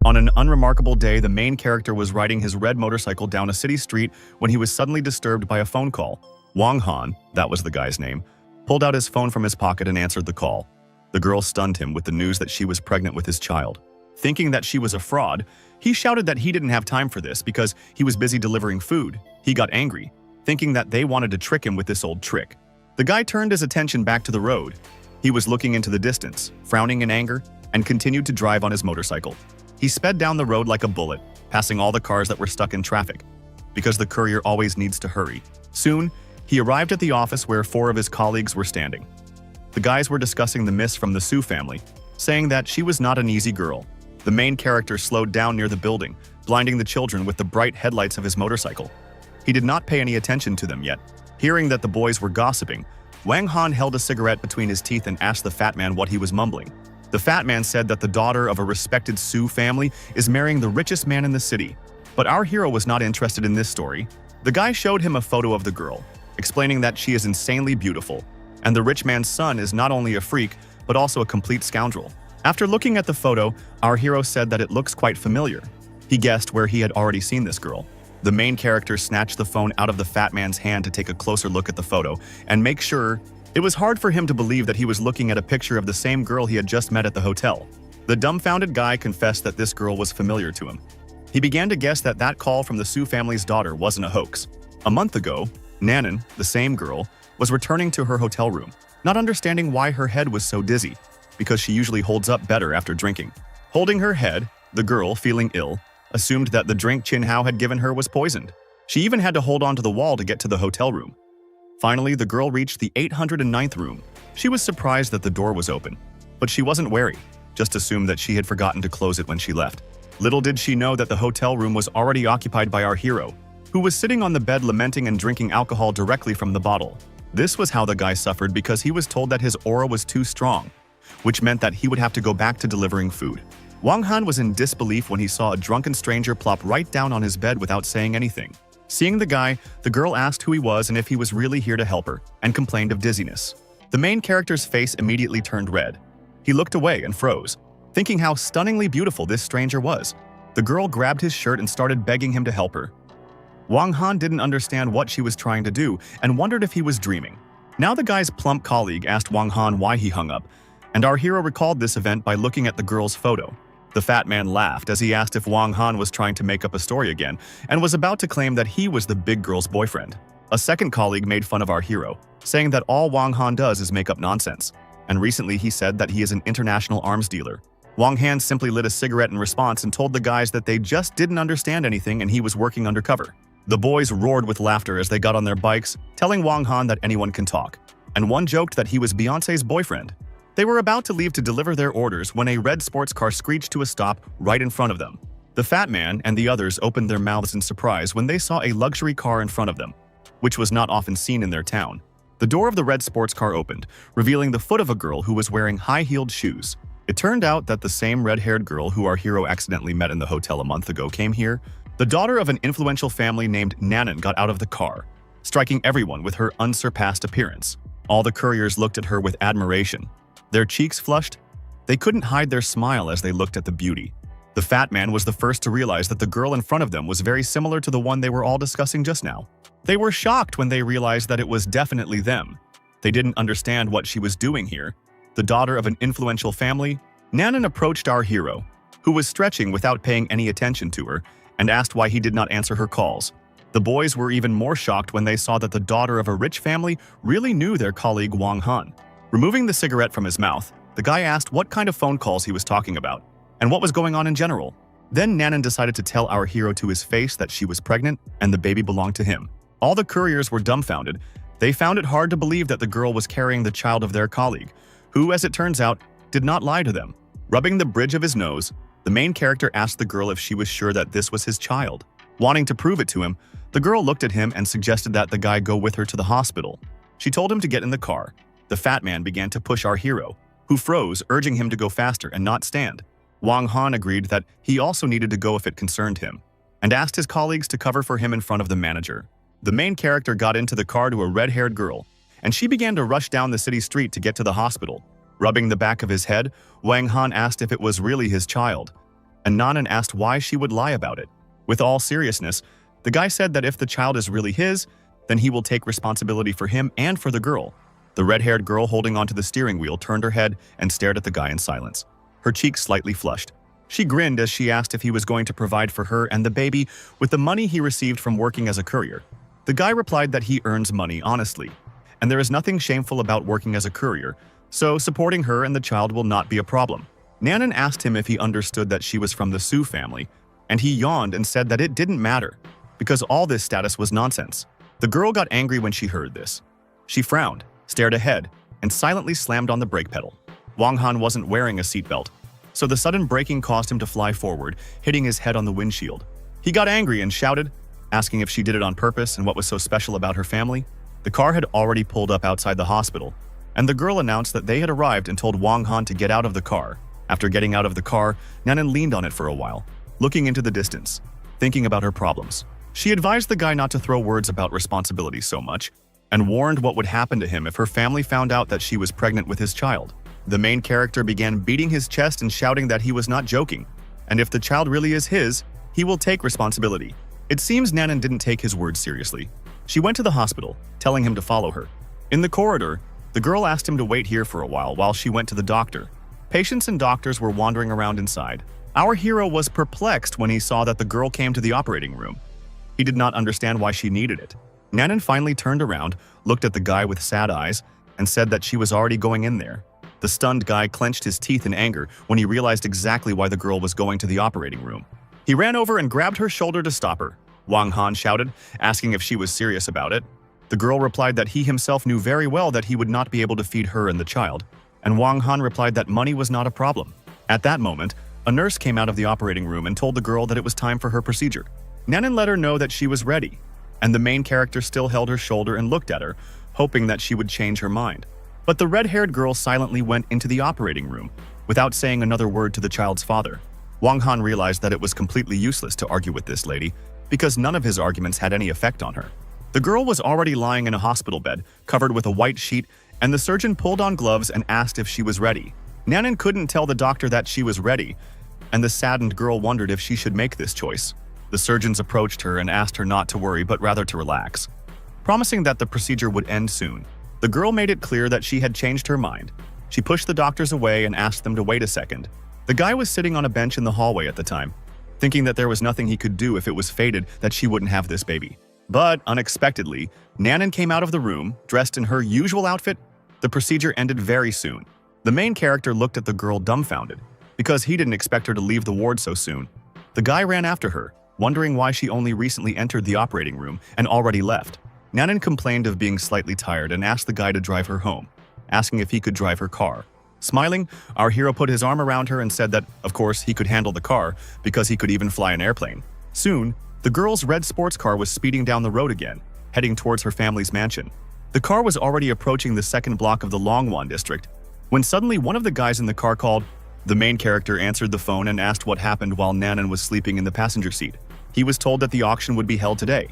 On an unremarkable day, the main character was riding his red motorcycle down a city street when he was suddenly disturbed by a phone call. Wang Han, that was the guy's name, pulled out his phone from his pocket and answered the call. The girl stunned him with the news that she was pregnant with his child. Thinking that she was a fraud, he shouted that he didn't have time for this because he was busy delivering food. He got angry, thinking that they wanted to trick him with this old trick. The guy turned his attention back to the road. He was looking into the distance, frowning in anger, and continued to drive on his motorcycle. He sped down the road like a bullet, passing all the cars that were stuck in traffic, because the courier always needs to hurry. Soon, he arrived at the office where 4 of his colleagues were standing. The guys were discussing the miss from the Su family, saying that she was not an easy girl. The main character slowed down near the building, blinding the children with the bright headlights of his motorcycle. He did not pay any attention to them yet. Hearing that the boys were gossiping, Wang Han held a cigarette between his teeth and asked the fat man what he was mumbling. The fat man said that the daughter of a respected Su family is marrying the richest man in the city. But our hero was not interested in this story. The guy showed him a photo of the girl, explaining that she is insanely beautiful, and the rich man's son is not only a freak, but also a complete scoundrel. After looking at the photo, our hero said that it looks quite familiar. He guessed where he had already seen this girl. The main character snatched the phone out of the fat man's hand to take a closer look at the photo and make sure. It was hard for him to believe that he was looking at a picture of the same girl he had just met at the hotel. The dumbfounded guy confessed that this girl was familiar to him. He began to guess that that call from the Su family's daughter wasn't a hoax. A month ago, Nanan, the same girl, was returning to her hotel room, not understanding why her head was so dizzy, because she usually holds up better after drinking. Holding her head, the girl, feeling ill, assumed that the drink Chin Hao had given her was poisoned. She even had to hold onto the wall to get to the hotel room. Finally, the girl reached the 809th room. She was surprised that the door was open, but she wasn't wary, just assumed that she had forgotten to close it when she left. Little did she know that the hotel room was already occupied by our hero, who was sitting on the bed lamenting and drinking alcohol directly from the bottle. This was how the guy suffered because he was told that his aura was too strong, which meant that he would have to go back to delivering food. Wang Han was in disbelief when he saw a drunken stranger plop right down on his bed without saying anything. Seeing the guy, the girl asked who he was and if he was really here to help her, and complained of dizziness. The main character's face immediately turned red. He looked away and froze, thinking how stunningly beautiful this stranger was. The girl grabbed his shirt and started begging him to help her. Wang Han didn't understand what she was trying to do and wondered if he was dreaming. Now the guy's plump colleague asked Wang Han why he hung up, and our hero recalled this event by looking at the girl's photo. The fat man laughed as he asked if Wang Han was trying to make up a story again and was about to claim that he was the big girl's boyfriend. A second colleague made fun of our hero, saying that all Wang Han does is make up nonsense. And recently he said that he is an international arms dealer. Wang Han simply lit a cigarette in response and told the guys that they just didn't understand anything and he was working undercover. The boys roared with laughter as they got on their bikes, telling Wang Han that anyone can talk. And one joked that he was Beyoncé's boyfriend. They were about to leave to deliver their orders when a red sports car screeched to a stop right in front of them. The fat man and the others opened their mouths in surprise when they saw a luxury car in front of them, which was not often seen in their town. The door of the red sports car opened, revealing the foot of a girl who was wearing high-heeled shoes. It turned out that the same red-haired girl who our hero accidentally met in the hotel a month ago came here. The daughter of an influential family named Nanan got out of the car, striking everyone with her unsurpassed appearance. All the couriers looked at her with admiration. Their cheeks flushed. They couldn't hide their smile as they looked at the beauty. The fat man was the first to realize that the girl in front of them was very similar to the one they were all discussing just now. They were shocked when they realized that it was definitely them. They didn't understand what she was doing here. The daughter of an influential family, Nanan approached our hero, who was stretching without paying any attention to her, and asked why he did not answer her calls. The boys were even more shocked when they saw that the daughter of a rich family really knew their colleague Wang Han. Removing the cigarette from his mouth, the guy asked what kind of phone calls he was talking about, and what was going on in general. Then Nanan decided to tell our hero to his face that she was pregnant and the baby belonged to him. All the couriers were dumbfounded. They found it hard to believe that the girl was carrying the child of their colleague, who, as it turns out, did not lie to them. Rubbing the bridge of his nose, the main character asked the girl if she was sure that this was his child. Wanting to prove it to him, the girl looked at him and suggested that the guy go with her to the hospital. She told him to get in the car. The fat man began to push our hero, who froze, urging him to go faster and not stand. Wang Han agreed that he also needed to go if it concerned him, and asked his colleagues to cover for him in front of the manager. The main character got into the car to a red-haired girl, and she began to rush down the city street to get to the hospital. Rubbing the back of his head, Wang Han asked if it was really his child. and Nanan asked why she would lie about it. With all seriousness, the guy said that if the child is really his, then he will take responsibility for him and for the girl. The red-haired girl holding onto the steering wheel turned her head and stared at the guy in silence. Her cheeks slightly flushed. She grinned as she asked if he was going to provide for her and the baby with the money he received from working as a courier. The guy replied that he earns money honestly, and there is nothing shameful about working as a courier, so supporting her and the child will not be a problem. Nanan asked him if he understood that she was from the Su family, and he yawned and said that it didn't matter, because all this status was nonsense. The girl got angry when she heard this. She frowned, stared ahead, and silently slammed on the brake pedal. Wang Han wasn't wearing a seatbelt, so the sudden braking caused him to fly forward, hitting his head on the windshield. He got angry and shouted, asking if she did it on purpose and what was so special about her family. The car had already pulled up outside the hospital, and the girl announced that they had arrived and told Wang Han to get out of the car. After getting out of the car, Nanan leaned on it for a while, looking into the distance, thinking about her problems. She advised the guy not to throw words about responsibility so much, and warned what would happen to him if her family found out that she was pregnant with his child. The main character began beating his chest and shouting that he was not joking, and if the child really is his, he will take responsibility. It seems Nanan didn't take his words seriously. She went to the hospital, telling him to follow her. In the corridor, the girl asked him to wait here for a while she went to the doctor. Patients and doctors were wandering around inside. Our hero was perplexed when he saw that the girl came to the operating room. He did not understand why she needed it. Nanan finally turned around, looked at the guy with sad eyes, and said that she was already going in there. The stunned guy clenched his teeth in anger when he realized exactly why the girl was going to the operating room. He ran over and grabbed her shoulder to stop her. Wang Han shouted, asking if she was serious about it. The girl replied that he himself knew very well that he would not be able to feed her and the child, and Wang Han replied that money was not a problem. At that moment, a nurse came out of the operating room and told the girl that it was time for her procedure. Nanan let her know that she was ready, and the main character still held her shoulder and looked at her, hoping that she would change her mind. But the red-haired girl silently went into the operating room, without saying another word to the child's father. Wang Han realized that it was completely useless to argue with this lady, because none of his arguments had any effect on her. The girl was already lying in a hospital bed, covered with a white sheet, and the surgeon pulled on gloves and asked if she was ready. Nanan couldn't tell the doctor that she was ready, and the saddened girl wondered if she should make this choice. The surgeons approached her and asked her not to worry but rather to relax, promising that the procedure would end soon. The girl made it clear that she had changed her mind. She pushed the doctors away and asked them to wait a second. The guy was sitting on a bench in the hallway at the time, thinking that there was nothing he could do if it was fated that she wouldn't have this baby. But, unexpectedly, Nanan came out of the room, dressed in her usual outfit. The procedure ended very soon. The main character looked at the girl dumbfounded, because he didn't expect her to leave the ward so soon. The guy ran after her, wondering why she only recently entered the operating room and already left. Nanan complained of being slightly tired and asked the guy to drive her home, asking if he could drive her car. Smiling, our hero put his arm around her and said that, of course, he could handle the car because he could even fly an airplane. Soon, the girl's red sports car was speeding down the road again, heading towards her family's mansion. The car was already approaching the second block of the Longwan district, when suddenly one of the guys in the car called. The main character answered the phone and asked what happened while Nanan was sleeping in the passenger seat. He was told that the auction would be held today,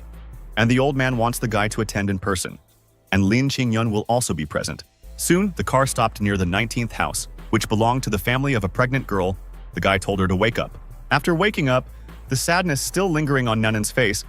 and the old man wants the guy to attend in person, and Lin Qingyun will also be present. Soon, the car stopped near the 19th house, which belonged to the family of a pregnant girl. The guy told her to wake up. After waking up, the sadness still lingering on Nanan's face,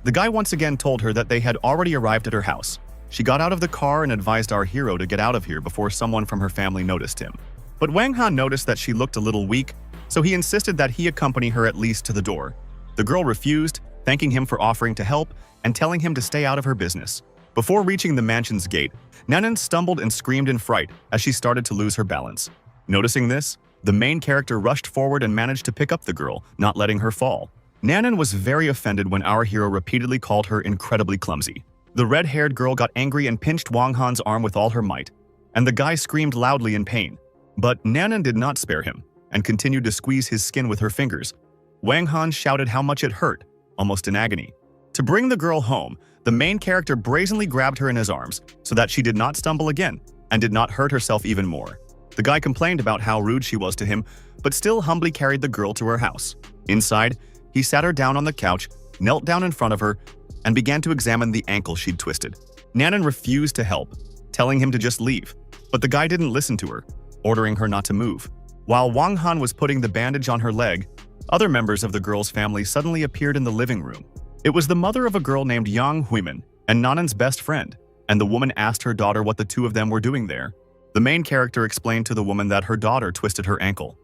the guy once again told her that they had already arrived at her house. She got out of the car and advised our hero to get out of here before someone from her family noticed him. But Wang Han noticed that she looked a little weak, so he insisted that he accompany her at least to the door. The girl refused, thanking him for offering to help and telling him to stay out of her business. Before reaching the mansion's gate, Nanan stumbled and screamed in fright as she started to lose her balance. Noticing this, the main character rushed forward and managed to pick up the girl, not letting her fall. Nanan was very offended when our hero repeatedly called her incredibly clumsy. The red-haired girl got angry and pinched Wang Han's arm with all her might, and the guy screamed loudly in pain. But Nanan did not spare him and continued to squeeze his skin with her fingers. Wang Han shouted how much it hurt, almost in agony. To bring the girl home, the main character brazenly grabbed her in his arms so that she did not stumble again and did not hurt herself even more. The guy complained about how rude she was to him, but still humbly carried the girl to her house. Inside, he sat her down on the couch, knelt down in front of her, and began to examine the ankle she'd twisted. Nanan refused to help, telling him to just leave, but the guy didn't listen to her, ordering her not to move. While Wang Han was putting the bandage on her leg, Other members of the girl's family suddenly appeared in the living room. It was the mother of a girl named Yang Huimin and Nanan's best friend, and the woman asked her daughter what the two of them were doing there. The main character explained to the woman that her daughter twisted her ankle.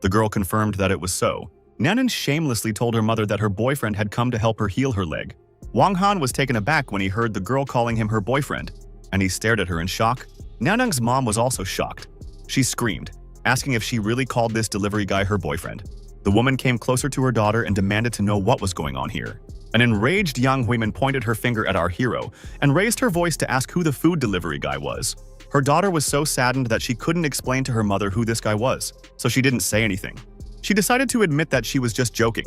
The girl confirmed that it was so. Nanan shamelessly told her mother that her boyfriend had come to help her heal her leg. Wang Han was taken aback when he heard the girl calling him her boyfriend, and he stared at her in shock. Nanang's mom was also shocked. She screamed, asking if she really called this delivery guy her boyfriend. The woman came closer to her daughter and demanded to know what was going on here. An enraged Yang Huimin pointed her finger at our hero and raised her voice to ask who the food delivery guy was. Her daughter was so saddened that she couldn't explain to her mother who this guy was, so she didn't say anything. She decided to admit that she was just joking,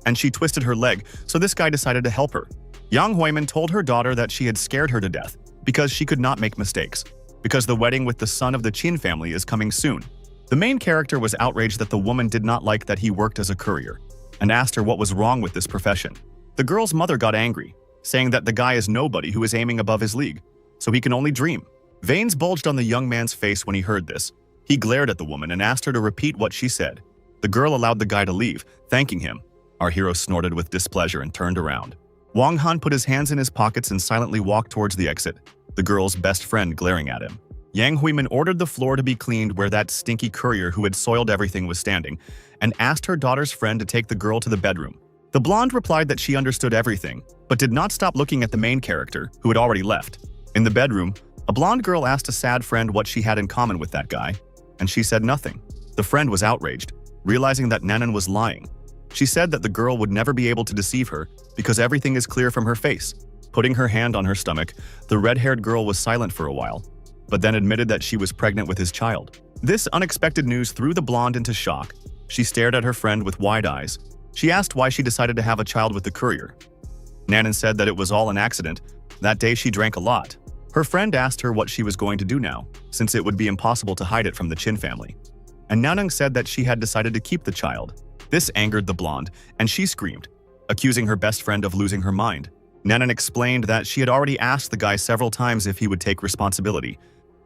and she twisted her leg, so this guy decided to help her. Yang Huimin told her daughter that she had scared her to death because she could not make mistakes, because the wedding with the son of the Chin family is coming soon. The main character was outraged that the woman did not like that he worked as a courier, and asked her what was wrong with this profession. The girl's mother got angry, saying that the guy is nobody who is aiming above his league, so he can only dream. Veins bulged on the young man's face when he heard this. He glared at the woman and asked her to repeat what she said. The girl allowed the guy to leave, thanking him. Our hero snorted with displeasure and turned around. Wang Han put his hands in his pockets and silently walked towards the exit, the girl's best friend glaring at him. Yang Huimin ordered the floor to be cleaned where that stinky courier who had soiled everything was standing, and asked her daughter's friend to take the girl to the bedroom. The blonde replied that she understood everything, but did not stop looking at the main character, who had already left. In the bedroom, a blonde girl asked a sad friend what she had in common with that guy, and she said nothing. The friend was outraged, realizing that Nanan was lying. She said that the girl would never be able to deceive her because everything is clear from her face. Putting her hand on her stomach, the red-haired girl was silent for a while, but then admitted that she was pregnant with his child. This unexpected news threw the blonde into shock. She stared at her friend with wide eyes. She asked why she decided to have a child with the courier. Nanan said that it was all an accident. That day she drank a lot. Her friend asked her what she was going to do now, since it would be impossible to hide it from the Chin family. And Nanang said that she had decided to keep the child. This angered the blonde, and she screamed, accusing her best friend of losing her mind. Nanan explained that she had already asked the guy several times if he would take responsibility,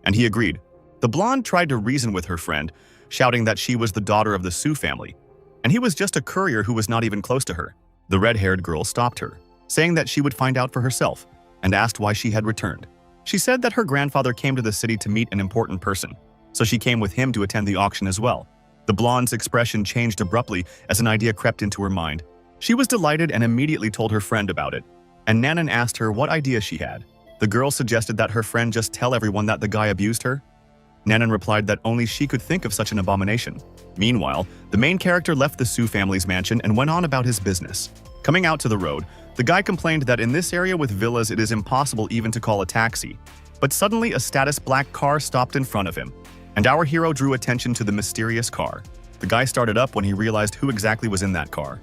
and he agreed. The blonde tried to reason with her friend, shouting that she was the daughter of the Su family, and he was just a courier who was not even close to her. The red-haired girl stopped her, saying that she would find out for herself, and asked why she had returned. She said that her grandfather came to the city to meet an important person, so she came with him to attend the auction as well. The blonde's expression changed abruptly as an idea crept into her mind. She was delighted and immediately told her friend about it, and Nanan asked her what idea she had. The girl suggested that her friend just tell everyone that the guy abused her. Nanan replied that only she could think of such an abomination. Meanwhile, the main character left the Su family's mansion and went on about his business. Coming out to the road, the guy complained that in this area with villas it is impossible even to call a taxi. But suddenly a status black car stopped in front of him, and our hero drew attention to the mysterious car. The guy started up when he realized who exactly was in that car.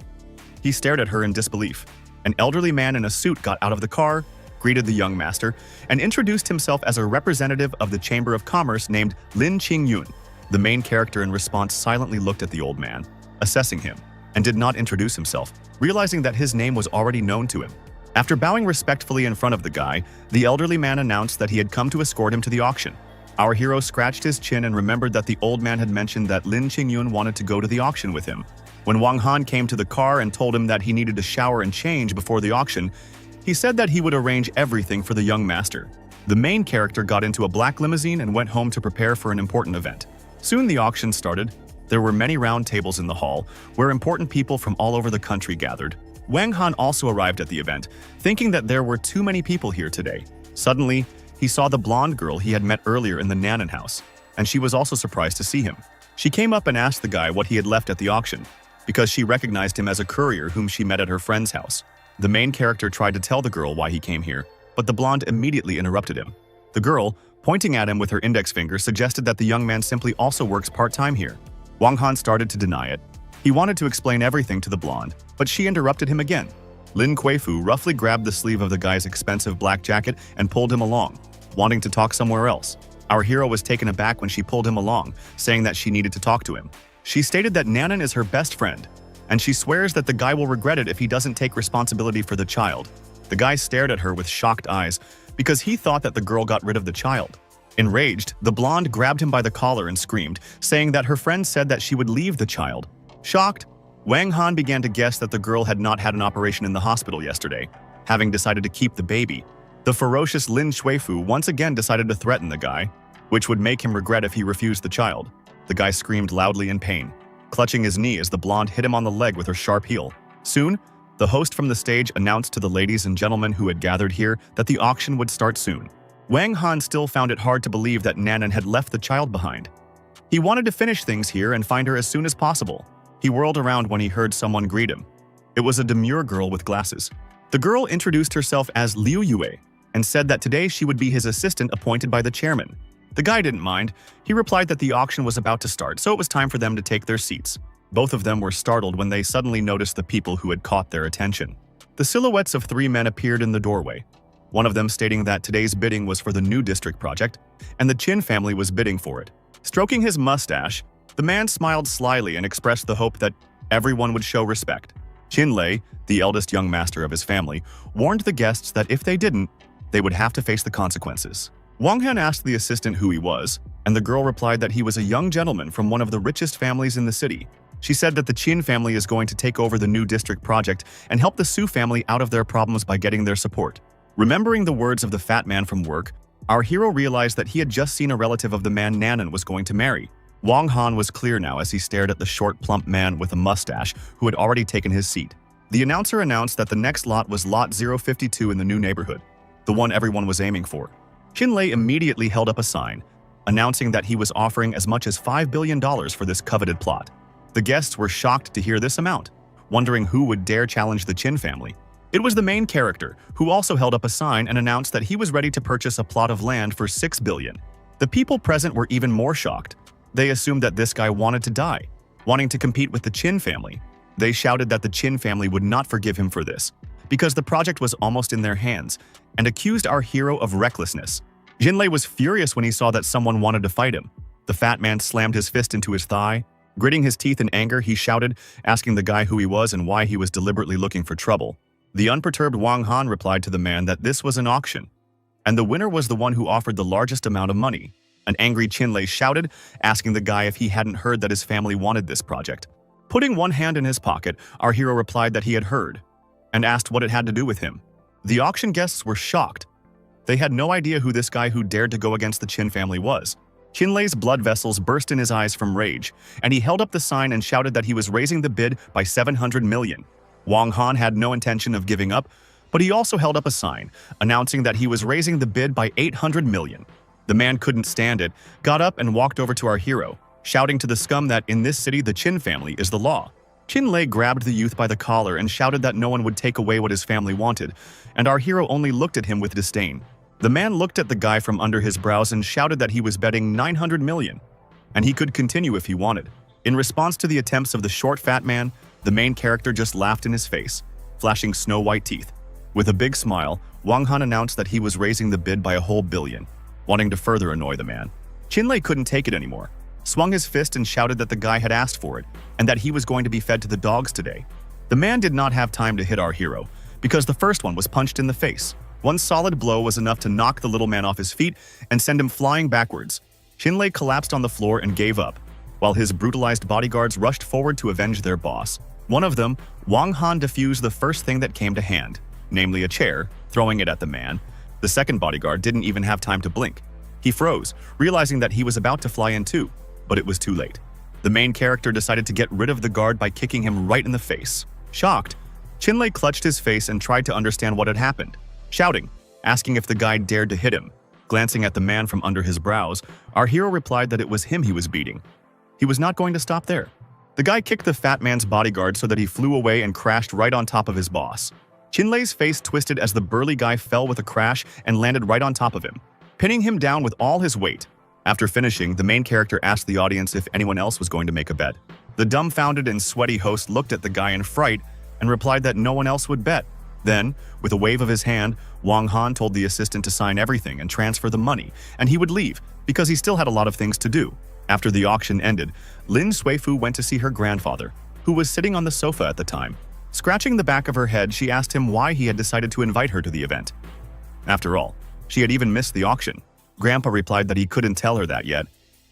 He stared at her in disbelief. An elderly man in a suit got out of the car, greeted the young master, and introduced himself as a representative of the Chamber of Commerce named Lin Qingyun. The main character in response silently looked at the old man, assessing him, and did not introduce himself, realizing that his name was already known to him. After bowing respectfully in front of the guy, the elderly man announced that he had come to escort him to the auction. Our hero scratched his chin and remembered that the old man had mentioned that Lin Qingyun wanted to go to the auction with him. When Wang Han came to the car and told him that he needed to shower and change before the auction, he said that he would arrange everything for the young master. The main character got into a black limousine and went home to prepare for an important event. Soon the auction started. There were many round tables in the hall, where important people from all over the country gathered. Wang Han also arrived at the event, thinking that there were too many people here today. Suddenly, he saw the blonde girl he had met earlier in the Nanan house, and she was also surprised to see him. She came up and asked the guy what he had left at the auction, because she recognized him as a courier whom she met at her friend's house. The main character tried to tell the girl why he came here, but the blonde immediately interrupted him. The girl, pointing at him with her index finger, suggested that the young man simply also works part-time here. Wang Han started to deny it. He wanted to explain everything to the blonde, but she interrupted him again. Lin Kuei-fu roughly grabbed the sleeve of the guy's expensive black jacket and pulled him along, wanting to talk somewhere else. Our hero was taken aback when she pulled him along, saying that she needed to talk to him. She stated that Nanan is her best friend, and she swears that the guy will regret it if he doesn't take responsibility for the child. The guy stared at her with shocked eyes because he thought that the girl got rid of the child. Enraged, the blonde grabbed him by the collar and screamed, saying that her friend said that she would leave the child. Shocked, Wang Han began to guess that the girl had not had an operation in the hospital yesterday, having decided to keep the baby. The ferocious Lin Shuifu once again decided to threaten the guy, which would make him regret if he refused the child. The guy screamed loudly in pain, clutching his knee as the blonde hit him on the leg with her sharp heel. Soon, the host from the stage announced to the ladies and gentlemen who had gathered here that the auction would start soon. Wang Han still found it hard to believe that Nanan had left the child behind. He wanted to finish things here and find her as soon as possible. He whirled around when he heard someone greet him. It was a demure girl with glasses. The girl introduced herself as Liu Yue and said that today she would be his assistant appointed by the chairman. The guy didn't mind. He replied that the auction was about to start, so it was time for them to take their seats. Both of them were startled when they suddenly noticed the people who had caught their attention. The silhouettes of three men appeared in the doorway, one of them stating that today's bidding was for the new district project, and the Chin family was bidding for it. Stroking his mustache, the man smiled slyly and expressed the hope that everyone would show respect. Chin Lei, the eldest young master of his family, warned the guests that if they didn't, they would have to face the consequences. Wang Han asked the assistant who he was, and the girl replied that he was a young gentleman from one of the richest families in the city. She said that the Chin family is going to take over the new district project and help the Su family out of their problems by getting their support. Remembering the words of the fat man from work, our hero realized that he had just seen a relative of the man Nanan was going to marry. Wang Han was clear now as he stared at the short, plump man with a mustache who had already taken his seat. The announcer announced that the next lot was Lot 052 in the new neighborhood, the one everyone was aiming for. Chin Lei immediately held up a sign, announcing that he was offering as much as $5 billion for this coveted plot. The guests were shocked to hear this amount, wondering who would dare challenge the Chin family. It was the main character, who also held up a sign and announced that he was ready to purchase a plot of land for $6 billion. The people present were even more shocked. They assumed that this guy wanted to die, wanting to compete with the Chin family. They shouted that the Chin family would not forgive him for this, because the project was almost in their hands, and accused our hero of recklessness. Jinlei was furious when he saw that someone wanted to fight him. The fat man slammed his fist into his thigh. Gritting his teeth in anger, he shouted, asking the guy who he was and why he was deliberately looking for trouble. The unperturbed Wang Han replied to the man that this was an auction, and the winner was the one who offered the largest amount of money. An angry Chinlei shouted, asking the guy if he hadn't heard that his family wanted this project. Putting one hand in his pocket, our hero replied that he had heard, and asked what it had to do with him. The auction guests were shocked. They had no idea who this guy who dared to go against the Chin family was. Chinlei's blood vessels burst in his eyes from rage, and he held up the sign and shouted that he was raising the bid by 700 million. Wang Han had no intention of giving up, but he also held up a sign, announcing that he was raising the bid by 800 million. The man couldn't stand it, got up and walked over to our hero, shouting to the scum that in this city the Chin family is the law. Chin Lei grabbed the youth by the collar and shouted that no one would take away what his family wanted, and our hero only looked at him with disdain. The man looked at the guy from under his brows and shouted that he was betting 900 million, and he could continue if he wanted. In response to the attempts of the short fat man, the main character just laughed in his face, flashing snow-white teeth. With a big smile, Wang Han announced that he was raising the bid by a whole billion, wanting to further annoy the man. Chinlei couldn't take it anymore, swung his fist and shouted that the guy had asked for it, and that he was going to be fed to the dogs today. The man did not have time to hit our hero, because the first one was punched in the face. One solid blow was enough to knock the little man off his feet and send him flying backwards. Chinlei collapsed on the floor and gave up, while his brutalized bodyguards rushed forward to avenge their boss. One of them, Wang Han, defused the first thing that came to hand, namely a chair, throwing it at the man. The second bodyguard didn't even have time to blink. He froze, realizing that he was about to fly in too, but it was too late. The main character decided to get rid of the guard by kicking him right in the face. Shocked, Chinlei clutched his face and tried to understand what had happened, shouting, asking if the guy dared to hit him. Glancing at the man from under his brows, our hero replied that it was him he was beating. He was not going to stop there. The guy kicked the fat man's bodyguard so that he flew away and crashed right on top of his boss. Chinlei's face twisted as the burly guy fell with a crash and landed right on top of him, pinning him down with all his weight. After finishing, the main character asked the audience if anyone else was going to make a bet. The dumbfounded and sweaty host looked at the guy in fright and replied that no one else would bet. Then, with a wave of his hand, Wang Han told the assistant to sign everything and transfer the money, and he would leave, because he still had a lot of things to do. After the auction ended, Lin Shuifu went to see her grandfather, who was sitting on the sofa at the time. Scratching the back of her head, she asked him why he had decided to invite her to the event. After all, she had even missed the auction. Grandpa replied that he couldn't tell her that yet,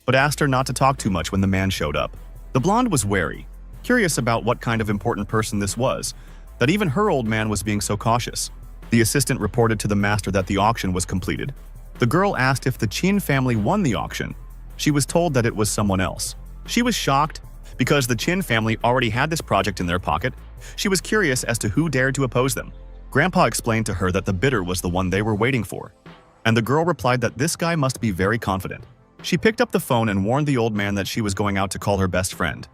but asked her not to talk too much when the man showed up. The blonde was wary. curious about what kind of important person this was, that even her old man was being so cautious. The assistant reported to the master that the auction was completed. The girl asked if the Chin family won the auction. She was told that it was someone else. She was shocked because the Chin family already had this project in their pocket. She was curious as to who dared to oppose them. Grandpa explained to her that the bidder was the one they were waiting for, and the girl replied that this guy must be very confident. She picked up the phone and warned the old man that she was going out to call her best friend,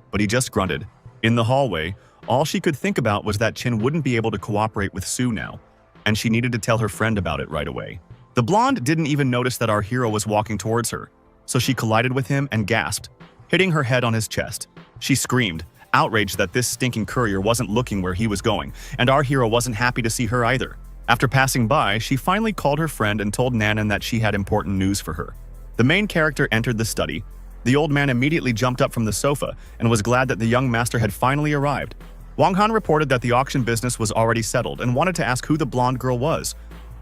but he just grunted. In the hallway, all she could think about was that Chin wouldn't be able to cooperate with Sue now, and she needed to tell her friend about it right away. The blonde didn't even notice that our hero was walking towards her, so she collided with him and gasped, hitting her head on his chest. She screamed, outraged that this stinking courier wasn't looking where he was going, and our hero wasn't happy to see her either. After passing by, she finally called her friend and told Nanan that she had important news for her. The main character entered the study. The old man immediately jumped up from the sofa and was glad that the young master had finally arrived. Wang Han reported that the auction business was already settled and wanted to ask who the blonde girl was,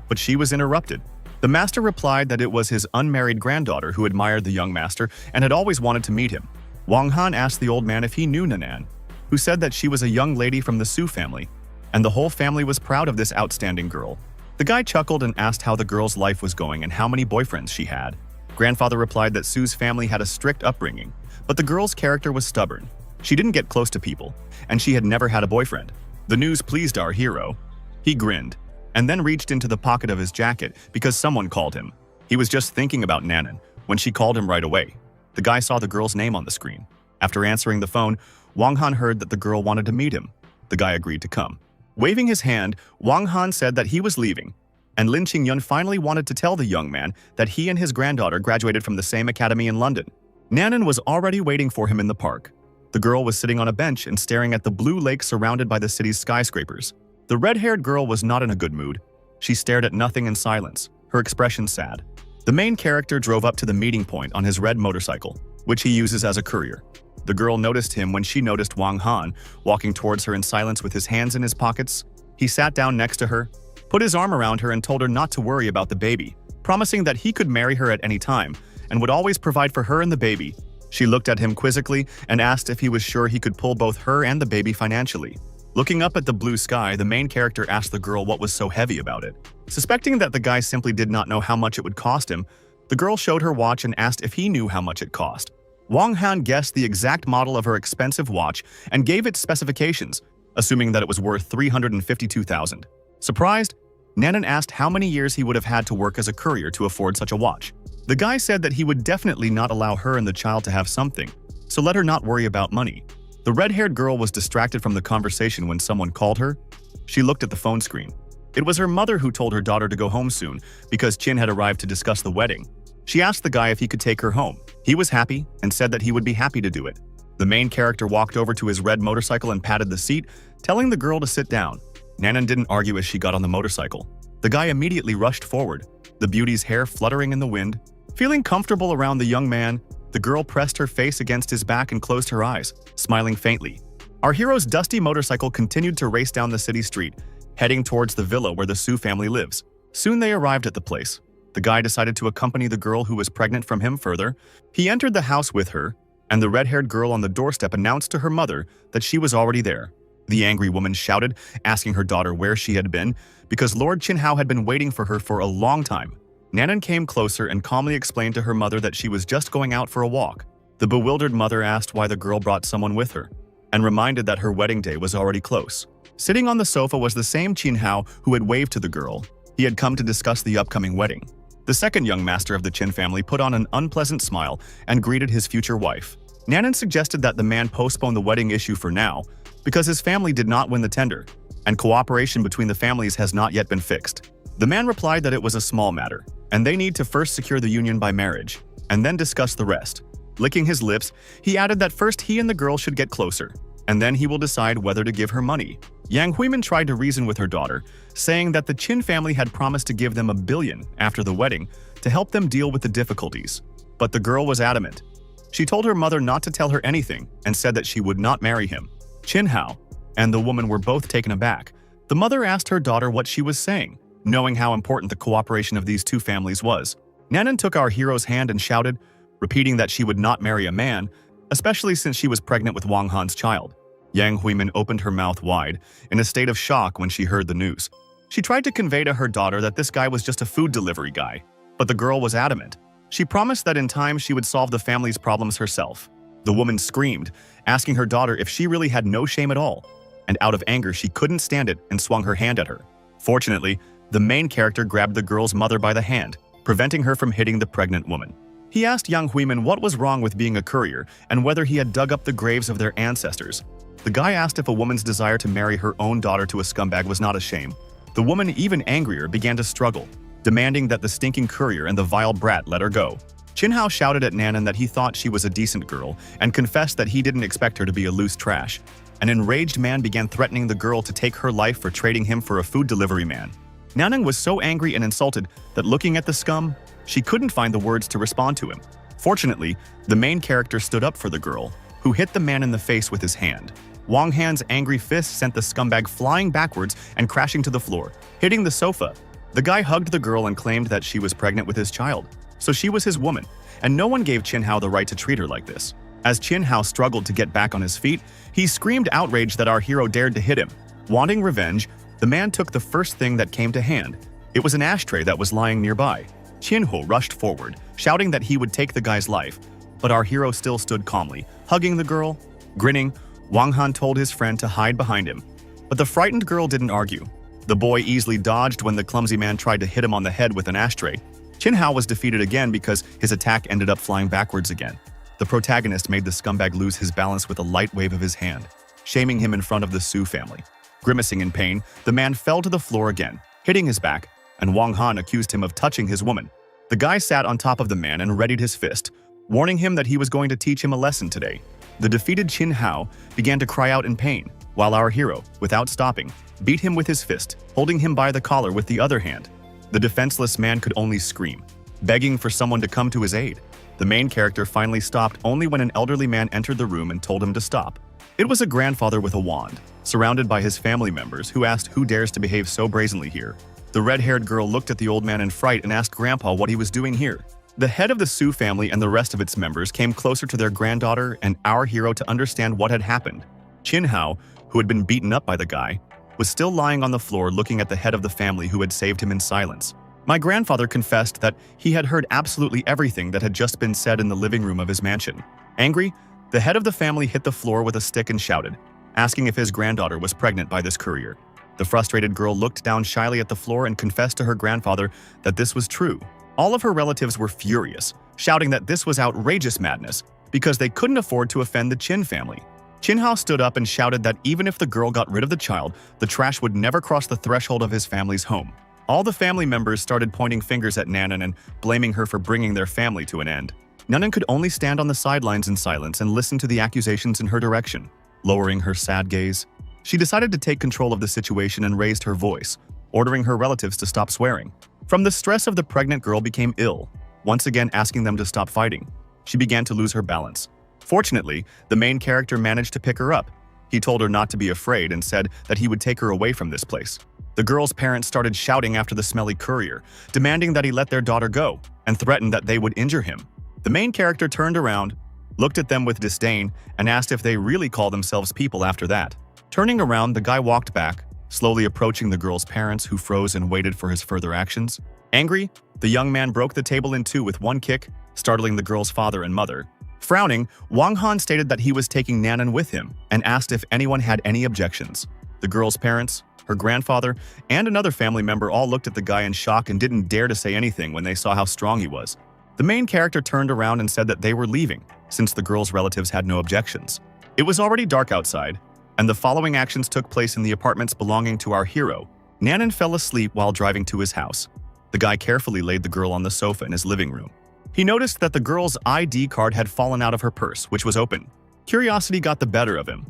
but she was interrupted. The master replied that it was his unmarried granddaughter who admired the young master and had always wanted to meet him. Wang Han asked the old man if he knew Nanan, who said that she was a young lady from the Su family, and the whole family was proud of this outstanding girl. The guy chuckled and asked how the girl's life was going and how many boyfriends she had. Grandfather replied that Sue's family had a strict upbringing, but the girl's character was stubborn. She didn't get close to people, and she had never had a boyfriend. The news pleased our hero. He grinned, and then reached into the pocket of his jacket because someone called him. He was just thinking about Nanan when she called him right away. The guy saw the girl's name on the screen. After answering the phone, Wang Han heard that the girl wanted to meet him. The guy agreed to come. Waving his hand, Wang Han said that he was leaving, and Lin Qingyun finally wanted to tell the young man that he and his granddaughter graduated from the same academy in London. Nanan was already waiting for him in the park. The girl was sitting on a bench and staring at the blue lake surrounded by the city's skyscrapers. The red-haired girl was not in a good mood. She stared at nothing in silence, her expression sad. The main character drove up to the meeting point on his red motorcycle, which he uses as a courier. The girl noticed him when she noticed Wang Han walking towards her in silence with his hands in his pockets. He sat down next to her, put his arm around her and told her not to worry about the baby, promising that he could marry her at any time and would always provide for her and the baby. She looked at him quizzically and asked if he was sure he could pull both her and the baby financially. Looking up at the blue sky, the main character asked the girl what was so heavy about it. Suspecting that the guy simply did not know how much it would cost him, the girl showed her watch and asked if he knew how much it cost. Wang Han guessed the exact model of her expensive watch and gave its specifications, assuming that it was worth 352,000. Surprised, Nanan asked how many years he would have had to work as a courier to afford such a watch. The guy said that he would definitely not allow her and the child to have something, so let her not worry about money. The red-haired girl was distracted from the conversation when someone called her. She looked at the phone screen. It was her mother who told her daughter to go home soon because Chin had arrived to discuss the wedding. She asked the guy if he could take her home. He was happy and said that he would be happy to do it. The main character walked over to his red motorcycle and patted the seat, telling the girl to sit down. Nanan didn't argue as she got on the motorcycle. The guy immediately rushed forward, the beauty's hair fluttering in the wind. Feeling comfortable around the young man, the girl pressed her face against his back and closed her eyes, smiling faintly. Our hero's dusty motorcycle continued to race down the city street, heading towards the villa where the Su family lives. Soon they arrived at the place. The guy decided to accompany the girl who was pregnant from him further. He entered the house with her, and the red-haired girl on the doorstep announced to her mother that she was already there. The angry woman shouted, asking her daughter where she had been, because Lord Qinhao had been waiting for her for a long time. Nanan came closer and calmly explained to her mother that she was just going out for a walk. The bewildered mother asked why the girl brought someone with her, and reminded that her wedding day was already close. Sitting on the sofa was the same Qinhao who had waved to the girl. He had come to discuss the upcoming wedding. The second young master of the Qin family put on an unpleasant smile and greeted his future wife. Nanan suggested that the man postpone the wedding issue for now because his family did not win the tender, and cooperation between the families has not yet been fixed. The man replied that it was a small matter, and they need to first secure the union by marriage, and then discuss the rest. Licking his lips, he added that first he and the girl should get closer, and then he will decide whether to give her money. Yang Huimin tried to reason with her daughter, saying that the Qin family had promised to give them $1 billion after the wedding to help them deal with the difficulties. But the girl was adamant. She told her mother not to tell her anything and said that she would not marry him. Qinhao and the woman were both taken aback. The mother asked her daughter what she was saying, knowing how important the cooperation of these two families was. Nanan took our hero's hand and shouted, repeating that she would not marry a man especially since she was pregnant with Wang Han's child. Yang Huimin opened her mouth wide, in a state of shock when she heard the news. She tried to convey to her daughter that this guy was just a food delivery guy, but the girl was adamant. She promised that in time she would solve the family's problems herself. The woman screamed, asking her daughter if she really had no shame at all, and out of anger she couldn't stand it and swung her hand at her. Fortunately, the main character grabbed the girl's mother by the hand, preventing her from hitting the pregnant woman. He asked Yang Huimin what was wrong with being a courier and whether he had dug up the graves of their ancestors. The guy asked if a woman's desire to marry her own daughter to a scumbag was not a shame. The woman, even angrier, began to struggle, demanding that the stinking courier and the vile brat let her go. Chin Hao shouted at Nanan that he thought she was a decent girl and confessed that he didn't expect her to be a loose trash. An enraged man began threatening the girl to take her life for trading him for a food delivery man. Nanan was so angry and insulted that looking at the scum, she couldn't find the words to respond to him. Fortunately, the main character stood up for the girl, who hit the man in the face with his hand. Wang Han's angry fist sent the scumbag flying backwards and crashing to the floor, hitting the sofa. The guy hugged the girl and claimed that she was pregnant with his child, so she was his woman, and no one gave Chin Hao the right to treat her like this. As Chin Hao struggled to get back on his feet, he screamed outraged that our hero dared to hit him. Wanting revenge, the man took the first thing that came to hand. It was an ashtray that was lying nearby. Chin Hao rushed forward, shouting that he would take the guy's life, but our hero still stood calmly, hugging the girl. Grinning, Wang Han told his friend to hide behind him, but the frightened girl didn't argue. The boy easily dodged when the clumsy man tried to hit him on the head with an ashtray. Chin Hao was defeated again because his attack ended up flying backwards again. The protagonist made the scumbag lose his balance with a light wave of his hand, shaming him in front of the Su family. Grimacing in pain, the man fell to the floor again, hitting his back, and Wang Han accused him of touching his woman. The guy sat on top of the man and readied his fist, warning him that he was going to teach him a lesson today. The defeated Chin Hao began to cry out in pain, while our hero, without stopping, beat him with his fist, holding him by the collar with the other hand. The defenseless man could only scream, begging for someone to come to his aid. The main character finally stopped only when an elderly man entered the room and told him to stop. It was a grandfather with a wand, surrounded by his family members, who asked who dares to behave so brazenly here. The red-haired girl looked at the old man in fright and asked Grandpa what he was doing here. The head of the Su family and the rest of its members came closer to their granddaughter and our hero to understand what had happened. Chin Hao, who had been beaten up by the guy, was still lying on the floor looking at the head of the family who had saved him in silence. My grandfather confessed that he had heard absolutely everything that had just been said in the living room of his mansion. Angry, the head of the family hit the floor with a stick and shouted, asking if his granddaughter was pregnant by this courier. The frustrated girl looked down shyly at the floor and confessed to her grandfather that this was true. All of her relatives were furious, shouting that this was outrageous madness because they couldn't afford to offend the Chin family. Chin Hao stood up and shouted that even if the girl got rid of the child, the trash would never cross the threshold of his family's home. All the family members started pointing fingers at Nanan and blaming her for bringing their family to an end. Nanan could only stand on the sidelines in silence and listen to the accusations in her direction. Lowering her sad gaze, she decided to take control of the situation and raised her voice, ordering her relatives to stop swearing. From the stress of the pregnant girl became ill, once again asking them to stop fighting. She began to lose her balance. Fortunately, the main character managed to pick her up. He told her not to be afraid and said that he would take her away from this place. The girl's parents started shouting after the smelly courier, demanding that he let their daughter go, and threatened that they would injure him. The main character turned around, looked at them with disdain, and asked if they really call themselves people after that. Turning around, the guy walked back, slowly approaching the girl's parents, who froze and waited for his further actions. Angry, the young man broke the table in two with one kick, startling the girl's father and mother. Frowning, Wang Han stated that he was taking Nanan with him and asked if anyone had any objections. The girl's parents, her grandfather, and another family member all looked at the guy in shock and didn't dare to say anything when they saw how strong he was. The main character turned around and said that they were leaving, since the girl's relatives had no objections. It was already dark outside, and the following actions took place in the apartments belonging to our hero. Nanan fell asleep while driving to his house. The guy carefully laid the girl on the sofa in his living room. He noticed that the girl's ID card had fallen out of her purse, which was open. Curiosity got the better of him.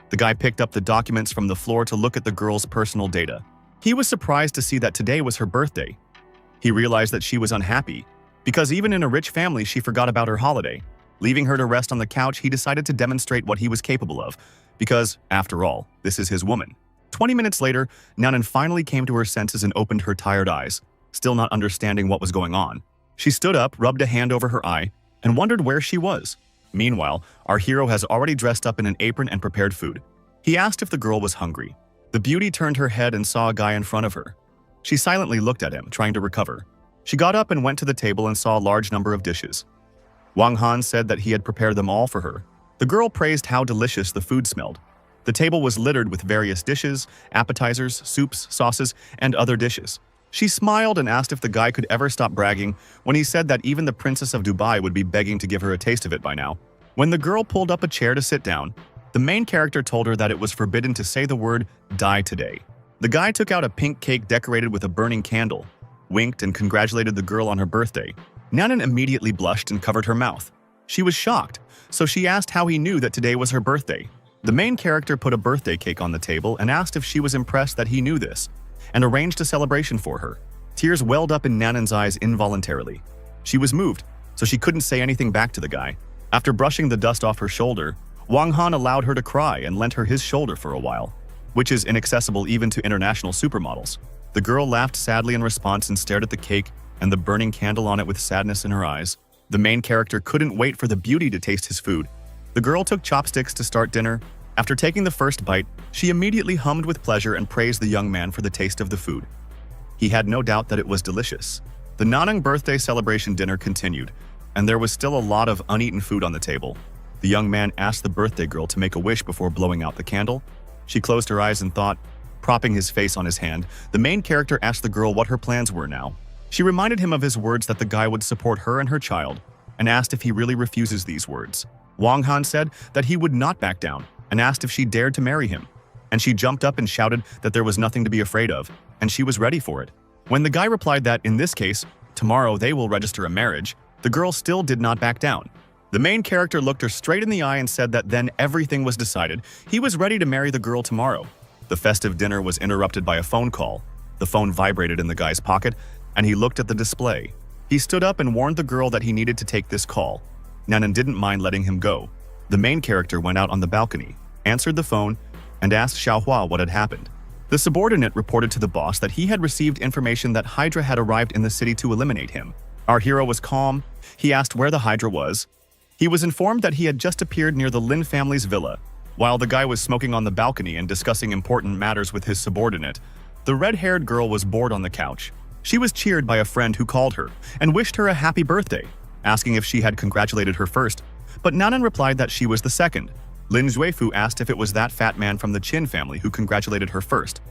The guy picked up the documents from the floor to look at the girl's personal data. He was surprised to see that today was her birthday. He realized that she was unhappy, because even in a rich family she forgot about her holiday. Leaving her to rest on the couch, he decided to demonstrate what he was capable of, because, after all, this is his woman. 20 minutes later, Nanan finally came to her senses and opened her tired eyes, still not understanding what was going on. She stood up, rubbed a hand over her eye, and wondered where she was. Meanwhile, our hero has already dressed up in an apron and prepared food. He asked if the girl was hungry. The beauty turned her head and saw a guy in front of her. She silently looked at him, trying to recover. She got up and went to the table and saw a large number of dishes. Wang Han said that he had prepared them all for her. The girl praised how delicious the food smelled. The table was littered with various dishes, appetizers, soups, sauces, and other dishes. She smiled and asked if the guy could ever stop bragging when he said that even the Princess of Dubai would be begging to give her a taste of it by now. When the girl pulled up a chair to sit down, the main character told her that it was forbidden to say the word "die today." The guy took out a pink cake decorated with a burning candle, winked and congratulated the girl on her birthday. Nanan immediately blushed and covered her mouth. She was shocked, so she asked how he knew that today was her birthday. The main character put a birthday cake on the table and asked if she was impressed that he knew this, and arranged a celebration for her. Tears welled up in Nanan's eyes involuntarily. She was moved, so she couldn't say anything back to the guy. After brushing the dust off her shoulder, Wang Han allowed her to cry and lent her his shoulder for a while, which is inaccessible even to international supermodels. The girl laughed sadly in response and stared at the cake and the burning candle on it with sadness in her eyes. The main character couldn't wait for the beauty to taste his food. The girl took chopsticks to start dinner. After taking the first bite, she immediately hummed with pleasure and praised the young man for the taste of the food. He had no doubt that it was delicious. The Nanang birthday celebration dinner continued, and there was still a lot of uneaten food on the table. The young man asked the birthday girl to make a wish before blowing out the candle. She closed her eyes and thought, propping his face on his hand. The main character asked the girl what her plans were now. She reminded him of his words that the guy would support her and her child, and asked if he really refuses these words. Wang Han said that he would not back down, and asked if she dared to marry him. And she jumped up and shouted that there was nothing to be afraid of, and she was ready for it. When the guy replied that, in this case, tomorrow they will register a marriage, the girl still did not back down. The main character looked her straight in the eye and said that then everything was decided. He was ready to marry the girl tomorrow. The festive dinner was interrupted by a phone call. The phone vibrated in the guy's pocket, and he looked at the display. He stood up and warned the girl that he needed to take this call. Nanan didn't mind letting him go. The main character went out on the balcony, answered the phone, and asked Xiaohua what had happened. The subordinate reported to the boss that he had received information that Hydra had arrived in the city to eliminate him. Our hero was calm. He asked where the Hydra was. He was informed that he had just appeared near the Lin family's villa. While the guy was smoking on the balcony and discussing important matters with his subordinate, the red-haired girl was bored on the couch. She was cheered by a friend who called her and wished her a happy birthday, asking if she had congratulated her first, but Nanan replied that she was the second. Lin Zuifu asked if it was that fat man from the Chin family who congratulated her first,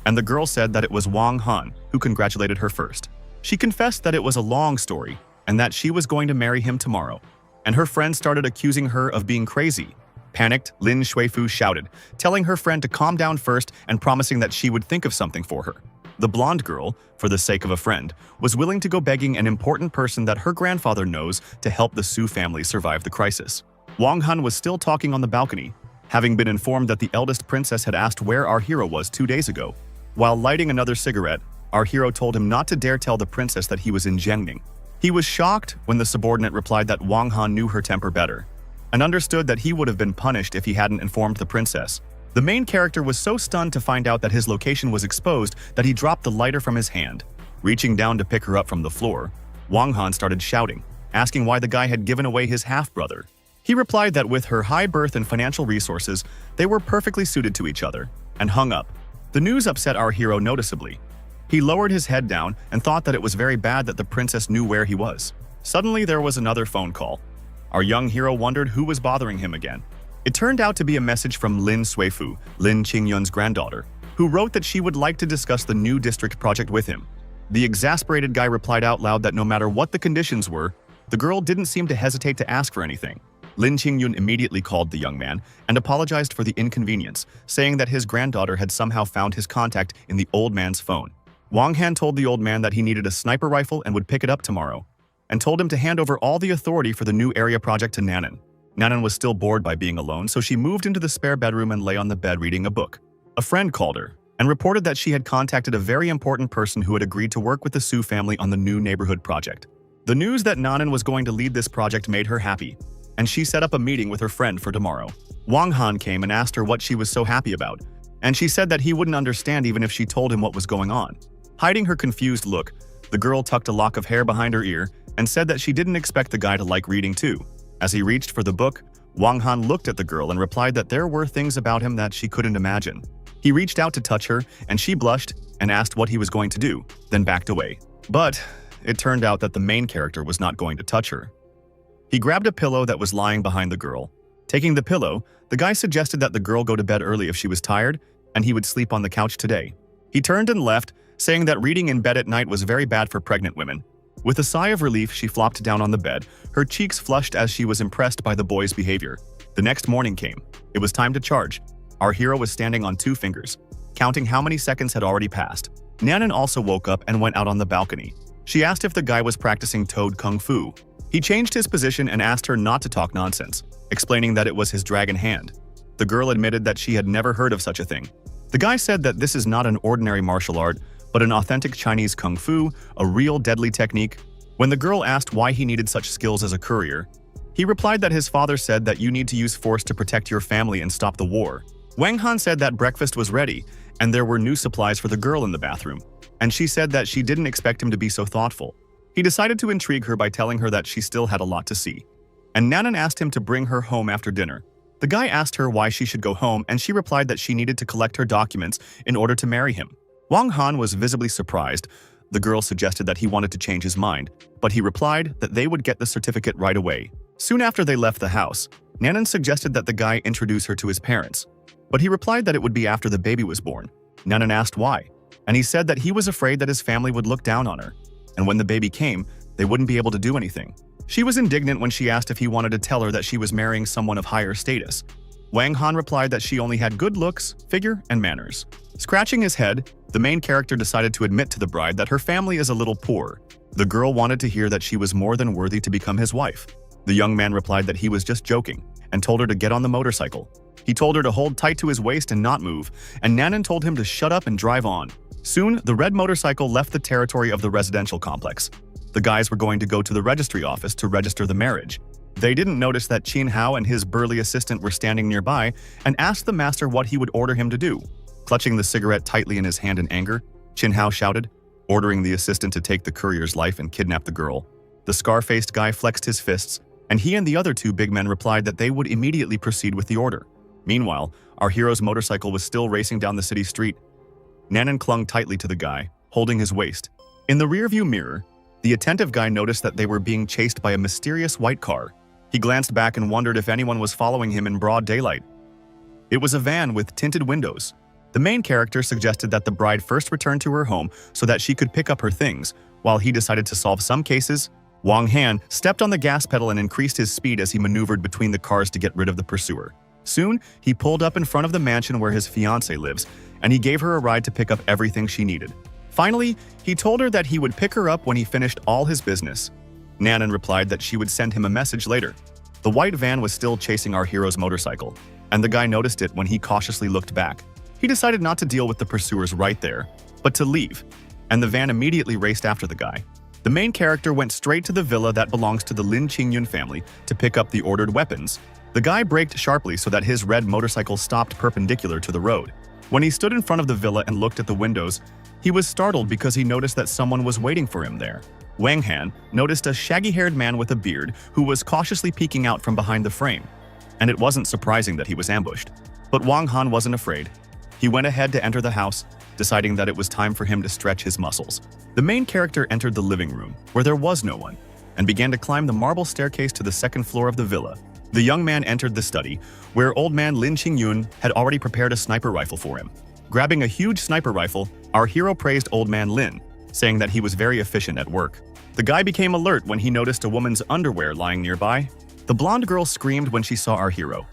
and the girl said that it was Wang Han who congratulated her first. She confessed that it was a long story and that she was going to marry him tomorrow, and her friend started accusing her of being crazy. Panicked, Lin Shuifu shouted, telling her friend to calm down first and promising that she would think of something for her. The blonde girl, for the sake of a friend, was willing to go begging an important person that her grandfather knows to help the Su family survive the crisis. Wang Han was still talking on the balcony, having been informed that the eldest princess had asked where our hero was 2 days ago. While lighting another cigarette, our hero told him not to dare tell the princess that he was in Jiangning. He was shocked when the subordinate replied that Wang Han knew her temper better, and understood that he would have been punished if he hadn't informed the princess. The main character was so stunned to find out that his location was exposed that he dropped the lighter from his hand. Reaching down to pick her up from the floor, Wang Han started shouting, asking why the guy had given away his half-brother. He replied that with her high birth and financial resources, they were perfectly suited to each other, and hung up. The news upset our hero noticeably. He lowered his head down and thought that it was very bad that the princess knew where he was. Suddenly, there was another phone call. Our young hero wondered who was bothering him again. It turned out to be a message from Lin Suifu, Lin Qingyun's granddaughter, who wrote that she would like to discuss the new district project with him. The exasperated guy replied out loud that no matter what the conditions were, the girl didn't seem to hesitate to ask for anything. Lin Qingyun immediately called the young man and apologized for the inconvenience, saying that his granddaughter had somehow found his contact in the old man's phone. Wang Han told the old man that he needed a sniper rifle and would pick it up tomorrow, and told him to hand over all the authority for the new area project to Nanan. Nanan was still bored by being alone, so she moved into the spare bedroom and lay on the bed reading a book. A friend called her and reported that she had contacted a very important person who had agreed to work with the Su family on the new neighborhood project. The news that Nanan was going to lead this project made her happy, and she set up a meeting with her friend for tomorrow. Wang Han came and asked her what she was so happy about, and she said that he wouldn't understand even if she told him what was going on. Hiding her confused look, the girl tucked a lock of hair behind her ear and said that she didn't expect the guy to like reading too. As he reached for the book, Wang Han looked at the girl and replied that there were things about him that she couldn't imagine. He reached out to touch her, and she blushed and asked what he was going to do, then backed away. But it turned out that the main character was not going to touch her. He grabbed a pillow that was lying behind the girl. Taking the pillow, the guy suggested that the girl go to bed early if she was tired, and he would sleep on the couch today. He turned and left, saying that reading in bed at night was very bad for pregnant women. With a sigh of relief, she flopped down on the bed, her cheeks flushed as she was impressed by the boy's behavior. The next morning came. It was time to charge. Our hero was standing on 2 fingers, counting how many seconds had already passed. Nanan also woke up and went out on the balcony. She asked if the guy was practicing toad kung fu. He changed his position and asked her not to talk nonsense, explaining that it was his dragon hand. The girl admitted that she had never heard of such a thing. The guy said that this is not an ordinary martial art, but an authentic Chinese kung fu, a real deadly technique. When the girl asked why he needed such skills as a courier, he replied that his father said that you need to use force to protect your family and stop the war. Wang Han said that breakfast was ready, and there were new supplies for the girl in the bathroom, and she said that she didn't expect him to be so thoughtful. He decided to intrigue her by telling her that she still had a lot to see. And Nanan asked him to bring her home after dinner. The guy asked her why she should go home, and she replied that she needed to collect her documents in order to marry him. Wang Han was visibly surprised. The girl suggested that he wanted to change his mind, but he replied that they would get the certificate right away. Soon after they left the house, Nanan suggested that the guy introduce her to his parents, but he replied that it would be after the baby was born. Nanan asked why, and he said that he was afraid that his family would look down on her, and when the baby came, they wouldn't be able to do anything. She was indignant when she asked if he wanted to tell her that she was marrying someone of higher status. Wang Han replied that she only had good looks, figure, and manners. Scratching his head, the main character decided to admit to the bride that her family is a little poor. The girl wanted to hear that she was more than worthy to become his wife. The young man replied that he was just joking and told her to get on the motorcycle. He told her to hold tight to his waist and not move, and Nanan told him to shut up and drive on. Soon, the red motorcycle left the territory of the residential complex. The guys were going to go to the registry office to register the marriage. They didn't notice that Qin Hao and his burly assistant were standing nearby and asked the master what he would order him to do. Clutching the cigarette tightly in his hand in anger, Qin Hao shouted, ordering the assistant to take the courier's life and kidnap the girl. The scar-faced guy flexed his fists, and he and the other 2 big men replied that they would immediately proceed with the order. Meanwhile, our hero's motorcycle was still racing down the city street. Nanan clung tightly to the guy, holding his waist. In the rearview mirror, the attentive guy noticed that they were being chased by a mysterious white car. He glanced back and wondered if anyone was following him in broad daylight. It was a van with tinted windows. The main character suggested that the bride first return to her home so that she could pick up her things, while he decided to solve some cases. Wang Han stepped on the gas pedal and increased his speed as he maneuvered between the cars to get rid of the pursuer. Soon, he pulled up in front of the mansion where his fiancée lives, and he gave her a ride to pick up everything she needed. Finally, he told her that he would pick her up when he finished all his business. Nanan replied that she would send him a message later. The white van was still chasing our hero's motorcycle, and the guy noticed it when he cautiously looked back. He decided not to deal with the pursuers right there, but to leave, and the van immediately raced after the guy. The main character went straight to the villa that belongs to the Lin Qingyun family to pick up the ordered weapons. The guy braked sharply so that his red motorcycle stopped perpendicular to the road. When he stood in front of the villa and looked at the windows, he was startled because he noticed that someone was waiting for him there. Wang Han noticed a shaggy-haired man with a beard who was cautiously peeking out from behind the frame, and it wasn't surprising that he was ambushed. But Wang Han wasn't afraid. He went ahead to enter the house, deciding that it was time for him to stretch his muscles. The main character entered the living room, where there was no one, and began to climb the marble staircase to the second floor of the villa. The young man entered the study, where old man Lin Qingyun had already prepared a sniper rifle for him. Grabbing a huge sniper rifle, our hero praised old man Lin, saying that he was very efficient at work. The guy became alert when he noticed a woman's underwear lying nearby. The blonde girl screamed when she saw our hero.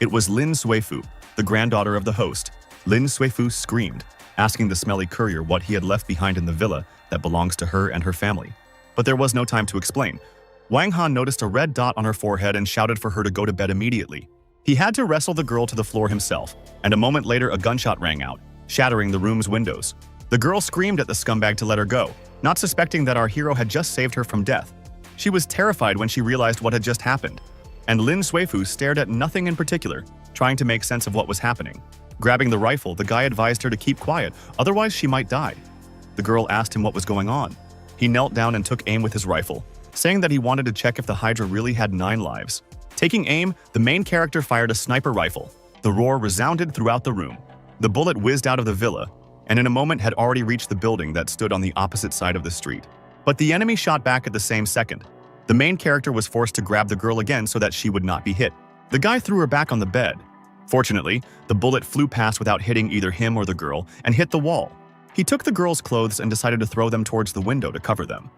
It was Lin Suifu, the granddaughter of the host. Lin Suifu screamed, asking the smelly courier what he had left behind in the villa that belongs to her and her family. But there was no time to explain. Wang Han noticed a red dot on her forehead and shouted for her to go to bed immediately. He had to wrestle the girl to the floor himself, and a moment later a gunshot rang out, shattering the room's windows. The girl screamed at the scumbag to let her go, not suspecting that our hero had just saved her from death. She was terrified when she realized what had just happened, and Lin Suifu stared at nothing in particular, trying to make sense of what was happening. Grabbing the rifle, the guy advised her to keep quiet, otherwise she might die. The girl asked him what was going on. He knelt down and took aim with his rifle, saying that he wanted to check if the Hydra really had 9 lives. Taking aim, the main character fired a sniper rifle. The roar resounded throughout the room. The bullet whizzed out of the villa, and in a moment had already reached the building that stood on the opposite side of the street. But the enemy shot back at the same second. The main character was forced to grab the girl again so that she would not be hit. The guy threw her back on the bed. Fortunately, the bullet flew past without hitting either him or the girl and hit the wall. He took the girl's clothes and decided to throw them towards the window to cover them.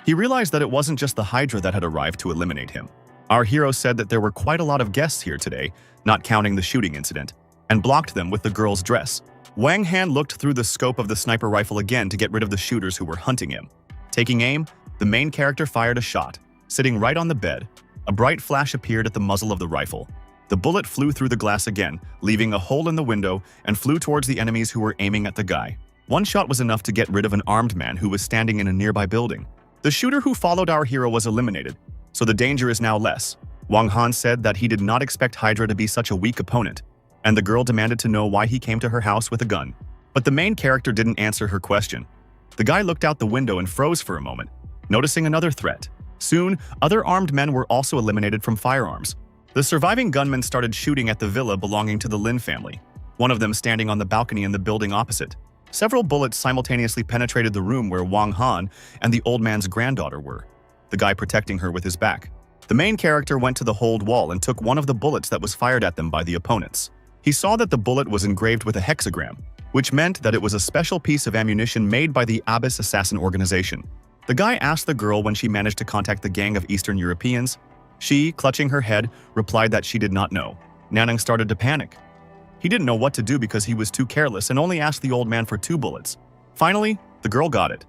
He realized that it wasn't just the Hydra that had arrived to eliminate him. Our hero said that there were quite a lot of guests here today, not counting the shooting incident, and blocked them with the girl's dress. Wang Han looked through the scope of the sniper rifle again to get rid of the shooters who were hunting him. Taking aim, the main character fired a shot. Sitting right on the bed, a bright flash appeared at the muzzle of the rifle. The bullet flew through the glass again, leaving a hole in the window, and flew towards the enemies who were aiming at the guy. One shot was enough to get rid of an armed man who was standing in a nearby building. The shooter who followed our hero was eliminated, so the danger is now less. Wang Han said that he did not expect Hydra to be such a weak opponent, and the girl demanded to know why he came to her house with a gun. But the main character didn't answer her question. The guy looked out the window and froze for a moment, noticing another threat. Soon, other armed men were also eliminated from firearms. The surviving gunmen started shooting at the villa belonging to the Lin family, one of them standing on the balcony in the building opposite. Several bullets simultaneously penetrated the room where Wang Han and the old man's granddaughter were, the guy protecting her with his back. The main character went to the hold wall and took one of the bullets that was fired at them by the opponents. He saw that the bullet was engraved with a hexagram, which meant that it was a special piece of ammunition made by the Abyss assassin organization. The guy asked the girl when she managed to contact the gang of Eastern Europeans. She, clutching her head, replied that she did not know. Nanang started to panic. He didn't know what to do because he was too careless and only asked the old man for 2 bullets. Finally, the girl got it.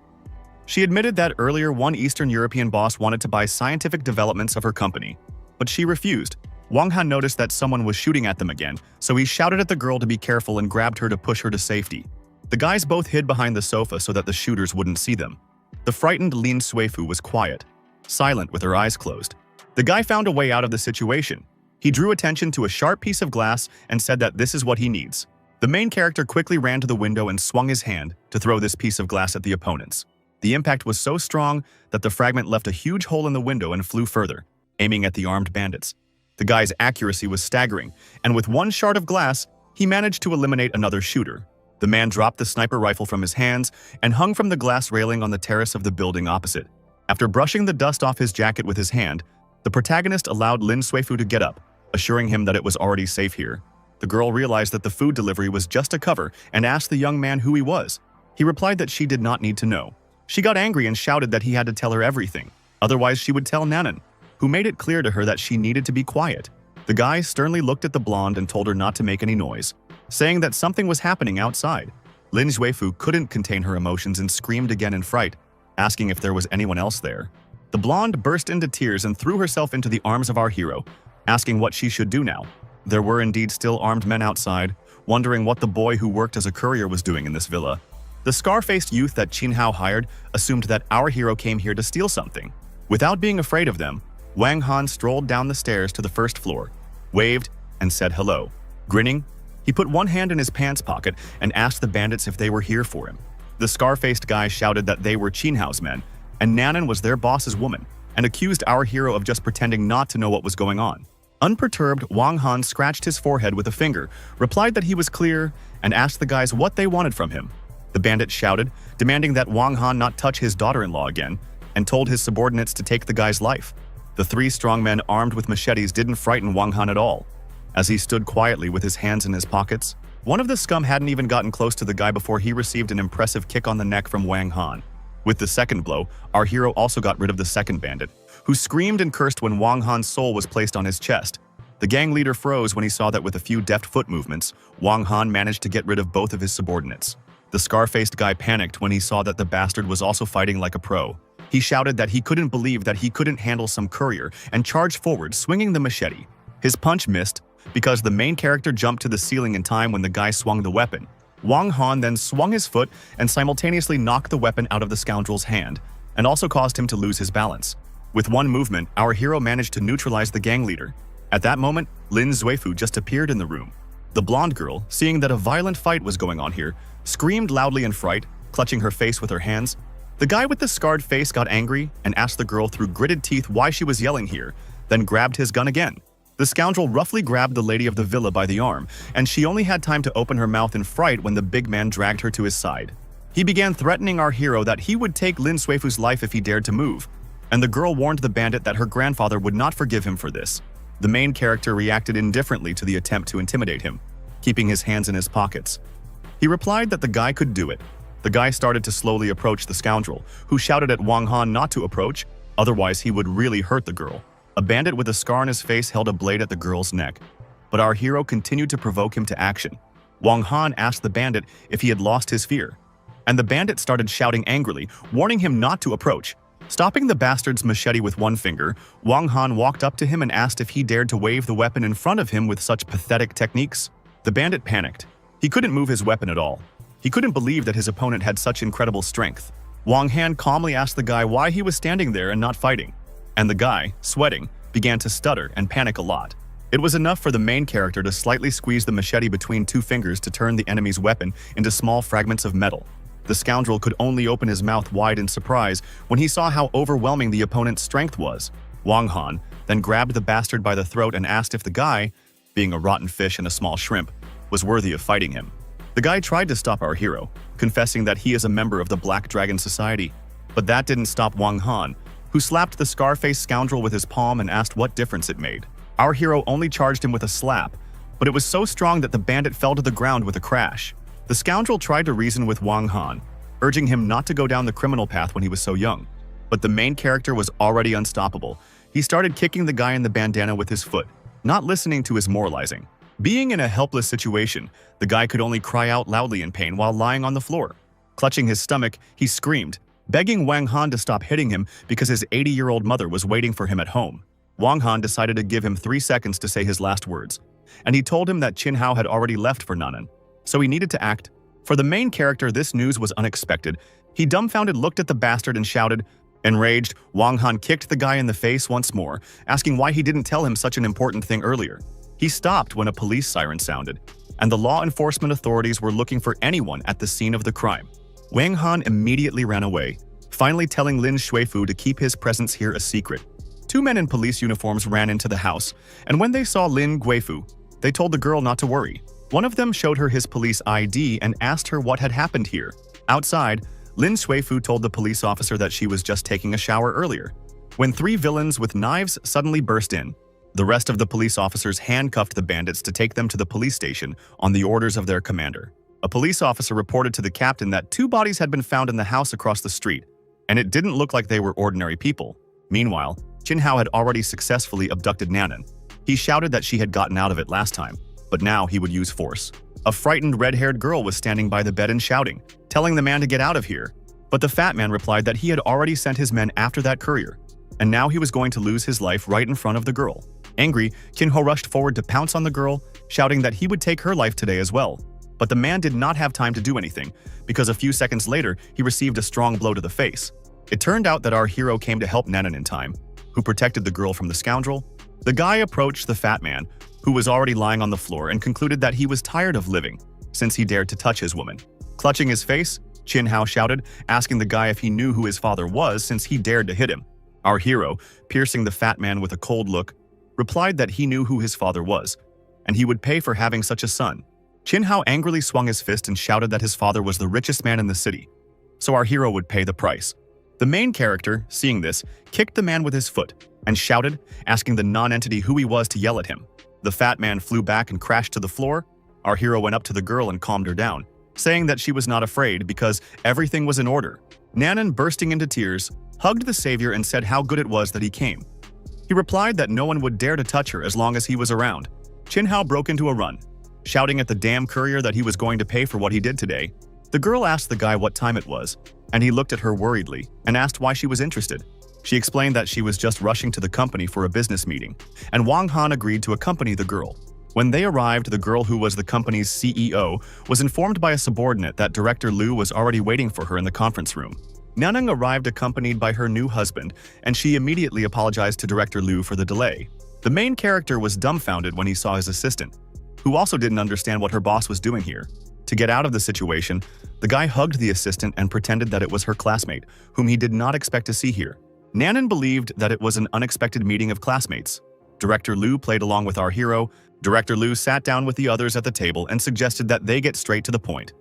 She admitted that earlier one Eastern European boss wanted to buy scientific developments of her company, but she refused. Wang Han noticed that someone was shooting at them again, so he shouted at the girl to be careful and grabbed her to push her to safety. The guys both hid behind the sofa so that the shooters wouldn't see them. The frightened Lin Suifu was quiet, silent with her eyes closed. The guy found a way out of the situation. He drew attention to a sharp piece of glass and said that this is what he needs. The main character quickly ran to the window and swung his hand to throw this piece of glass at the opponents. The impact was so strong that the fragment left a huge hole in the window and flew further, aiming at the armed bandits. The guy's accuracy was staggering, and with one shard of glass, he managed to eliminate another shooter. The man dropped the sniper rifle from his hands and hung from the glass railing on the terrace of the building opposite. After brushing the dust off his jacket with his hand, the protagonist allowed Lin Suifu to get up, assuring him that it was already safe here. The girl realized that the food delivery was just a cover and asked the young man who he was. He replied that she did not need to know. She got angry and shouted that he had to tell her everything, otherwise she would tell Nanan, who made it clear to her that she needed to be quiet. The guy sternly looked at the blonde and told her not to make any noise, saying that something was happening outside. Lin Suifu couldn't contain her emotions and screamed again in fright, asking if there was anyone else there. The blonde burst into tears and threw herself into the arms of our hero, asking what she should do now. There were indeed still armed men outside, wondering what the boy who worked as a courier was doing in this villa. The scar-faced youth that Qin Hao hired assumed that our hero came here to steal something. Without being afraid of them, Wang Han strolled down the stairs to the first floor, waved, and said hello. Grinning, he put one hand in his pants pocket and asked the bandits if they were here for him. The scar-faced guy shouted that they were Qin Hao's men, and Nanan was their boss's woman, and accused our hero of just pretending not to know what was going on. Unperturbed, Wang Han scratched his forehead with a finger, replied that he was clear, and asked the guys what they wanted from him. The bandit shouted, demanding that Wang Han not touch his daughter-in-law again, and told his subordinates to take the guy's life. The 3 strong men armed with machetes didn't frighten Wang Han at all. As he stood quietly with his hands in his pockets, one of the scum hadn't even gotten close to the guy before he received an impressive kick on the neck from Wang Han. With the second blow, our hero also got rid of the second bandit, who screamed and cursed when Wang Han's soul was placed on his chest. The gang leader froze when he saw that with a few deft foot movements, Wang Han managed to get rid of both of his subordinates. The scar-faced guy panicked when he saw that the bastard was also fighting like a pro. He shouted that he couldn't believe that he couldn't handle some courier and charged forward, swinging the machete. His punch missed because the main character jumped to the ceiling in time when the guy swung the weapon. Wang Han then swung his foot and simultaneously knocked the weapon out of the scoundrel's hand, and also caused him to lose his balance. With one movement, our hero managed to neutralize the gang leader. At that moment, Lin Suifu just appeared in the room. The blonde girl, seeing that a violent fight was going on here, screamed loudly in fright, clutching her face with her hands. The guy with the scarred face got angry and asked the girl through gritted teeth why she was yelling here, then grabbed his gun again. The scoundrel roughly grabbed the lady of the villa by the arm, and she only had time to open her mouth in fright when the big man dragged her to his side. He began threatening our hero that he would take Lin Suifu's life if he dared to move, and the girl warned the bandit that her grandfather would not forgive him for this. The main character reacted indifferently to the attempt to intimidate him, keeping his hands in his pockets. He replied that the guy could do it. The guy started to slowly approach the scoundrel, who shouted at Wang Han not to approach, otherwise he would really hurt the girl. A bandit with a scar on his face held a blade at the girl's neck, but our hero continued to provoke him to action. Wang Han asked the bandit if he had lost his fear, and the bandit started shouting angrily, warning him not to approach. Stopping the bastard's machete with one finger, Wang Han walked up to him and asked if he dared to wave the weapon in front of him with such pathetic techniques. The bandit panicked. He couldn't move his weapon at all. He couldn't believe that his opponent had such incredible strength. Wang Han calmly asked the guy why he was standing there and not fighting, and the guy, sweating, began to stutter and panic a lot. It was enough for the main character to slightly squeeze the machete between two fingers to turn the enemy's weapon into small fragments of metal. The scoundrel could only open his mouth wide in surprise when he saw how overwhelming the opponent's strength was. Wang Han then grabbed the bastard by the throat and asked if the guy, being a rotten fish and a small shrimp, was worthy of fighting him. The guy tried to stop our hero, confessing that he is a member of the Black Dragon Society. But that didn't stop Wang Han, who slapped the scar-faced scoundrel with his palm and asked what difference it made. Our hero only charged him with a slap, but it was so strong that the bandit fell to the ground with a crash. The scoundrel tried to reason with Wang Han, urging him not to go down the criminal path when he was so young. But the main character was already unstoppable. He started kicking the guy in the bandana with his foot, not listening to his moralizing. Being in a helpless situation, the guy could only cry out loudly in pain while lying on the floor. Clutching his stomach, he screamed, begging Wang Han to stop hitting him because his 80-year-old mother was waiting for him at home. Wang Han decided to give him 3 seconds to say his last words, and he told him that Qin Hao had already left for Nan'an, so he needed to act. For the main character, this news was unexpected. He dumbfounded looked at the bastard and shouted. Enraged, Wang Han kicked the guy in the face once more, asking why he didn't tell him such an important thing earlier. He stopped when a police siren sounded, and the law enforcement authorities were looking for anyone at the scene of the crime. Wang Han immediately ran away, finally telling Lin Suifu to keep his presence here a secret. 2 men in police uniforms ran into the house, and when they saw Lin Guifu, they told the girl not to worry. One of them showed her his police ID and asked her what had happened here. Outside, Lin Suifu told the police officer that she was just taking a shower earlier, when 3 villains with knives suddenly burst in. The rest of the police officers handcuffed the bandits to take them to the police station on the orders of their commander. A police officer reported to the captain that 2 bodies had been found in the house across the street, and it didn't look like they were ordinary people. Meanwhile, Qin Hao had already successfully abducted Nan'an. He shouted that she had gotten out of it last time, but now he would use force. A frightened red-haired girl was standing by the bed and shouting, telling the man to get out of here. But the fat man replied that he had already sent his men after that courier, and now he was going to lose his life right in front of the girl. Angry, Qin Hao rushed forward to pounce on the girl, shouting that he would take her life today as well. But the man did not have time to do anything, because a few seconds later, he received a strong blow to the face. It turned out that our hero came to help Nan'an in time, who protected the girl from the scoundrel. The guy approached the fat man, who was already lying on the floor, and concluded that he was tired of living, since he dared to touch his woman. Clutching his face, Qin Hao shouted, asking the guy if he knew who his father was since he dared to hit him. Our hero, piercing the fat man with a cold look, replied that he knew who his father was, and he would pay for having such a son. Qin Hao angrily swung his fist and shouted that his father was the richest man in the city, so our hero would pay the price. The main character, seeing this, kicked the man with his foot and shouted, asking the non-entity who he was to yell at him. The fat man flew back and crashed to the floor. Our hero went up to the girl and calmed her down, saying that she was not afraid because everything was in order. Nan'an, bursting into tears, hugged the savior and said how good it was that he came. He replied that no one would dare to touch her as long as he was around. Qin Hao broke into a run, shouting at the damn courier that he was going to pay for what he did today. The girl asked the guy what time it was, and he looked at her worriedly and asked why she was interested. She explained that she was just rushing to the company for a business meeting, and Wang Han agreed to accompany the girl. When they arrived, the girl, who was the company's CEO, was informed by a subordinate that Director Liu was already waiting for her in the conference room. Nan'an arrived accompanied by her new husband, and she immediately apologized to Director Liu for the delay. The main character was dumbfounded when he saw his assistant, who also didn't understand what her boss was doing here. To get out of the situation, the guy hugged the assistant and pretended that it was her classmate, whom he did not expect to see here. Nanan believed that it was an unexpected meeting of classmates. Director Liu played along with our hero. Director Liu sat down with the others at the table and suggested that they get straight to the point.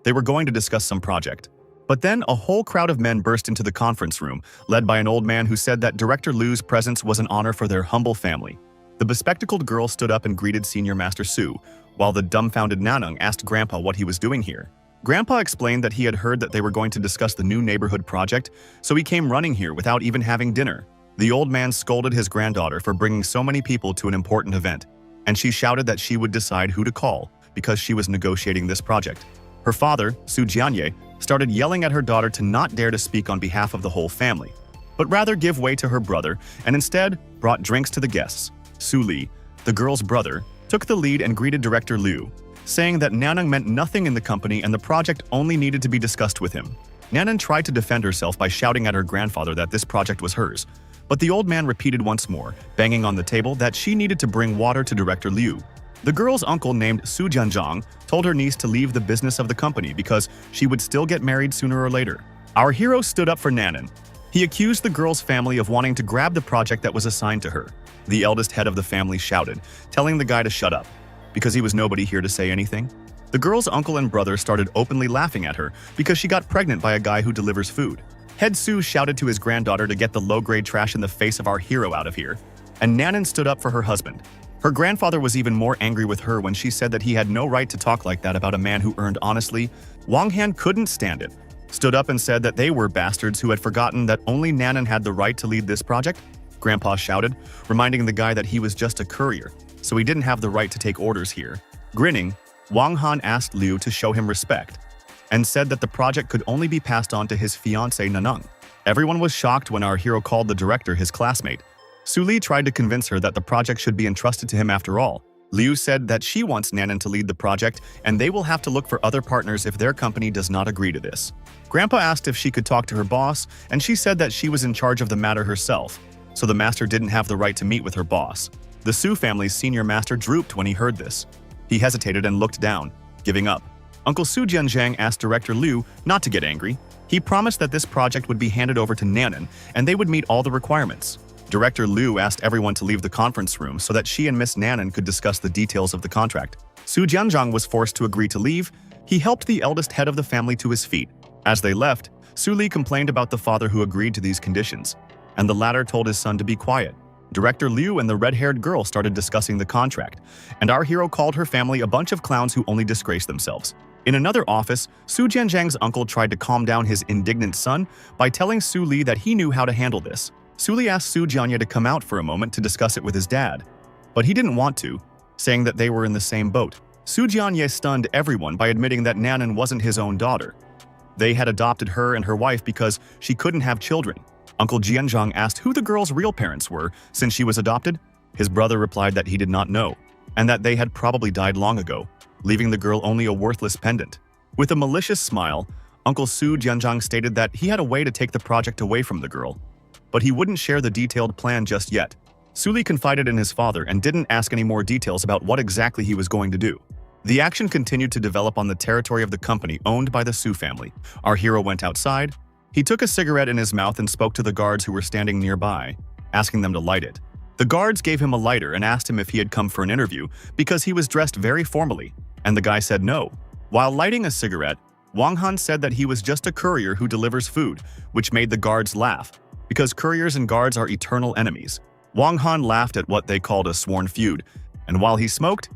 They were going to discuss some project. But then a whole crowd of men burst into the conference room, led by an old man who said that Director Liu's presence was an honor for their humble family. The bespectacled girl stood up and greeted Senior Master Su, while the dumbfounded Nanung asked Grandpa what he was doing here. Grandpa explained that he had heard that they were going to discuss the new neighborhood project, so he came running here without even having dinner. The old man scolded his granddaughter for bringing so many people to an important event, and she shouted that she would decide who to call because she was negotiating this project. Her father, Su Jianye, started yelling at her daughter to not dare to speak on behalf of the whole family, but rather give way to her brother and instead brought drinks to the guests. Su Li, the girl's brother, took the lead and greeted Director Liu, saying that Nanung meant nothing in the company and the project only needed to be discussed with him. Nanung tried to defend herself by shouting at her grandfather that this project was hers, but the old man repeated once more, banging on the table, that she needed to bring water to Director Liu. The girl's uncle, named Su Jianzhang, told her niece to leave the business of the company because she would still get married sooner or later. Our hero stood up for Nanung. He accused the girl's family of wanting to grab the project that was assigned to her. The eldest head of the family shouted, telling the guy to shut up, because he was nobody here to say anything. The girl's uncle and brother started openly laughing at her because she got pregnant by a guy who delivers food. Head Su shouted to his granddaughter to get the low-grade trash in the face of our hero out of here, and Nanung stood up for her husband. Her grandfather was even more angry with her when she said that he had no right to talk like that about a man who earned honestly. Wang Han couldn't stand it, stood up and said that they were bastards who had forgotten that only Nanung had the right to lead this project. Grandpa shouted, reminding the guy that he was just a courier, so he didn't have the right to take orders here. Grinning, Wang Han asked Liu to show him respect, and said that the project could only be passed on to his fiancée Nanung. Everyone was shocked when our hero called the director his classmate. Su Li tried to convince her that the project should be entrusted to him after all. Liu said that she wants Nanung to lead the project, and they will have to look for other partners if their company does not agree to this. Grandpa asked if she could talk to her boss, and she said that she was in charge of the matter herself, so the master didn't have the right to meet with her boss. The Su family's senior master drooped when he heard this. He hesitated and looked down, giving up. Uncle Su Jianzhang asked Director Liu not to get angry. He promised that this project would be handed over to Nanung, and they would meet all the requirements. Director Liu asked everyone to leave the conference room so that she and Miss Nanung could discuss the details of the contract. Su Jianzhang was forced to agree to leave. He helped the eldest head of the family to his feet. As they left, Su Li complained about the father who agreed to these conditions, and the latter told his son to be quiet. Director Liu and the red-haired girl started discussing the contract, and our hero called her family a bunch of clowns who only disgrace themselves. In another office, Su Jianzhang's uncle tried to calm down his indignant son by telling Su Li that he knew how to handle this. Su Li asked Su Jianye to come out for a moment to discuss it with his dad, but he didn't want to, saying that they were in the same boat. Su Jianye stunned everyone by admitting that Nanung wasn't his own daughter. They had adopted her and her wife because she couldn't have children. Uncle Jianzhang asked who the girl's real parents were since she was adopted. His brother replied that he did not know, and that they had probably died long ago, leaving the girl only a worthless pendant. With a malicious smile, Uncle Su Jianzhang stated that he had a way to take the project away from the girl, but he wouldn't share the detailed plan just yet. Su Li confided in his father and didn't ask any more details about what exactly he was going to do. The action continued to develop on the territory of the company owned by the Su family. Our hero went outside. He took a cigarette in his mouth and spoke to the guards who were standing nearby, asking them to light it. The guards gave him a lighter and asked him if he had come for an interview because he was dressed very formally, and the guy said no. While lighting a cigarette, Wang Han said that he was just a courier who delivers food, which made the guards laugh, because couriers and guards are eternal enemies. Wang Han laughed at what they called a sworn feud, and while he smoked,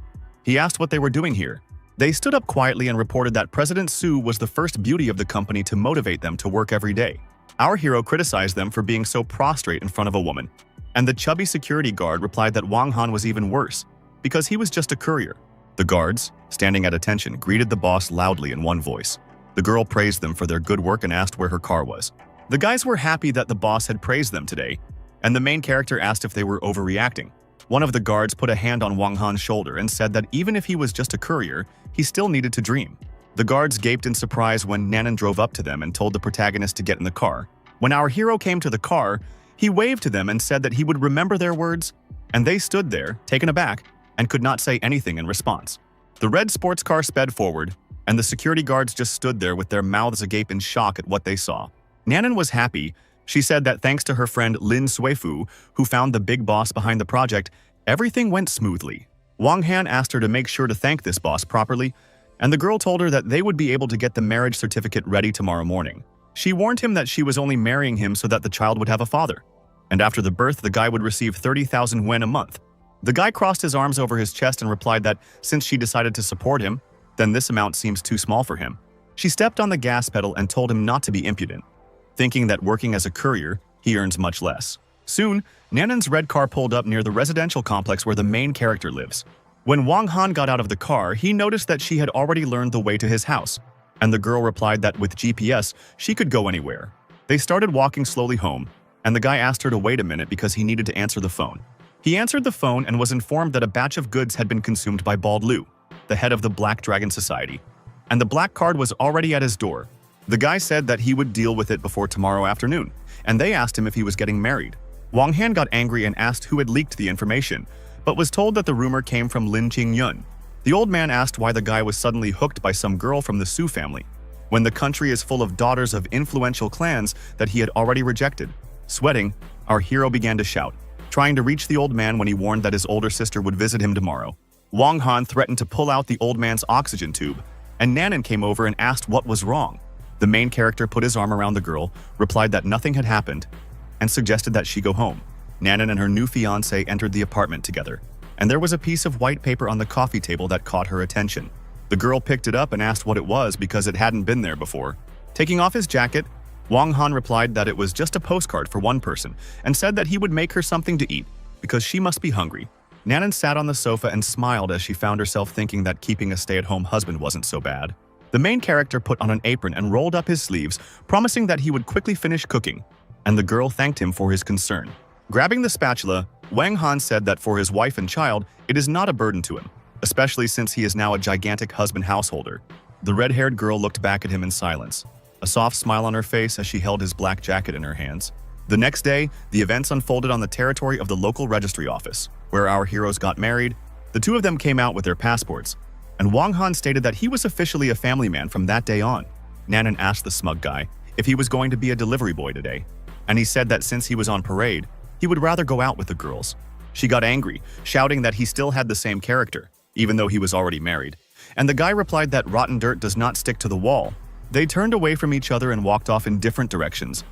he asked what they were doing here. They stood up quietly and reported that President Su was the first beauty of the company to motivate them to work every day. Our hero criticized them for being so prostrate in front of a woman, and the chubby security guard replied that Wang Han was even worse, because he was just a courier. The guards, standing at attention, greeted the boss loudly in one voice. The girl praised them for their good work and asked where her car was. The guys were happy that the boss had praised them today, and the main character asked if they were overreacting. One of the guards put a hand on Wang Han's shoulder and said that even if he was just a courier, he still needed to dream. The guards gaped in surprise when Nanung drove up to them and told the protagonist to get in the car. When our hero came to the car, he waved to them and said that he would remember their words, and they stood there, taken aback, and could not say anything in response. The red sports car sped forward, and the security guards just stood there with their mouths agape in shock at what they saw. Nanung was happy She said that thanks to her friend Lin Suifu, who found the big boss behind the project, everything went smoothly. Wang Han asked her to make sure to thank this boss properly, and the girl told her that they would be able to get the marriage certificate ready tomorrow morning. She warned him that she was only marrying him so that the child would have a father, and after the birth the guy would receive 30,000 yuan a month. The guy crossed his arms over his chest and replied that since she decided to support him, then this amount seems too small for him. She stepped on the gas pedal and told him not to be impudent, thinking that working as a courier, he earns much less. Soon, Nanan's red car pulled up near the residential complex where the main character lives. When Wang Han got out of the car, he noticed that she had already learned the way to his house, and the girl replied that with GPS, she could go anywhere. They started walking slowly home, and the guy asked her to wait a minute because he needed to answer the phone. He answered the phone and was informed that a batch of goods had been consumed by Bald Liu, the head of the Black Dragon Society, and the black card was already at his door. The guy said that he would deal with it before tomorrow afternoon, and they asked him if he was getting married. Wang Han got angry and asked who had leaked the information, but was told that the rumor came from Lin Qingyun. The old man asked why the guy was suddenly hooked by some girl from the Su family, when the country is full of daughters of influential clans that he had already rejected. Sweating, our hero began to shout, trying to reach the old man when he warned that his older sister would visit him tomorrow. Wang Han threatened to pull out the old man's oxygen tube, and Nanan came over and asked what was wrong. The main character put his arm around the girl, replied that nothing had happened, and suggested that she go home. Nanan and her new fiancé entered the apartment together, and there was a piece of white paper on the coffee table that caught her attention. The girl picked it up and asked what it was because it hadn't been there before. Taking off his jacket, Wang Han replied that it was just a postcard for one person and said that he would make her something to eat because she must be hungry. Nanan sat on the sofa and smiled as she found herself thinking that keeping a stay-at-home husband wasn't so bad. The main character put on an apron and rolled up his sleeves, promising that he would quickly finish cooking, and the girl thanked him for his concern. Grabbing the spatula, Wang Han said that for his wife and child, it is not a burden to him, especially since he is now a gigantic husband householder. The red-haired girl looked back at him in silence, a soft smile on her face as she held his black jacket in her hands. The next day, the events unfolded on the territory of the local registry office, where our heroes got married. The two of them came out with their passports, and Wang Han stated that he was officially a family man from that day on. Nanan asked the smug guy if he was going to be a delivery boy today, and he said that since he was on parade, he would rather go out with the girls. She got angry, shouting that he still had the same character, even though he was already married, and the guy replied that rotten dirt does not stick to the wall. They turned away from each other and walked off in different directions.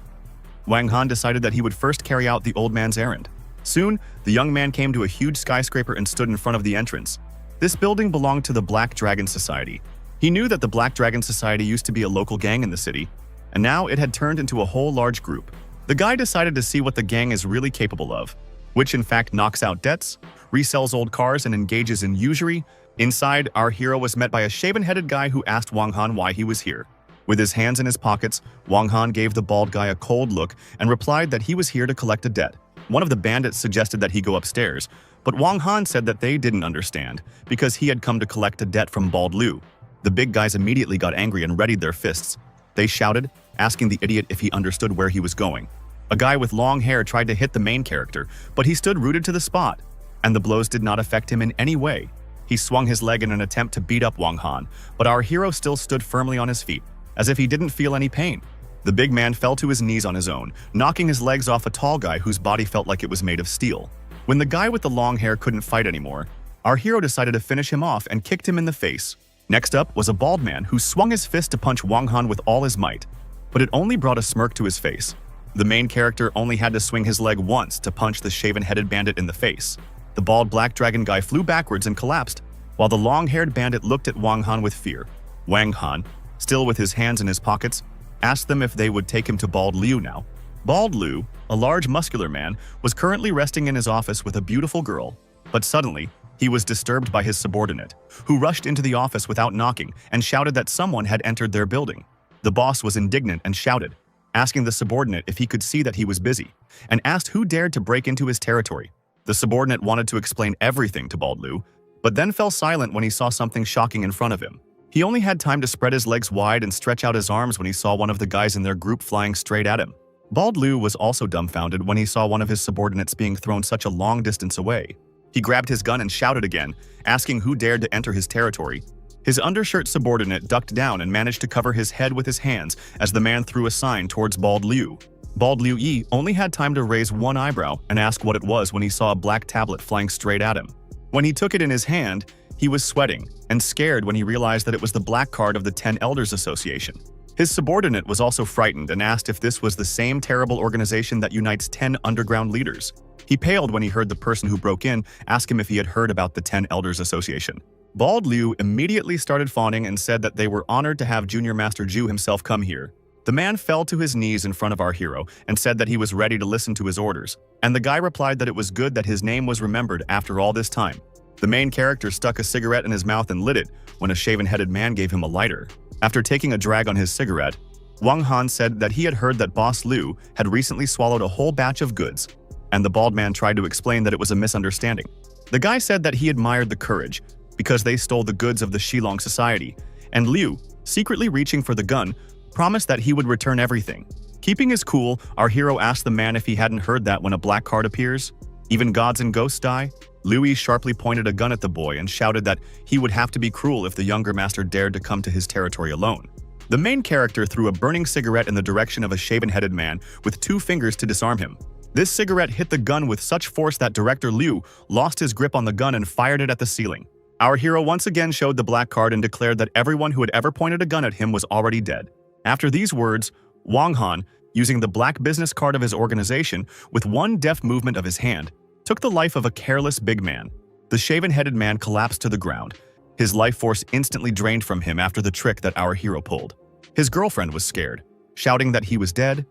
Wang Han decided that he would first carry out the old man's errand. Soon, the young man came to a huge skyscraper and stood in front of the entrance. This building belonged to the Black Dragon Society. He knew that the Black Dragon Society used to be a local gang in the city, and now it had turned into a whole large group. The guy decided to see what the gang is really capable of, which in fact knocks out debts, resells old cars, and engages in usury. Inside, our hero was met by a shaven-headed guy who asked Wang Han why he was here. With his hands in his pockets, Wang Han gave the bald guy a cold look and replied that he was here to collect a debt. One of the bandits suggested that he go upstairs, but Wang Han said that they didn't understand because he had come to collect a debt from Bald Liu. The big guys immediately got angry and readied their fists. They shouted, asking the idiot if he understood where he was going. A guy with long hair tried to hit the main character, but he stood rooted to the spot, and the blows did not affect him in any way. He swung his leg in an attempt to beat up Wang Han, but our hero still stood firmly on his feet, as if he didn't feel any pain. The big man fell to his knees on his own, knocking his legs off a tall guy whose body felt like it was made of steel. When the guy with the long hair couldn't fight anymore, our hero decided to finish him off and kicked him in the face. Next up was a bald man who swung his fist to punch Wang Han with all his might, but it only brought a smirk to his face. The main character only had to swing his leg once to punch the shaven-headed bandit in the face. The bald black dragon guy flew backwards and collapsed, while the long-haired bandit looked at Wang Han with fear. Wang Han, still with his hands in his pockets, asked them if they would take him to Bald Liu now. Bald Liu, a large muscular man, was currently resting in his office with a beautiful girl, but suddenly, he was disturbed by his subordinate, who rushed into the office without knocking and shouted that someone had entered their building. The boss was indignant and shouted, asking the subordinate if he could see that he was busy, and asked who dared to break into his territory. The subordinate wanted to explain everything to Bald Liu, but then fell silent when he saw something shocking in front of him. He only had time to spread his legs wide and stretch out his arms when he saw one of the guys in their group flying straight at him. Bald Liu was also dumbfounded when he saw one of his subordinates being thrown such a long distance away. He grabbed his gun and shouted again, asking who dared to enter his territory. His undershirt subordinate ducked down and managed to cover his head with his hands as the man threw a sign towards Bald Liu. Bald Liu Yi only had time to raise one eyebrow and ask what it was when he saw a black tablet flying straight at him. When he took it in his hand, he was sweating and scared when he realized that it was the black card of the 10 Elders Association. His subordinate was also frightened and asked if this was the same terrible organization that unites 10 underground leaders. He paled when he heard the person who broke in ask him if he had heard about the 10 Elders Association. Bald Liu immediately started fawning and said that they were honored to have Junior Master Zhu himself come here. The man fell to his knees in front of our hero and said that he was ready to listen to his orders, and the guy replied that it was good that his name was remembered after all this time. The main character stuck a cigarette in his mouth and lit it when a shaven-headed man gave him a lighter. After taking a drag on his cigarette, Wang Han said that he had heard that Boss Liu had recently swallowed a whole batch of goods, and the bald man tried to explain that it was a misunderstanding. The guy said that he admired the courage because they stole the goods of the Shilong Society, and Liu, secretly reaching for the gun, promised that he would return everything. Keeping his cool, our hero asked the man if he hadn't heard that when a black card appears, even gods and ghosts die. Liu sharply pointed a gun at the boy and shouted that he would have to be cruel if the younger master dared to come to his territory alone. The main character threw a burning cigarette in the direction of a shaven-headed man with 2 fingers to disarm him. This cigarette hit the gun with such force that Director Liu lost his grip on the gun and fired it at the ceiling. Our hero once again showed the black card and declared that everyone who had ever pointed a gun at him was already dead. After these words, Wang Han, using the black business card of his organization with one deft movement of his hand, took the life of a careless big man. The shaven-headed man collapsed to the ground, his life force instantly drained from him after the trick that our hero pulled. His girlfriend was scared, shouting that he was dead.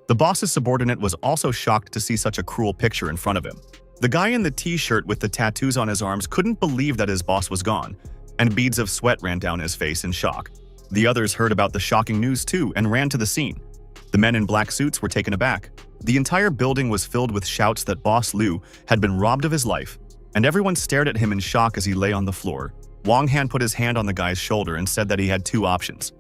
The boss's subordinate was also shocked to see such a cruel picture in front of him. The guy in the t-shirt with the tattoos on his arms couldn't believe that his boss was gone, and beads of sweat ran down his face in shock. The others heard about the shocking news too and ran to the scene. The men in black suits were taken aback. The entire building was filled with shouts that Boss Liu had been robbed of his life, and everyone stared at him in shock as he lay on the floor. Wang Han put his hand on the guy's shoulder and said that he had 2 options: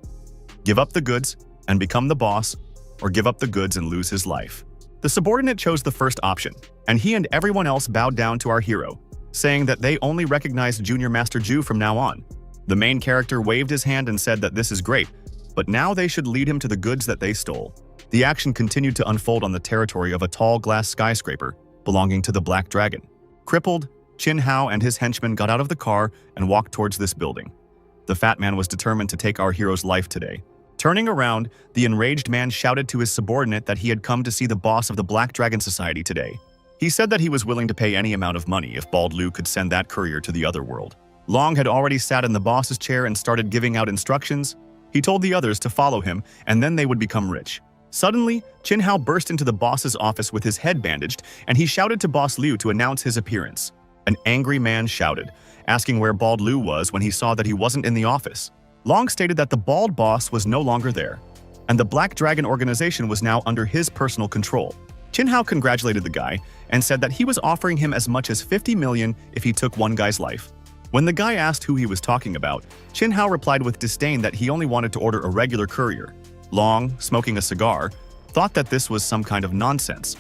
give up the goods and become the boss, or give up the goods and lose his life. The subordinate chose the first option, and he and everyone else bowed down to our hero, saying that they only recognized Junior Master Zhu from now on. The main character waved his hand and said that this is great, but now they should lead him to the goods that they stole. The action continued to unfold on the territory of a tall glass skyscraper belonging to the Black Dragon. Crippled, Chin Hao and his henchmen got out of the car and walked towards this building. The fat man was determined to take our hero's life today. Turning around, the enraged man shouted to his subordinate that he had come to see the boss of the Black Dragon Society today. He said that he was willing to pay any amount of money if Bald Liu could send that courier to the other world. Long had already sat in the boss's chair and started giving out instructions. He told the others to follow him, and then they would become rich. Suddenly, Chin Hao burst into the boss's office with his head bandaged, and he shouted to Boss Liu to announce his appearance. An angry man shouted, asking where Bald Liu was when he saw that he wasn't in the office. Long stated that the bald boss was no longer there, and the Black Dragon organization was now under his personal control. Chin Hao congratulated the guy and said that he was offering him as much as 50 million if he took one guy's life. When the guy asked who he was talking about, Chin Hao replied with disdain that he only wanted to order a regular courier. Long, smoking a cigar, thought that this was some kind of nonsense.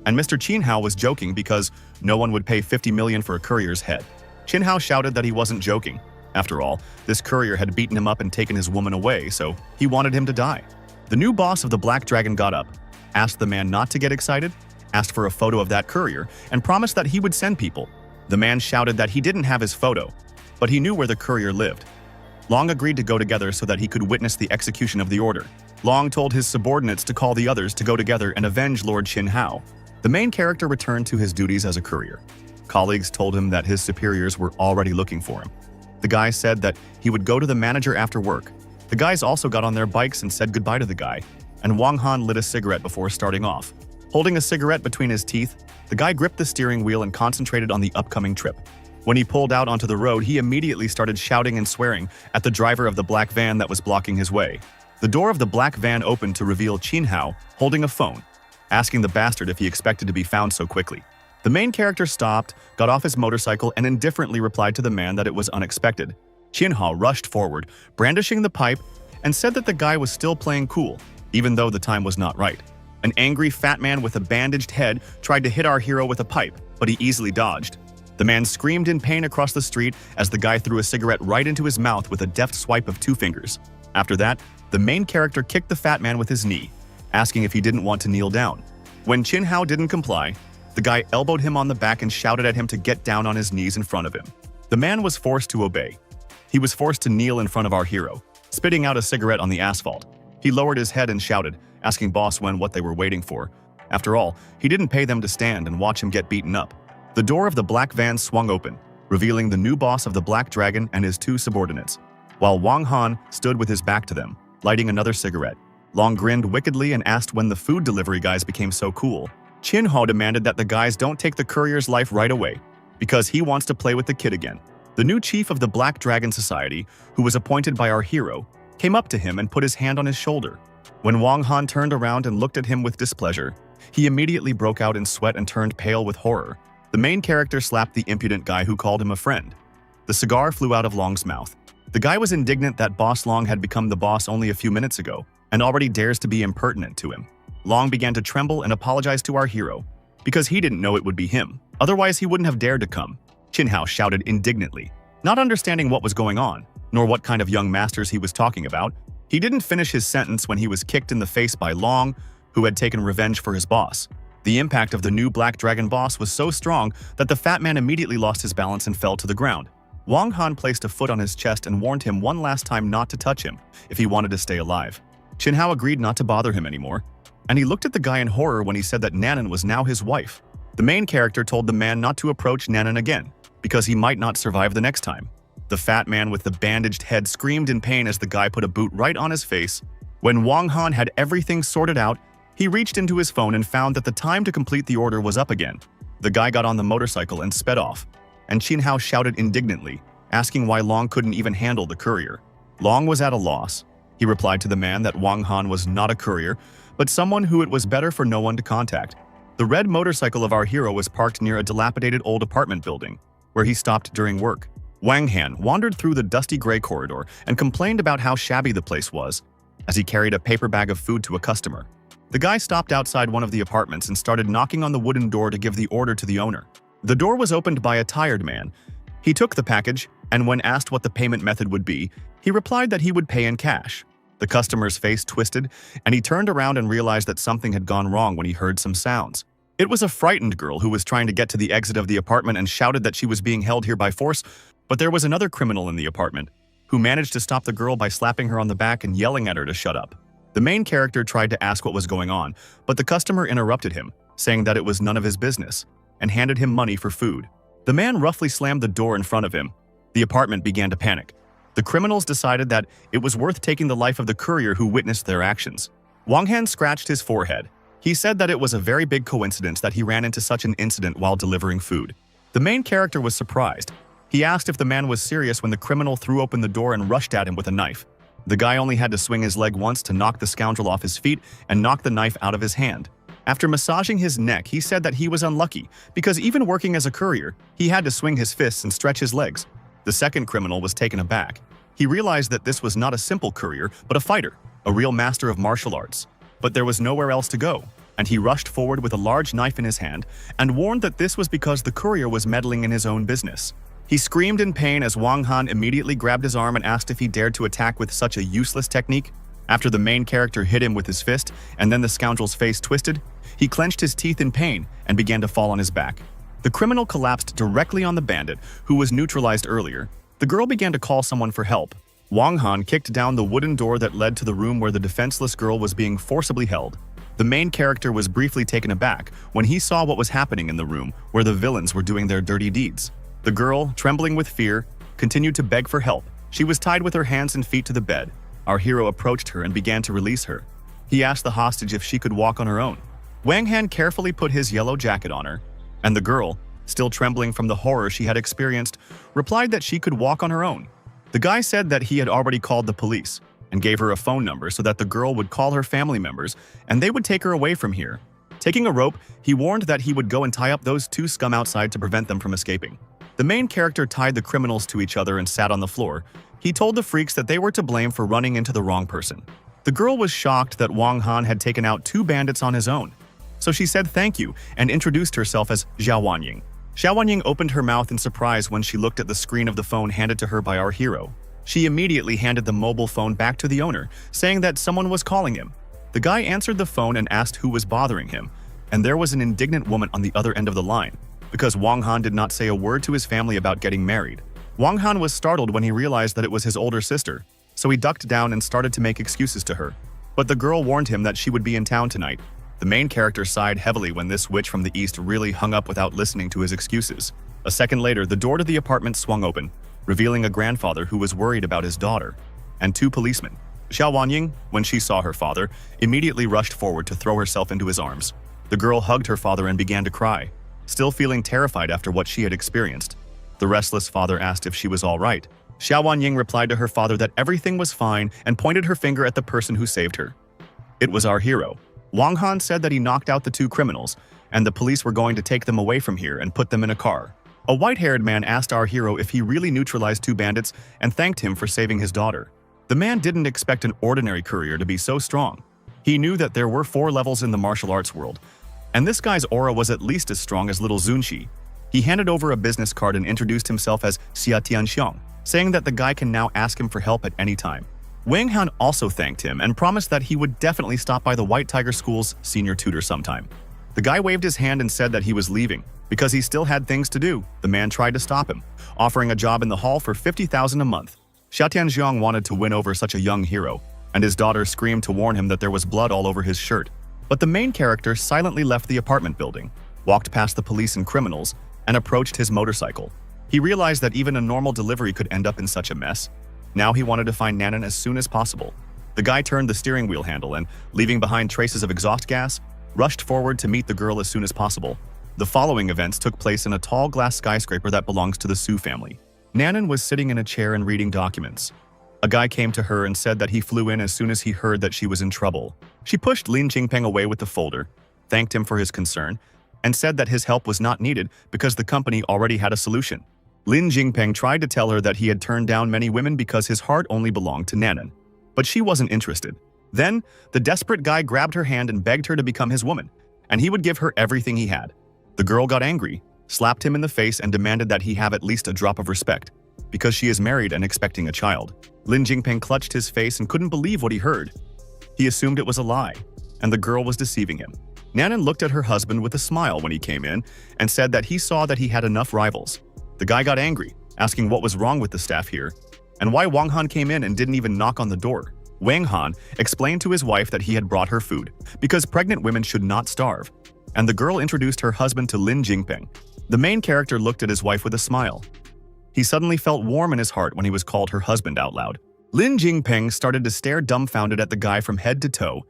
And Mr. Chin Hao was joking because no one would pay 50 million for a courier's head. Chin Hao shouted that he wasn't joking. After all, this courier had beaten him up and taken his woman away, so he wanted him to die. The new boss of the Black Dragon got up, asked the man not to get excited, asked for a photo of that courier, and promised that he would send people. The man shouted that he didn't have his photo, but he knew where the courier lived. Long agreed to go together so that he could witness the execution of the order. Long told his subordinates to call the others to go together and avenge Lord Chin Hao. The main character returned to his duties as a courier. Colleagues told him that his superiors were already looking for him. The guy said that he would go to the manager after work. The guys also got on their bikes and said goodbye to the guy, and Wang Han lit a cigarette before starting off. Holding a cigarette between his teeth, the guy gripped the steering wheel and concentrated on the upcoming trip. When he pulled out onto the road, he immediately started shouting and swearing at the driver of the black van that was blocking his way. The door of the black van opened to reveal Chin Hao holding a phone, asking the bastard if he expected to be found so quickly. The main character stopped, got off his motorcycle, and indifferently replied to the man that it was unexpected. Chin Hao rushed forward, brandishing the pipe, and said that the guy was still playing cool, even though the time was not right. An angry fat man with a bandaged head tried to hit our hero with a pipe, but he easily dodged. The man screamed in pain across the street as the guy threw a cigarette right into his mouth with a deft swipe of 2 fingers. After that, the main character kicked the fat man with his knee, asking if he didn't want to kneel down. When Chin Hao didn't comply, the guy elbowed him on the back and shouted at him to get down on his knees in front of him. The man was forced to obey. He was forced to kneel in front of our hero, spitting out a cigarette on the asphalt. He lowered his head and shouted, asking boss Wen what they were waiting for. After all, he didn't pay them to stand and watch him get beaten up. The door of the black van swung open, revealing the new boss of the Black Dragon and his 2 subordinates, while Wang Han stood with his back to them, lighting another cigarette. Long grinned wickedly and asked when the food delivery guys became so cool. Chin Hao demanded that the guys don't take the courier's life right away, because he wants to play with the kid again. The new chief of the Black Dragon Society, who was appointed by our hero, came up to him and put his hand on his shoulder. When Wang Han turned around and looked at him with displeasure, he immediately broke out in sweat and turned pale with horror. The main character slapped the impudent guy who called him a friend. The cigar flew out of Long's mouth. The guy was indignant that Boss Long had become the boss only a few minutes ago, and already dares to be impertinent to him. Long began to tremble and apologize to our hero, because he didn't know it would be him. Otherwise, he wouldn't have dared to come. Chin Hao shouted indignantly, not understanding what was going on, nor what kind of young masters he was talking about. He didn't finish his sentence when he was kicked in the face by Long, who had taken revenge for his boss. The impact of the new Black Dragon boss was so strong that the fat man immediately lost his balance and fell to the ground. Wang Han placed a foot on his chest and warned him one last time not to touch him if he wanted to stay alive. Chin Hao agreed not to bother him anymore, and he looked at the guy in horror when he said that Nanan was now his wife. The main character told the man not to approach Nanan again, because he might not survive the next time. The fat man with the bandaged head screamed in pain as the guy put a boot right on his face. When Wang Han had everything sorted out, he reached into his phone and found that the time to complete the order was up again. The guy got on the motorcycle and sped off, and Chin Hao shouted indignantly, asking why Long couldn't even handle the courier. Long was at a loss. He replied to the man that Wang Han was not a courier, but someone who it was better for no one to contact. The red motorcycle of our hero was parked near a dilapidated old apartment building, where he stopped during work. Wang Han wandered through the dusty gray corridor and complained about how shabby the place was, as he carried a paper bag of food to a customer. The guy stopped outside one of the apartments and started knocking on the wooden door to give the order to the owner. The door was opened by a tired man. He took the package, and when asked what the payment method would be, he replied that he would pay in cash. The customer's face twisted, and he turned around and realized that something had gone wrong when he heard some sounds. It was a frightened girl who was trying to get to the exit of the apartment and shouted that she was being held here by force, but there was another criminal in the apartment, who managed to stop the girl by slapping her on the back and yelling at her to shut up. The main character tried to ask what was going on, but the customer interrupted him, saying that it was none of his business, and handed him money for food. The man roughly slammed the door in front of him. The apartment began to panic. The criminals decided that it was worth taking the life of the courier who witnessed their actions. Wang Han scratched his forehead. He said that it was a very big coincidence that he ran into such an incident while delivering food. The main character was surprised. He asked if the man was serious when the criminal threw open the door and rushed at him with a knife. The guy only had to swing his leg once to knock the scoundrel off his feet and knock the knife out of his hand. After massaging his neck, he said that he was unlucky because even working as a courier, he had to swing his fists and stretch his legs. The second criminal was taken aback. He realized that this was not a simple courier, but a fighter, a real master of martial arts. But there was nowhere else to go, and he rushed forward with a large knife in his hand and warned that this was because the courier was meddling in his own business. He screamed in pain as Wang Han immediately grabbed his arm and asked if he dared to attack with such a useless technique. After the main character hit him with his fist and then the scoundrel's face twisted, he clenched his teeth in pain and began to fall on his back. The criminal collapsed directly on the bandit, who was neutralized earlier. The girl began to call someone for help. Wang Han kicked down the wooden door that led to the room where the defenseless girl was being forcibly held. The main character was briefly taken aback when he saw what was happening in the room where the villains were doing their dirty deeds. The girl, trembling with fear, continued to beg for help. She was tied with her hands and feet to the bed. Our hero approached her and began to release her. He asked the hostage if she could walk on her own. Wang Han carefully put his yellow jacket on her, and the girl, still trembling from the horror she had experienced, replied that she could walk on her own. The guy said that he had already called the police and gave her a phone number so that the girl would call her family members and they would take her away from here. Taking a rope, he warned that he would go and tie up those two scum outside to prevent them from escaping. The main character tied the criminals to each other and sat on the floor. He told the freaks that they were to blame for running into the wrong person. The girl was shocked that Wang Han had taken out two bandits on his own. So she said thank you and introduced herself as Xiao Wanying. Xiao Wanying opened her mouth in surprise when she looked at the screen of the phone handed to her by our hero. She immediately handed the mobile phone back to the owner, saying that someone was calling him. The guy answered the phone and asked who was bothering him, and there was an indignant woman on the other end of the line, because Wang Han did not say a word to his family about getting married. Wang Han was startled when he realized that it was his older sister, so he ducked down and started to make excuses to her. But the girl warned him that she would be in town tonight. The main character sighed heavily when this witch from the east really hung up without listening to his excuses. A second later, the door to the apartment swung open, revealing a grandfather who was worried about his daughter, and two policemen. Xiao Wanying, when she saw her father, immediately rushed forward to throw herself into his arms. The girl hugged her father and began to cry, still feeling terrified after what she had experienced. The restless father asked if she was all right. Xiao Wanying replied to her father that everything was fine and pointed her finger at the person who saved her. It was our hero. Wang Han said that he knocked out the two criminals, and the police were going to take them away from here and put them in a car. A white-haired man asked our hero if he really neutralized two bandits and thanked him for saving his daughter. The man didn't expect an ordinary courier to be so strong. He knew that there were 4 levels in the martial arts world, and this guy's aura was at least as strong as little Zunxi. He handed over a business card and introduced himself as Xia Tianxiang, saying that the guy can now ask him for help at any time. Wang Han also thanked him and promised that he would definitely stop by the White Tiger School's senior tutor sometime. The guy waved his hand and said that he was leaving, because he still had things to do. The man tried to stop him, offering a job in the hall for 50,000 a month. Xia Tianxiang wanted to win over such a young hero, and his daughter screamed to warn him that there was blood all over his shirt. But the main character silently left the apartment building, walked past the police and criminals, and approached his motorcycle. He realized that even a normal delivery could end up in such a mess. Now he wanted to find Nanan as soon as possible. The guy turned the steering wheel handle and, leaving behind traces of exhaust gas, rushed forward to meet the girl as soon as possible. The following events took place in a tall glass skyscraper that belongs to the Su family. Nanan was sitting in a chair and reading documents. A guy came to her and said that he flew in as soon as he heard that she was in trouble. She pushed Lin Jingpeng away with the folder, thanked him for his concern, and said that his help was not needed because the company already had a solution. Lin Jingpeng tried to tell her that he had turned down many women because his heart only belonged to Nanan, but she wasn't interested. Then, the desperate guy grabbed her hand and begged her to become his woman, and he would give her everything he had. The girl got angry, slapped him in the face, and demanded that he have at least a drop of respect, because she is married and expecting a child. Lin Jingpeng clutched his face and couldn't believe what he heard. He assumed it was a lie, and the girl was deceiving him. Nanan looked at her husband with a smile when he came in and said that he saw that he had enough rivals. The guy got angry, asking what was wrong with the staff here, and why Wang Han came in and didn't even knock on the door. Wang Han explained to his wife that he had brought her food, because pregnant women should not starve, and the girl introduced her husband to Lin Jingpeng. The main character looked at his wife with a smile. He suddenly felt warm in his heart when he was called her husband out loud. Lin Jingpeng started to stare dumbfounded at the guy from head to toe.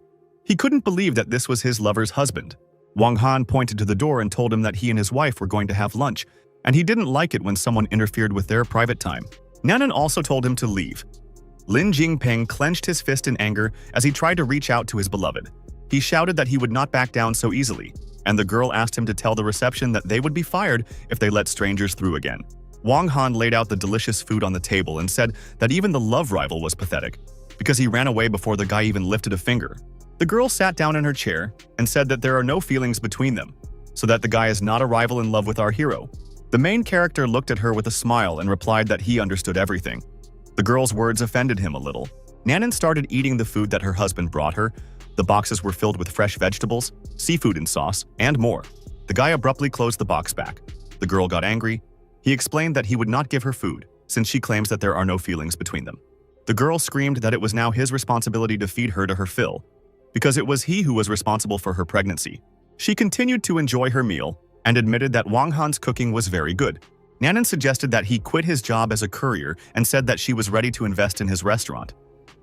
He couldn't believe that this was his lover's husband. Wang Han pointed to the door and told him that he and his wife were going to have lunch, and he didn't like it when someone interfered with their private time. Nanan also told him to leave. Lin Jingpeng clenched his fist in anger as he tried to reach out to his beloved. He shouted that he would not back down so easily, and the girl asked him to tell the reception that they would be fired if they let strangers through again. Wang Han laid out the delicious food on the table and said that even the love rival was pathetic, because he ran away before the guy even lifted a finger. The girl sat down in her chair and said that there are no feelings between them, so that the guy is not a rival in love with our hero. The main character looked at her with a smile and replied that he understood everything. The girl's words offended him a little. Nanan started eating the food that her husband brought her. The boxes were filled with fresh vegetables, seafood and sauce, and more. The guy abruptly closed the box back. The girl got angry. He explained that he would not give her food, since she claims that there are no feelings between them. The girl screamed that it was now his responsibility to feed her to her fill, because it was he who was responsible for her pregnancy. She continued to enjoy her meal and admitted that Wang Han's cooking was very good. Nanan suggested that he quit his job as a courier and said that she was ready to invest in his restaurant.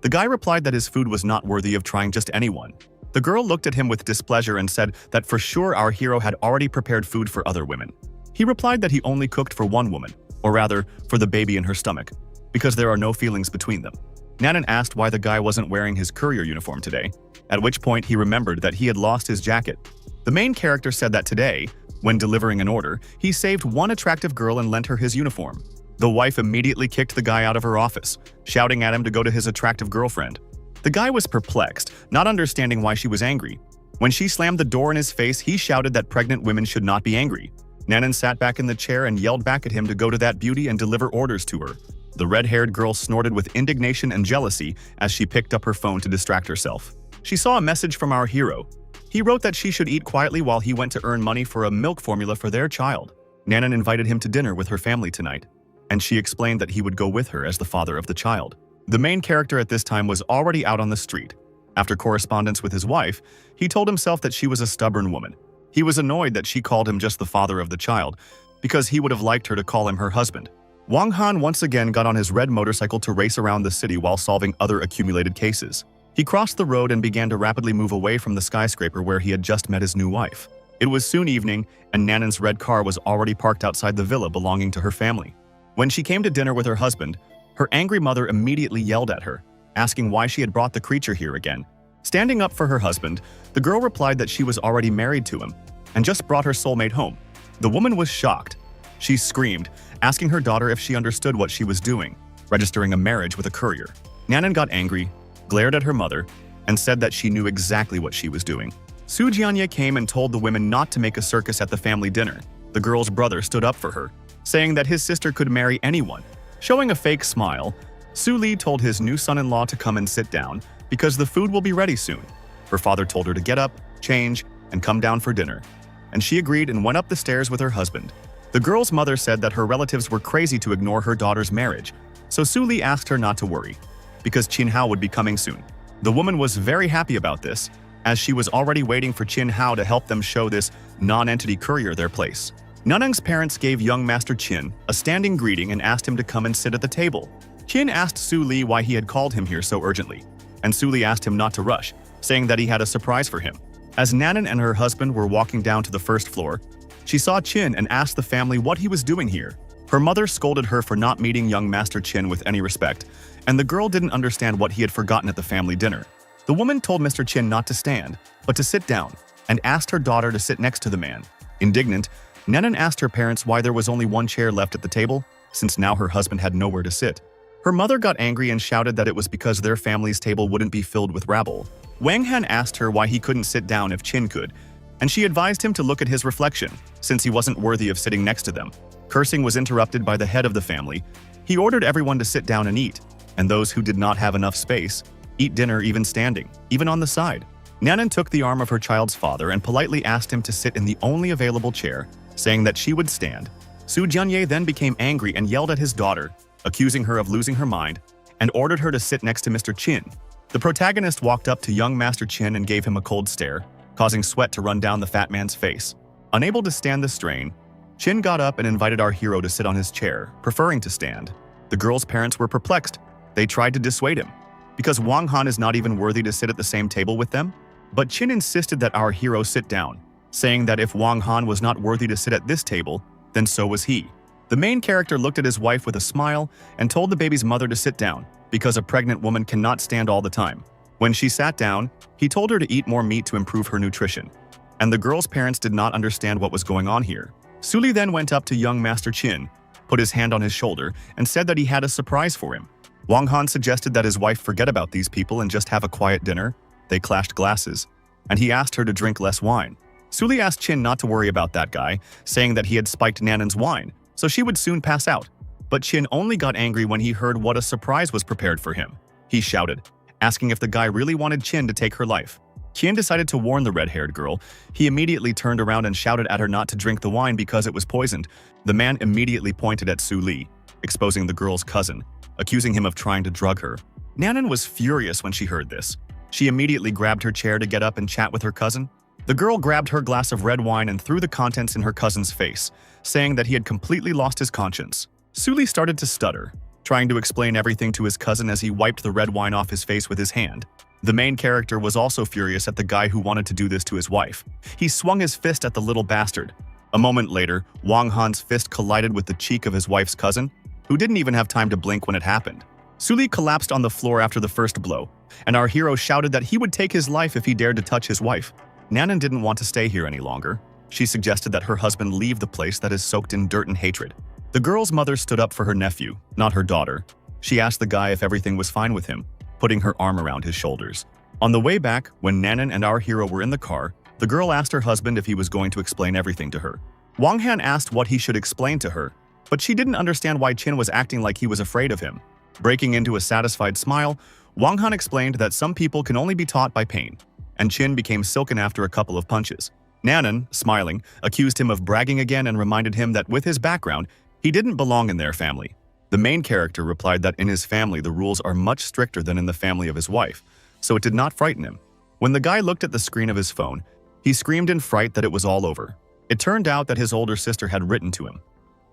The guy replied that his food was not worthy of trying just anyone. The girl looked at him with displeasure and said that for sure our hero had already prepared food for other women. He replied that he only cooked for one woman, or rather, for the baby in her stomach, because there are no feelings between them. Nanan asked why the guy wasn't wearing his courier uniform today, at which point he remembered that he had lost his jacket. The main character said that today, when delivering an order, he saved one attractive girl and lent her his uniform. The wife immediately kicked the guy out of her office, shouting at him to go to his attractive girlfriend. The guy was perplexed, not understanding why she was angry. When she slammed the door in his face, he shouted that pregnant women should not be angry. Nanan sat back in the chair and yelled back at him to go to that beauty and deliver orders to her. The red-haired girl snorted with indignation and jealousy as she picked up her phone to distract herself. She saw a message from our hero. He wrote that she should eat quietly while he went to earn money for a milk formula for their child. Nanan invited him to dinner with her family tonight, and she explained that he would go with her as the father of the child. The main character at this time was already out on the street. After correspondence with his wife, he told himself that she was a stubborn woman. He was annoyed that she called him just the father of the child, because he would have liked her to call him her husband. Wang Han once again got on his red motorcycle to race around the city while solving other accumulated cases. He crossed the road and began to rapidly move away from the skyscraper where he had just met his new wife. It was soon evening, and Nanan's red car was already parked outside the villa belonging to her family. When she came to dinner with her husband, her angry mother immediately yelled at her, asking why she had brought the creature here again. Standing up for her husband, the girl replied that she was already married to him and just brought her soulmate home. The woman was shocked. She screamed, asking her daughter if she understood what she was doing, registering a marriage with a courier. Nanan got angry, glared at her mother, and said that she knew exactly what she was doing. Su Jianye came and told the women not to make a circus at the family dinner. The girl's brother stood up for her, saying that his sister could marry anyone. Showing a fake smile, Su Li told his new son-in-law to come and sit down because the food will be ready soon. Her father told her to get up, change, and come down for dinner, and she agreed and went up the stairs with her husband. The girl's mother said that her relatives were crazy to ignore her daughter's marriage, so Su Li asked her not to worry, because Qin Hao would be coming soon. The woman was very happy about this, as she was already waiting for Qin Hao to help them show this non-entity courier their place. Nanang's parents gave young Master Qin a standing greeting and asked him to come and sit at the table. Qin asked Su Li why he had called him here so urgently, and Su Li asked him not to rush, saying that he had a surprise for him. As Nanan and her husband were walking down to the first floor, she saw Qin and asked the family what he was doing here. Her mother scolded her for not meeting young Master Qin with any respect, and the girl didn't understand what he had forgotten at the family dinner. The woman told Mr. Qin not to stand, but to sit down, and asked her daughter to sit next to the man. Indignant, Nanan asked her parents why there was only one chair left at the table, since now her husband had nowhere to sit. Her mother got angry and shouted that it was because their family's table wouldn't be filled with rabble. Wang Han asked her why he couldn't sit down if Qin could, and she advised him to look at his reflection, since he wasn't worthy of sitting next to them. Cursing was interrupted by the head of the family. He ordered everyone to sit down and eat, and those who did not have enough space, eat dinner even standing, even on the side. Nanan took the arm of her child's father and politely asked him to sit in the only available chair, saying that she would stand. Su Jianye then became angry and yelled at his daughter, accusing her of losing her mind, and ordered her to sit next to Mr. Qin. The protagonist walked up to young Master Qin and gave him a cold stare, causing sweat to run down the fat man's face. Unable to stand the strain, Qin got up and invited our hero to sit on his chair, preferring to stand. The girl's parents were perplexed. They tried to dissuade him, because Wang Han is not even worthy to sit at the same table with them. But Qin insisted that our hero sit down, saying that if Wang Han was not worthy to sit at this table, then so was he. The main character looked at his wife with a smile and told the baby's mother to sit down, because a pregnant woman cannot stand all the time. When she sat down, he told her to eat more meat to improve her nutrition. And the girl's parents did not understand what was going on here. Su Li then went up to young Master Qin, put his hand on his shoulder, and said that he had a surprise for him. Wang Han suggested that his wife forget about these people and just have a quiet dinner. They clashed glasses, and he asked her to drink less wine. Su Li asked Qin not to worry about that guy, saying that he had spiked Nanan's wine, so she would soon pass out. But Qin only got angry when he heard what a surprise was prepared for him. He shouted, asking if the guy really wanted Qin to take her life. Qin decided to warn the red-haired girl. He immediately turned around and shouted at her not to drink the wine because it was poisoned. The man immediately pointed at Su Li, exposing the girl's cousin, accusing him of trying to drug her. Nanan was furious when she heard this. She immediately grabbed her chair to get up and chat with her cousin. The girl grabbed her glass of red wine and threw the contents in her cousin's face, saying that he had completely lost his conscience. Su Li started to stutter, trying to explain everything to his cousin as he wiped the red wine off his face with his hand. The main character was also furious at the guy who wanted to do this to his wife. He swung his fist at the little bastard. A moment later, Wang Han's fist collided with the cheek of his wife's cousin, who didn't even have time to blink when it happened. Su Li collapsed on the floor after the first blow, and our hero shouted that he would take his life if he dared to touch his wife. Nanan didn't want to stay here any longer. She suggested that her husband leave the place that is soaked in dirt and hatred. The girl's mother stood up for her nephew, not her daughter. She asked the guy if everything was fine with him, putting her arm around his shoulders. On the way back, when Nanan and our hero were in the car, the girl asked her husband if he was going to explain everything to her. Wang Han asked what he should explain to her, but she didn't understand why Qin was acting like he was afraid of him. Breaking into a satisfied smile, Wang Han explained that some people can only be taught by pain, and Chin became silken after a couple of punches. Nanan, smiling, accused him of bragging again and reminded him that with his background, he didn't belong in their family. The main character replied that in his family the rules are much stricter than in the family of his wife, so it did not frighten him. When the guy looked at the screen of his phone, he screamed in fright that it was all over. It turned out that his older sister had written to him,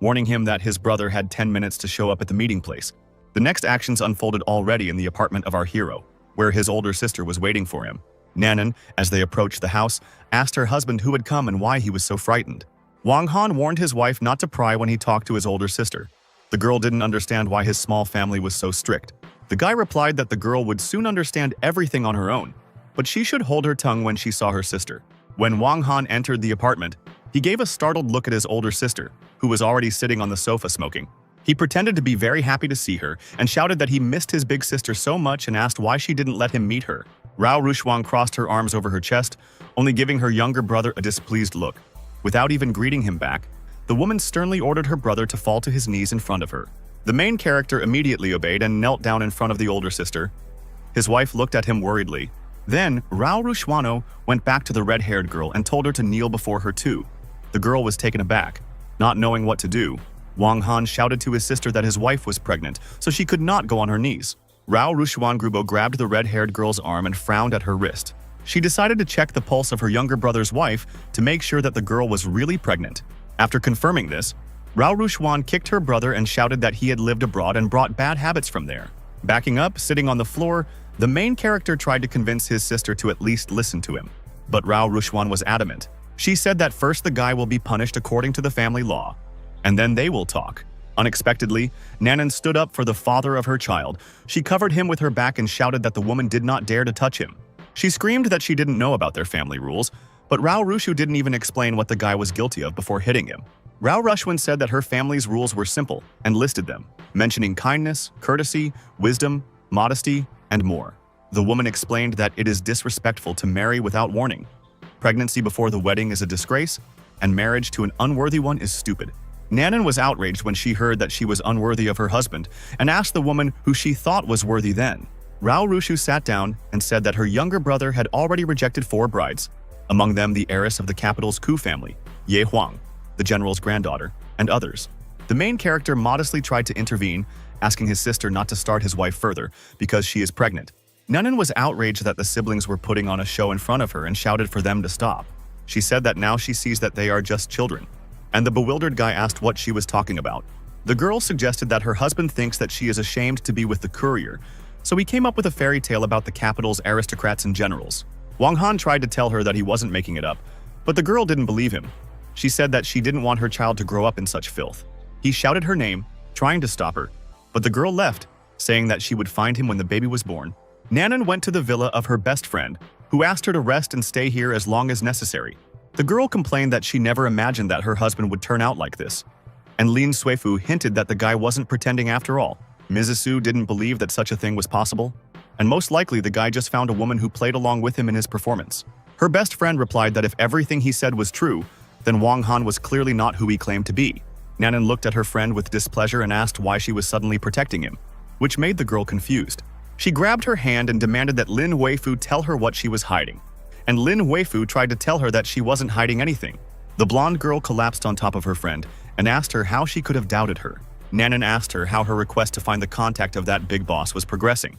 warning him that his brother had 10 minutes to show up at the meeting place. The next actions unfolded already in the apartment of our hero, where his older sister was waiting for him. Nanan, as they approached the house, asked her husband who had come and why he was so frightened. Wang Han warned his wife not to pry when he talked to his older sister. The girl didn't understand why his small family was so strict. The guy replied that the girl would soon understand everything on her own, but she should hold her tongue when she saw her sister. When Wang Han entered the apartment, he gave a startled look at his older sister, who was already sitting on the sofa smoking. He pretended to be very happy to see her and shouted that he missed his big sister so much and asked why she didn't let him meet her. Rao Rushuan crossed her arms over her chest, only giving her younger brother a displeased look. Without even greeting him back, the woman sternly ordered her brother to fall to his knees in front of her. The main character immediately obeyed and knelt down in front of the older sister. His wife looked at him worriedly. Then, Rao Rushuano went back to the red-haired girl and told her to kneel before her too. The girl was taken aback. Not knowing what to do, Wang Han shouted to his sister that his wife was pregnant, so she could not go on her knees. Rao Rushuan Grubo grabbed the red-haired girl's arm and frowned at her wrist. She decided to check the pulse of her younger brother's wife to make sure that the girl was really pregnant. After confirming this, Rao Rushuan kicked her brother and shouted that he had lived abroad and brought bad habits from there. Backing up, sitting on the floor, the main character tried to convince his sister to at least listen to him. But Rao Rushuan was adamant. She said that first the guy will be punished according to the family law, and then they will talk. Unexpectedly, Nanan stood up for the father of her child. She covered him with her back and shouted that the woman did not dare to touch him. She screamed that she didn't know about their family rules, but Rao Rushu didn't even explain what the guy was guilty of before hitting him. Rao Rushwan said that her family's rules were simple and listed them, mentioning kindness, courtesy, wisdom, modesty, and more. The woman explained that it is disrespectful to marry without warning. Pregnancy before the wedding is a disgrace, and marriage to an unworthy one is stupid. Nanan was outraged when she heard that she was unworthy of her husband and asked the woman who she thought was worthy then. Rao Rushu sat down and said that her younger brother had already rejected 4 brides, among them the heiress of the capital's Ku family, Ye Huang, the general's granddaughter, and others. The main character modestly tried to intervene, asking his sister not to start his wife further because she is pregnant. Nanan was outraged that the siblings were putting on a show in front of her and shouted for them to stop. She said that now she sees that they are just children, and the bewildered guy asked what she was talking about. The girl suggested that her husband thinks that she is ashamed to be with the courier, so he came up with a fairy tale about the capital's aristocrats and generals. Wang Han tried to tell her that he wasn't making it up, but the girl didn't believe him. She said that she didn't want her child to grow up in such filth. He shouted her name, trying to stop her, but the girl left, saying that she would find him when the baby was born. Nanan went to the villa of her best friend, who asked her to rest and stay here as long as necessary. The girl complained that she never imagined that her husband would turn out like this, and Lin Suifu hinted that the guy wasn't pretending after all. Mrs. Su didn't believe that such a thing was possible, and most likely the guy just found a woman who played along with him in his performance. Her best friend replied that if everything he said was true, then Wang Han was clearly not who he claimed to be. Nanan looked at her friend with displeasure and asked why she was suddenly protecting him, which made the girl confused. She grabbed her hand and demanded that Lin Weifu tell her what she was hiding, and Lin Weifu tried to tell her that she wasn't hiding anything. The blonde girl collapsed on top of her friend and asked her how she could have doubted her. Nanan asked her how her request to find the contact of that big boss was progressing.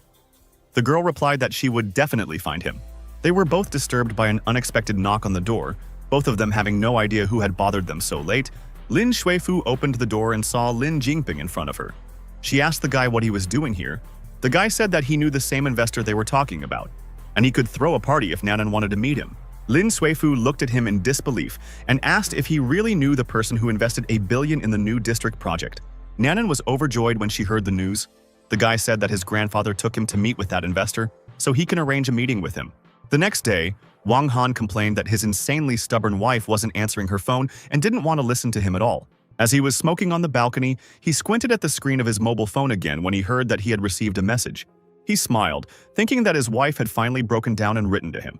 The girl replied that she would definitely find him. They were both disturbed by an unexpected knock on the door, both of them having no idea who had bothered them so late. Lin Shuifu opened the door and saw Lin Jingping in front of her. She asked the guy what he was doing here. The guy said that he knew the same investor they were talking about, and he could throw a party if Nanan wanted to meet him. Lin Suifu looked at him in disbelief and asked if he really knew the person who invested $1 billion in the new district project. Nanan was overjoyed when she heard the news. The guy said that his grandfather took him to meet with that investor, so he can arrange a meeting with him. The next day, Wang Han complained that his insanely stubborn wife wasn't answering her phone and didn't want to listen to him at all. As he was smoking on the balcony, he squinted at the screen of his mobile phone again when he heard that he had received a message. He smiled, thinking that his wife had finally broken down and written to him.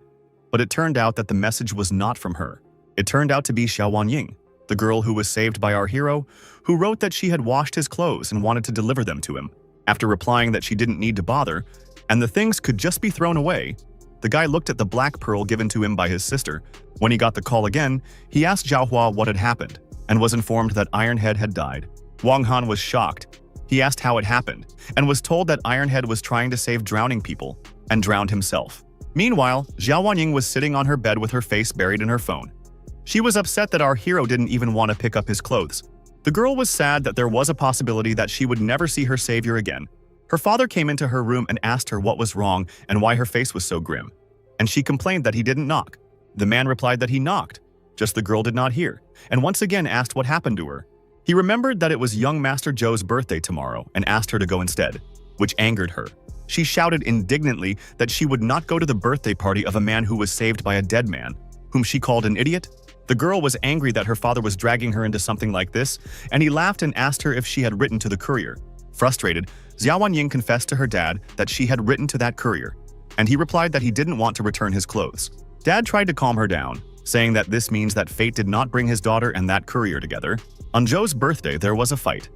But it turned out that the message was not from her. It turned out to be Xiao Wanying, the girl who was saved by our hero, who wrote that she had washed his clothes and wanted to deliver them to him. After replying that she didn't need to bother, and the things could just be thrown away. The guy looked at the black pearl given to him by his sister. When he got the call again, he asked Zhaohua what had happened and was informed that Ironhead had died. Wang Han was shocked. He asked how it happened and was told that Ironhead was trying to save drowning people and drowned himself. Meanwhile, Zhao Wanying was sitting on her bed with her face buried in her phone. She was upset that our hero didn't even want to pick up his clothes. The girl was sad that there was a possibility that she would never see her savior again. Her father came into her room and asked her what was wrong and why her face was so grim. And she complained that he didn't knock. The man replied that he knocked, just the girl did not hear, and once again asked what happened to her. He remembered that it was young Master Zhou's birthday tomorrow and asked her to go instead, which angered her. She shouted indignantly that she would not go to the birthday party of a man who was saved by a dead man, whom she called an idiot. The girl was angry that her father was dragging her into something like this, and he laughed and asked her if she had written to the courier. Frustrated, Xiao Wanying confessed to her dad that she had written to that courier, and he replied that he didn't want to return his clothes. Dad tried to calm her down, saying that this means that fate did not bring his daughter and that courier together. On Zhou's birthday, there was a fight,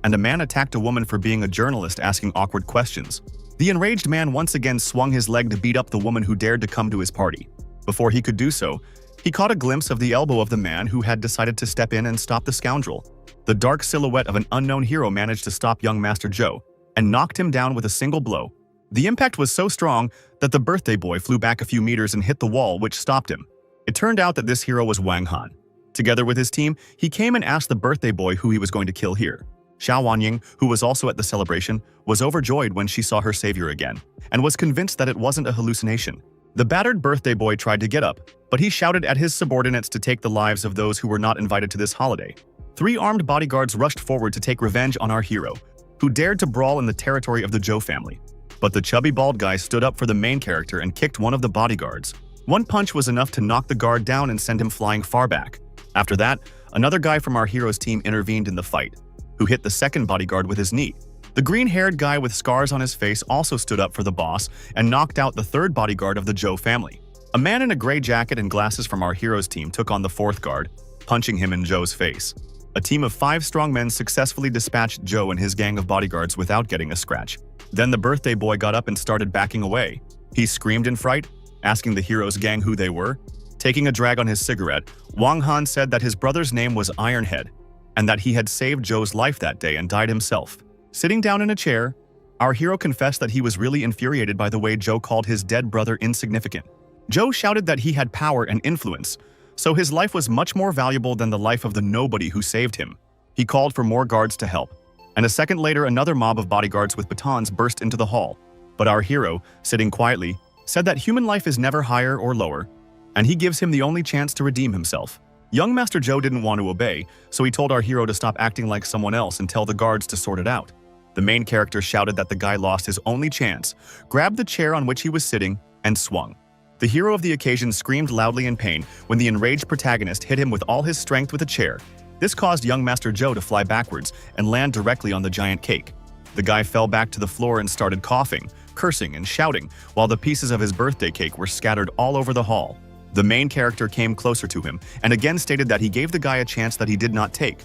and a man attacked a woman for being a journalist asking awkward questions. The enraged man once again swung his leg to beat up the woman who dared to come to his party. Before he could do so, he caught a glimpse of the elbow of the man who had decided to step in and stop the scoundrel. The dark silhouette of an unknown hero managed to stop young Master Zhou and knocked him down with a single blow. The impact was so strong that the birthday boy flew back a few meters and hit the wall, which stopped him. It turned out that this hero was Wang Han. Together with his team, he came and asked the birthday boy who he was going to kill here. Xiao Wanying, who was also at the celebration, was overjoyed when she saw her savior again, and was convinced that it wasn't a hallucination. The battered birthday boy tried to get up, but he shouted at his subordinates to take the lives of those who were not invited to this holiday. 3 armed bodyguards rushed forward to take revenge on our hero, who dared to brawl in the territory of the Zhou family. But the chubby bald guy stood up for the main character and kicked one of the bodyguards. One punch was enough to knock the guard down and send him flying far back. After that, another guy from our hero's team intervened in the fight, who hit the second bodyguard with his knee. The green-haired guy with scars on his face also stood up for the boss and knocked out the third bodyguard of the Zhou family. A man in a gray jacket and glasses from our hero's team took on the fourth guard, punching him in Zhou's face. A team of 5 strong men successfully dispatched Zhou and his gang of bodyguards without getting a scratch. Then the birthday boy got up and started backing away. He screamed in fright, asking the hero's gang who they were. Taking a drag on his cigarette, Wang Han said that his brother's name was Ironhead, and that he had saved Zhou's life that day and died himself. Sitting down in a chair, our hero confessed that he was really infuriated by the way Zhou called his dead brother insignificant. Zhou shouted that he had power and influence, so his life was much more valuable than the life of the nobody who saved him. He called for more guards to help, and a second later another mob of bodyguards with batons burst into the hall. But our hero, sitting quietly, said that human life is never higher or lower, and he gives him the only chance to redeem himself. Young Master Zhou didn't want to obey, so he told our hero to stop acting like someone else and tell the guards to sort it out. The main character shouted that the guy lost his only chance, grabbed the chair on which he was sitting, and swung. The hero of the occasion screamed loudly in pain when the enraged protagonist hit him with all his strength with a chair. This caused young Master Zhou to fly backwards and land directly on the giant cake. The guy fell back to the floor and started coughing, cursing, and shouting, while the pieces of his birthday cake were scattered all over the hall. The main character came closer to him and again stated that he gave the guy a chance that he did not take,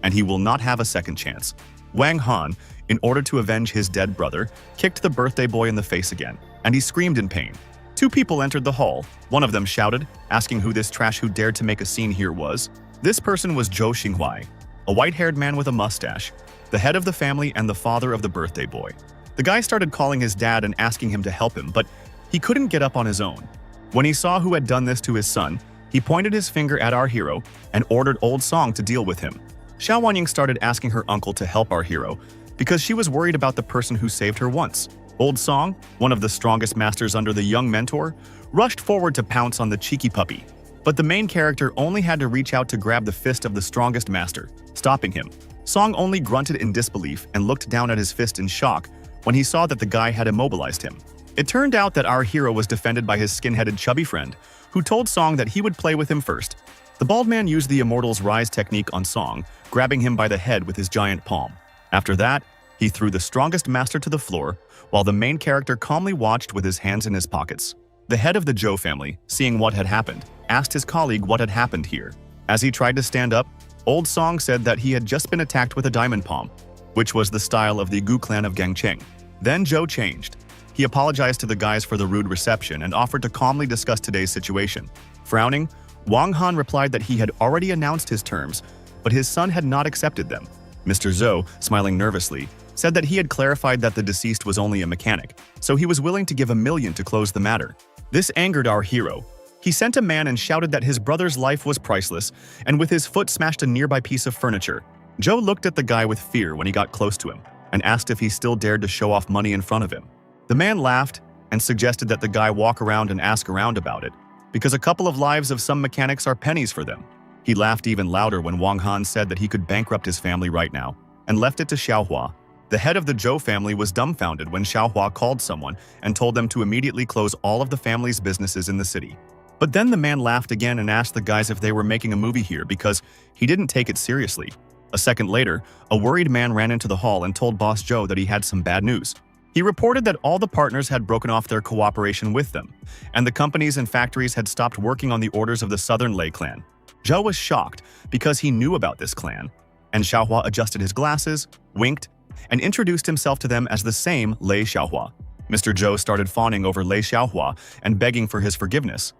and he will not have a second chance. Wang Han, in order to avenge his dead brother, kicked the birthday boy in the face again, and he screamed in pain. 2 people entered the hall. One of them shouted, asking who this trash who dared to make a scene here was. This person was Zhou Xinghuai, a white-haired man with a mustache, the head of the family and the father of the birthday boy. The guy started calling his dad and asking him to help him, but he couldn't get up on his own. When he saw who had done this to his son, he pointed his finger at our hero and ordered Old Song to deal with him. Xiao Wanying started asking her uncle to help our hero because she was worried about the person who saved her once. Old Song, one of the strongest masters under the young mentor, rushed forward to pounce on the cheeky puppy. But the main character only had to reach out to grab the fist of the strongest master, stopping him. Song only grunted in disbelief and looked down at his fist in shock when he saw that the guy had immobilized him. It turned out that our hero was defended by his skin-headed chubby friend, who told Song that he would play with him first. The bald man used the Immortal's Rise technique on Song, grabbing him by the head with his giant palm. After that, he threw the strongest master to the floor, while the main character calmly watched with his hands in his pockets. The head of the Zhou family, seeing what had happened, asked his colleague what had happened here. As he tried to stand up, Old Song said that he had just been attacked with a diamond palm, which was the style of the Gu clan of Gangcheng. Then Zhou changed. He apologized to the guys for the rude reception and offered to calmly discuss today's situation. Frowning, Wang Han replied that he had already announced his terms, but his son had not accepted them. Mr. Zhou, smiling nervously, said that he had clarified that the deceased was only a mechanic, so he was willing to give $1 million to close the matter. This angered our hero. He sent a man and shouted that his brother's life was priceless, and with his foot smashed a nearby piece of furniture. Zhou looked at the guy with fear when he got close to him, and asked if he still dared to show off money in front of him. The man laughed and suggested that the guy walk around and ask around about it, because a couple of lives of some mechanics are pennies for them. He laughed even louder when Wang Han said that he could bankrupt his family right now, and left it to Xiaohua. The head of the Zhou family was dumbfounded when Xiaohua called someone and told them to immediately close all of the family's businesses in the city. But then the man laughed again and asked the guys if they were making a movie here because he didn't take it seriously. A second later, a worried man ran into the hall and told Boss Zhou that he had some bad news. He reported that all the partners had broken off their cooperation with them, and the companies and factories had stopped working on the orders of the Southern Lei clan. Zhou was shocked because he knew about this clan, and Xiaohua adjusted his glasses, winked, and introduced himself to them as the same Lei Xiaohua. Mr. Zhou started fawning over Lei Xiaohua and begging for his forgiveness.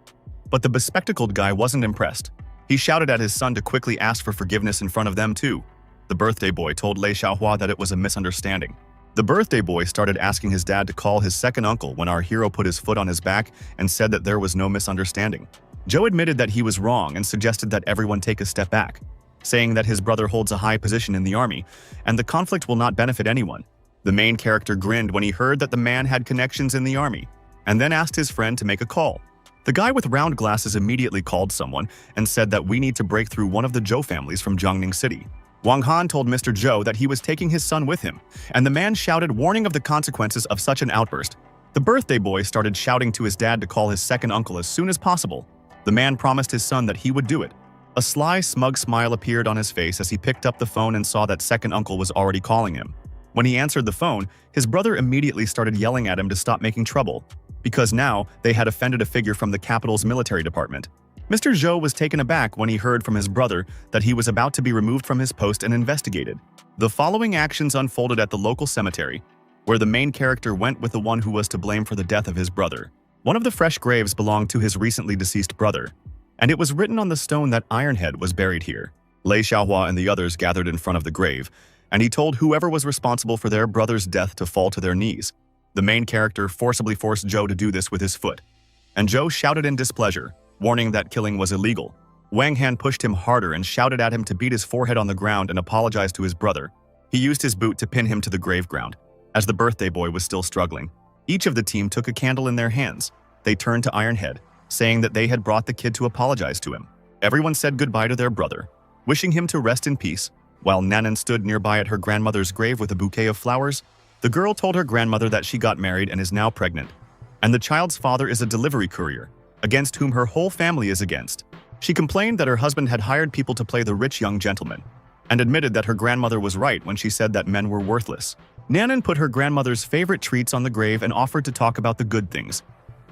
But the bespectacled guy wasn't impressed. He shouted at his son to quickly ask for forgiveness in front of them too. The birthday boy told Lei Xiaohua that it was a misunderstanding. The birthday boy started asking his dad to call his second uncle when our hero put his foot on his back and said that there was no misunderstanding. Zhou admitted that he was wrong and suggested that everyone take a step back, saying that his brother holds a high position in the army, and the conflict will not benefit anyone. The main character grinned when he heard that the man had connections in the army, and then asked his friend to make a call. The guy with round glasses immediately called someone and said that we need to break through one of the Zhou families from Jiangning City. Wang Han told Mr. Zhou that he was taking his son with him, and the man shouted warning of the consequences of such an outburst. The birthday boy started shouting to his dad to call his second uncle as soon as possible. The man promised his son that he would do it. A sly, smug smile appeared on his face as he picked up the phone and saw that second uncle was already calling him. When he answered the phone, his brother immediately started yelling at him to stop making trouble, because now they had offended a figure from the capital's military department. Mr. Zhou was taken aback when he heard from his brother that he was about to be removed from his post and investigated. The following actions unfolded at the local cemetery, where the main character went with the one who was to blame for the death of his brother. One of the fresh graves belonged to his recently deceased brother, and it was written on the stone that Ironhead was buried here. Lei Xiaohua and the others gathered in front of the grave, and he told whoever was responsible for their brother's death to fall to their knees. The main character forcibly forced Zhou to do this with his foot, and Zhou shouted in displeasure, warning that killing was illegal. Wang Han pushed him harder and shouted at him to beat his forehead on the ground and apologize to his brother. He used his boot to pin him to the grave ground, as the birthday boy was still struggling. Each of the team took a candle in their hands. They turned to Ironhead, saying that they had brought the kid to apologize to him. Everyone said goodbye to their brother, wishing him to rest in peace, while Nanan stood nearby at her grandmother's grave with a bouquet of flowers. The girl told her grandmother that she got married and is now pregnant, and the child's father is a delivery courier, against whom her whole family is against. She complained that her husband had hired people to play the rich young gentleman, and admitted that her grandmother was right when she said that men were worthless. Nanan put her grandmother's favorite treats on the grave and offered to talk about the good things,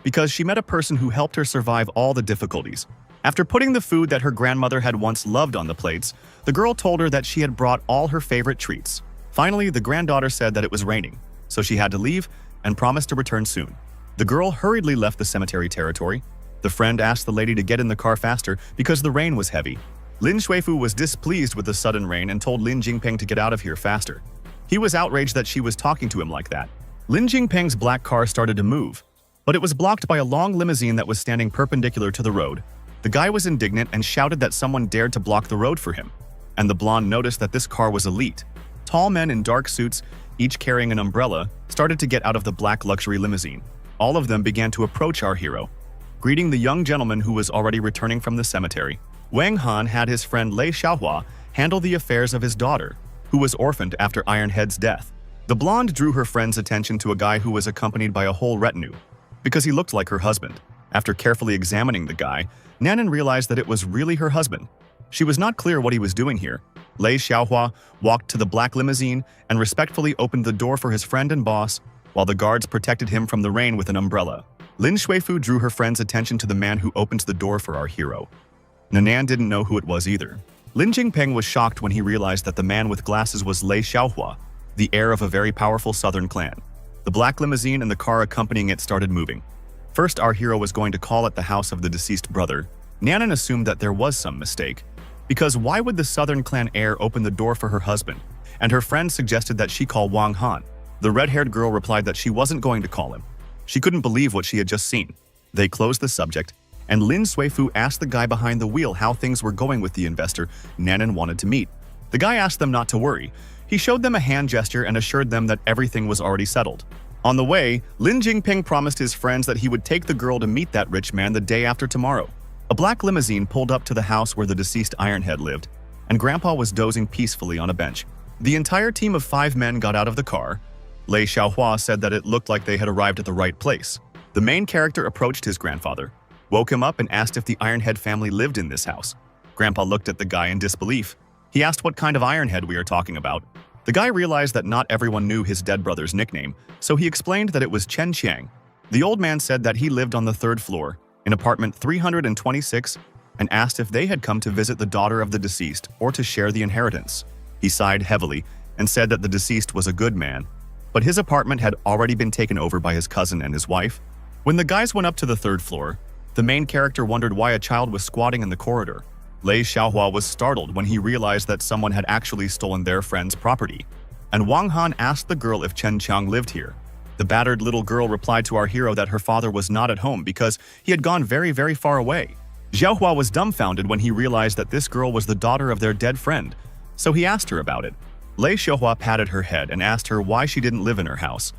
because she met a person who helped her survive all the difficulties. After putting the food that her grandmother had once loved on the plates, the girl told her that she had brought all her favorite treats. Finally, the granddaughter said that it was raining, so she had to leave and promised to return soon. The girl hurriedly left the cemetery territory. The friend asked the lady to get in the car faster because the rain was heavy. Lin Shuifu was displeased with the sudden rain and told Lin Jingpeng to get out of here faster. He was outraged that she was talking to him like that. Lin Jingpeng's black car started to move, but it was blocked by a long limousine that was standing perpendicular to the road. The guy was indignant and shouted that someone dared to block the road for him, and the blonde noticed that this car was elite. Tall men in dark suits, each carrying an umbrella, started to get out of the black luxury limousine. All of them began to approach our hero, greeting the young gentleman who was already returning from the cemetery. Wang Han had his friend Lei Xiaohua handle the affairs of his daughter, who was orphaned after Ironhead's death. The blonde drew her friend's attention to a guy who was accompanied by a whole retinue, because he looked like her husband. After carefully examining the guy, Nanan realized that it was really her husband. She was not clear what he was doing here. Lei Xiaohua walked to the black limousine and respectfully opened the door for his friend and boss, while the guards protected him from the rain with an umbrella. Lin Shuifu drew her friend's attention to the man who opened the door for our hero. Nanan didn't know who it was either. Lin Jingpeng was shocked when he realized that the man with glasses was Lei Xiaohua, the heir of a very powerful southern clan. The black limousine and the car accompanying it started moving. First, our hero was going to call at the house of the deceased brother. Nanan assumed that there was some mistake. Because why would the Southern clan heir open the door for her husband? And her friend suggested that she call Wang Han. The red-haired girl replied that she wasn't going to call him. She couldn't believe what she had just seen. They closed the subject, and Lin Suifu asked the guy behind the wheel how things were going with the investor Nanan wanted to meet. The guy asked them not to worry. He showed them a hand gesture and assured them that everything was already settled. On the way, Lin Jingping promised his friends that he would take the girl to meet that rich man the day after tomorrow. A black limousine pulled up to the house where the deceased Ironhead lived, and Grandpa was dozing peacefully on a bench. The entire team of 5 men got out of the car. Lei Xiaohua said that it looked like they had arrived at the right place. The main character approached his grandfather, woke him up and asked if the Ironhead family lived in this house. Grandpa looked at the guy in disbelief. He asked what kind of Ironhead we are talking about. The guy realized that not everyone knew his dead brother's nickname, so he explained that it was Chen Chiang. The old man said that he lived on the 3rd floor, in apartment 326, and asked if they had come to visit the daughter of the deceased or to share the inheritance. He sighed heavily and said that the deceased was a good man, but his apartment had already been taken over by his cousin and his wife. When the guys went up to the 3rd floor, the main character wondered why a child was squatting in the corridor. Lei Xiaohua was startled when he realized that someone had actually stolen their friend's property, and Wang Han asked the girl if Chen Chiang lived here. The battered little girl replied to our hero that her father was not at home because he had gone very, very far away. Xiaohua was dumbfounded when he realized that this girl was the daughter of their dead friend, so he asked her about it. Lei Xiaohua patted her head and asked her why she didn't live in her house.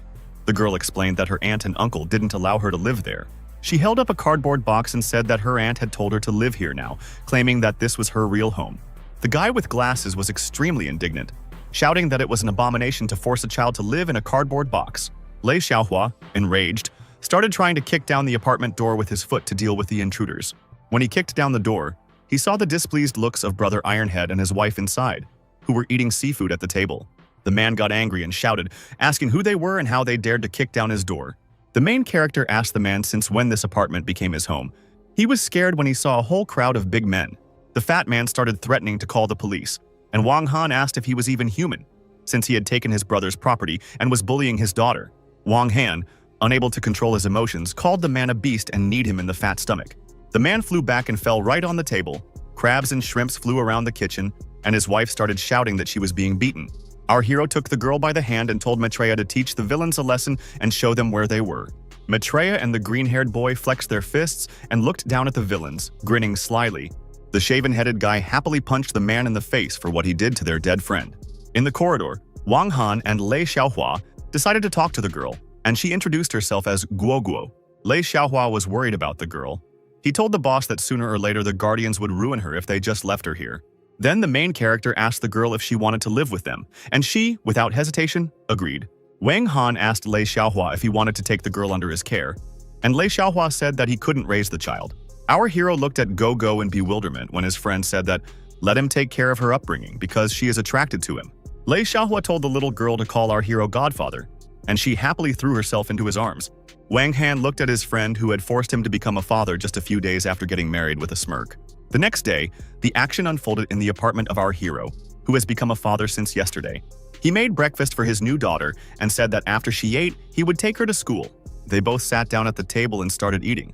The girl explained that her aunt and uncle didn't allow her to live there. She held up a cardboard box and said that her aunt had told her to live here now, claiming that this was her real home. The guy with glasses was extremely indignant, shouting that it was an abomination to force a child to live in a cardboard box. Lei Xiaohua, enraged, started trying to kick down the apartment door with his foot to deal with the intruders. When he kicked down the door, he saw the displeased looks of Brother Ironhead and his wife inside, who were eating seafood at the table. The man got angry and shouted, asking who they were and how they dared to kick down his door. The main character asked the man since when this apartment became his home. He was scared when he saw a whole crowd of big men. The fat man started threatening to call the police, and Wang Han asked if he was even human, since he had taken his brother's property and was bullying his daughter. Wang Han, unable to control his emotions, called the man a beast and kneed him in the fat stomach. The man flew back and fell right on the table. Crabs and shrimps flew around the kitchen, and his wife started shouting that she was being beaten. Our hero took the girl by the hand and told Maitreya to teach the villains a lesson and show them where they were. Maitreya and the green-haired boy flexed their fists and looked down at the villains, grinning slyly. The shaven-headed guy happily punched the man in the face for what he did to their dead friend. In the corridor, Wang Han and Lei Xiaohua decided to talk to the girl, and she introduced herself as Guo Guo. Lei Xiaohua was worried about the girl. He told the boss that sooner or later the guardians would ruin her if they just left her here. Then the main character asked the girl if she wanted to live with them, and she, without hesitation, agreed. Wang Han asked Lei Xiaohua if he wanted to take the girl under his care, and Lei Xiaohua said that he couldn't raise the child. Our hero looked at Go-Go in bewilderment when his friend said that let him take care of her upbringing because she is attracted to him. Lei Xiaohua told the little girl to call our hero Godfather, and she happily threw herself into his arms. Wang Han looked at his friend who had forced him to become a father just a few days after getting married with a smirk. The next day, the action unfolded in the apartment of our hero, who has become a father since yesterday. He made breakfast for his new daughter and said that after she ate, he would take her to school. They both sat down at the table and started eating.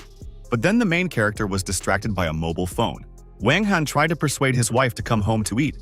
But then the main character was distracted by a mobile phone. Wang Han tried to persuade his wife to come home to eat,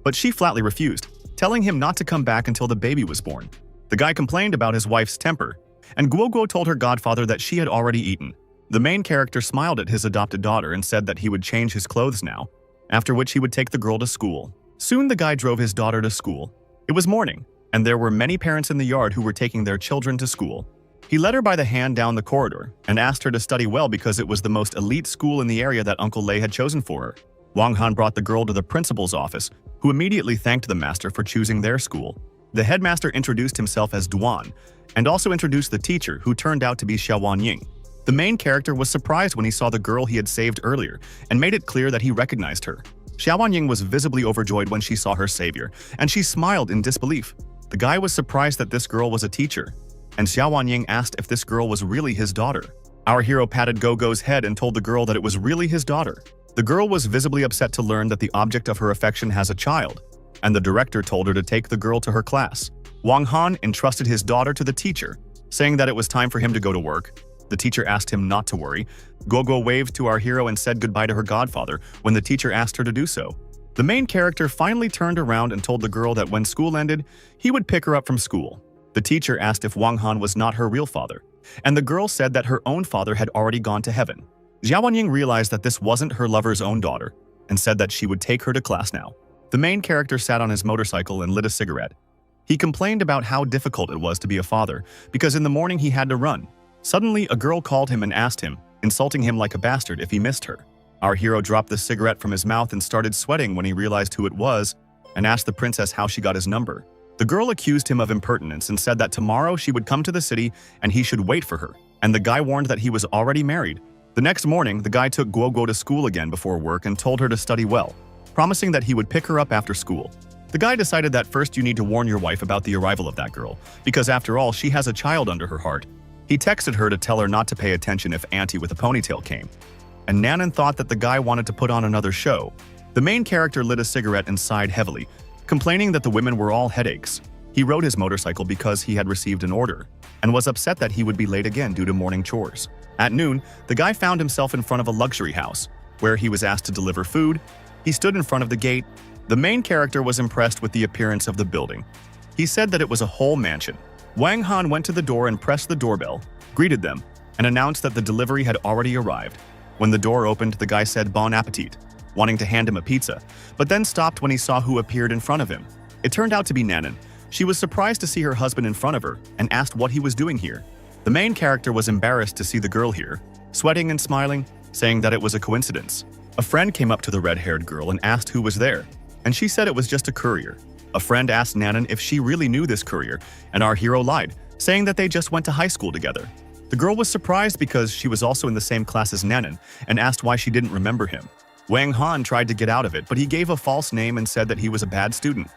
but she flatly refused, telling him not to come back until the baby was born. The guy complained about his wife's temper, and Guo Guo told her godfather that she had already eaten. The main character smiled at his adopted daughter and said that he would change his clothes now, after which he would take the girl to school. Soon the guy drove his daughter to school. It was morning, and there were many parents in the yard who were taking their children to school. He led her by the hand down the corridor and asked her to study well because it was the most elite school in the area that Uncle Lei had chosen for her. Wang Han brought the girl to the principal's office, who immediately thanked the master for choosing their school. The headmaster introduced himself as Duan, and also introduced the teacher, who turned out to be Xiaowan Ying. The main character was surprised when he saw the girl he had saved earlier, and made it clear that he recognized her. Xiaowan Ying was visibly overjoyed when she saw her savior, and she smiled in disbelief. The guy was surprised that this girl was a teacher, and Xiaowan Ying asked if this girl was really his daughter. Our hero patted Go-Go's head and told the girl that it was really his daughter. The girl was visibly upset to learn that the object of her affection has a child, and the director told her to take the girl to her class. Wang Han entrusted his daughter to the teacher, saying that it was time for him to go to work. The teacher asked him not to worry. Gogo waved to our hero and said goodbye to her godfather when the teacher asked her to do so. The main character finally turned around and told the girl that when school ended, he would pick her up from school. The teacher asked if Wang Han was not her real father, and the girl said that her own father had already gone to heaven. Xiao Wanying realized that this wasn't her lover's own daughter and said that she would take her to class now. The main character sat on his motorcycle and lit a cigarette. He complained about how difficult it was to be a father because in the morning he had to run. Suddenly, a girl called him and asked him, insulting him like a bastard if he missed her. Our hero dropped the cigarette from his mouth and started sweating when he realized who it was and asked the princess how she got his number. The girl accused him of impertinence and said that tomorrow she would come to the city and he should wait for her, and the guy warned that he was already married. The next morning, the guy took Guoguo to school again before work and told her to study well, promising that he would pick her up after school. The guy decided that first you need to warn your wife about the arrival of that girl, because after all, she has a child under her heart. He texted her to tell her not to pay attention if Auntie with a ponytail came. And Nanan thought that the guy wanted to put on another show. The main character lit a cigarette and sighed heavily, complaining that the women were all headaches. He rode his motorcycle because he had received an order, and was upset that he would be late again due to morning chores. At noon, the guy found himself in front of a luxury house, where he was asked to deliver food. He stood in front of the gate. The main character was impressed with the appearance of the building. He said that it was a whole mansion. Wang Han went to the door and pressed the doorbell, greeted them, and announced that the delivery had already arrived. When the door opened, the guy said bon appetit, wanting to hand him a pizza, but then stopped when he saw who appeared in front of him. It turned out to be Nanan. She was surprised to see her husband in front of her and asked what he was doing here. The main character was embarrassed to see the girl here, sweating and smiling, saying that it was a coincidence. A friend came up to the red-haired girl and asked who was there, and she said it was just a courier. A friend asked Nanan if she really knew this courier, and our hero lied, saying that they just went to high school together. The girl was surprised because she was also in the same class as Nanan and asked why she didn't remember him. Wang Han tried to get out of it, but he gave a false name and said that he was a bad student,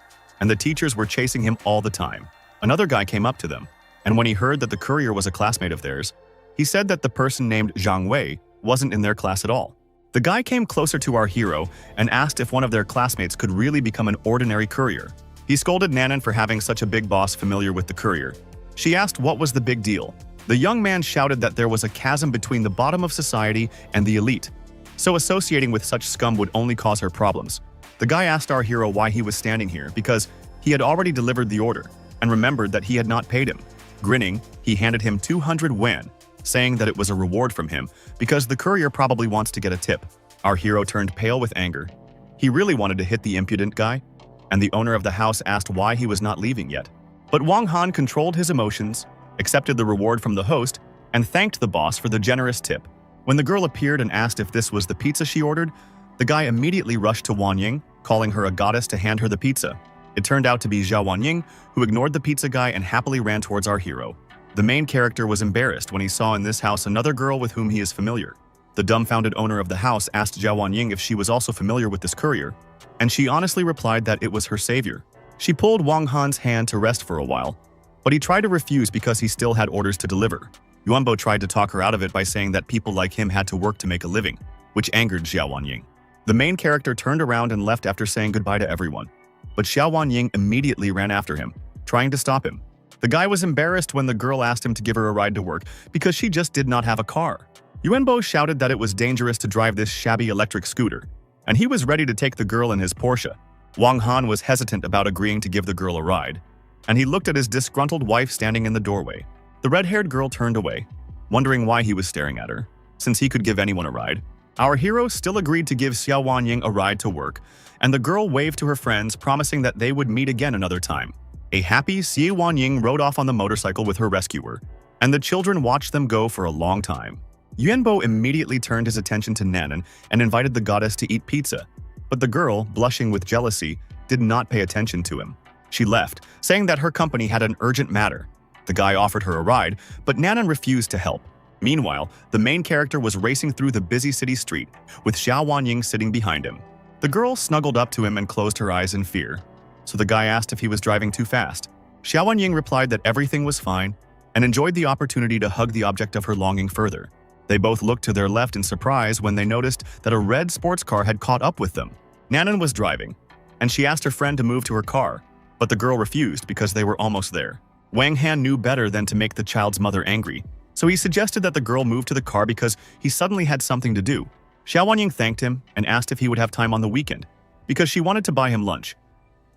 and the teachers were chasing him all the time. Another guy came up to them, and when he heard that the courier was a classmate of theirs, he said that the person named Zhang Wei wasn't in their class at all. The guy came closer to our hero and asked if one of their classmates could really become an ordinary courier. He scolded Nanan for having such a big boss familiar with the courier. She asked what was the big deal. The young man shouted that there was a chasm between the bottom of society and the elite, so associating with such scum would only cause her problems. The guy asked our hero why he was standing here because he had already delivered the order and remembered that he had not paid him. Grinning, he handed him 200 yuan, saying that it was a reward from him because the courier probably wants to get a tip. Our hero turned pale with anger. He really wanted to hit the impudent guy, and the owner of the house asked why he was not leaving yet. But Wang Han controlled his emotions, accepted the reward from the host, and thanked the boss for the generous tip. When the girl appeared and asked if this was the pizza she ordered, the guy immediately rushed to Wanying, calling her a goddess to hand her the pizza. It turned out to be Xiao Wanying, who ignored the pizza guy and happily ran towards our hero. The main character was embarrassed when he saw in this house another girl with whom he is familiar. The dumbfounded owner of the house asked Xiao Wanying if she was also familiar with this courier, and she honestly replied that it was her savior. She pulled Wang Han's hand to rest for a while, but he tried to refuse because he still had orders to deliver. Yuanbo tried to talk her out of it by saying that people like him had to work to make a living, which angered Xiao Wanying. The main character turned around and left after saying goodbye to everyone, but Xiao Wanying immediately ran after him, trying to stop him. The guy was embarrassed when the girl asked him to give her a ride to work because she just did not have a car. Yuanbo shouted that it was dangerous to drive this shabby electric scooter, and he was ready to take the girl in his Porsche. Wang Han was hesitant about agreeing to give the girl a ride, and he looked at his disgruntled wife standing in the doorway. The red-haired girl turned away, wondering why he was staring at her, since he could give anyone a ride. Our hero still agreed to give Xiao Wanying a ride to work, and the girl waved to her friends, promising that they would meet again another time. A happy Xiao Wanying rode off on the motorcycle with her rescuer, and the children watched them go for a long time. Yuanbo immediately turned his attention to Nanan and invited the goddess to eat pizza, but the girl, blushing with jealousy, did not pay attention to him. She left, saying that her company had an urgent matter. The guy offered her a ride, but Nanan refused to help. Meanwhile, the main character was racing through the busy city street, with Xiao Wanying sitting behind him. The girl snuggled up to him and closed her eyes in fear, so the guy asked if he was driving too fast. Xiao Wanying replied that everything was fine and enjoyed the opportunity to hug the object of her longing further. They both looked to their left in surprise when they noticed that a red sports car had caught up with them. Nanan was driving, and she asked her friend to move to her car, but the girl refused because they were almost there. Wang Han knew better than to make the child's mother angry, so he suggested that the girl move to the car because he suddenly had something to do. Xiao Wanying thanked him and asked if he would have time on the weekend, because she wanted to buy him lunch.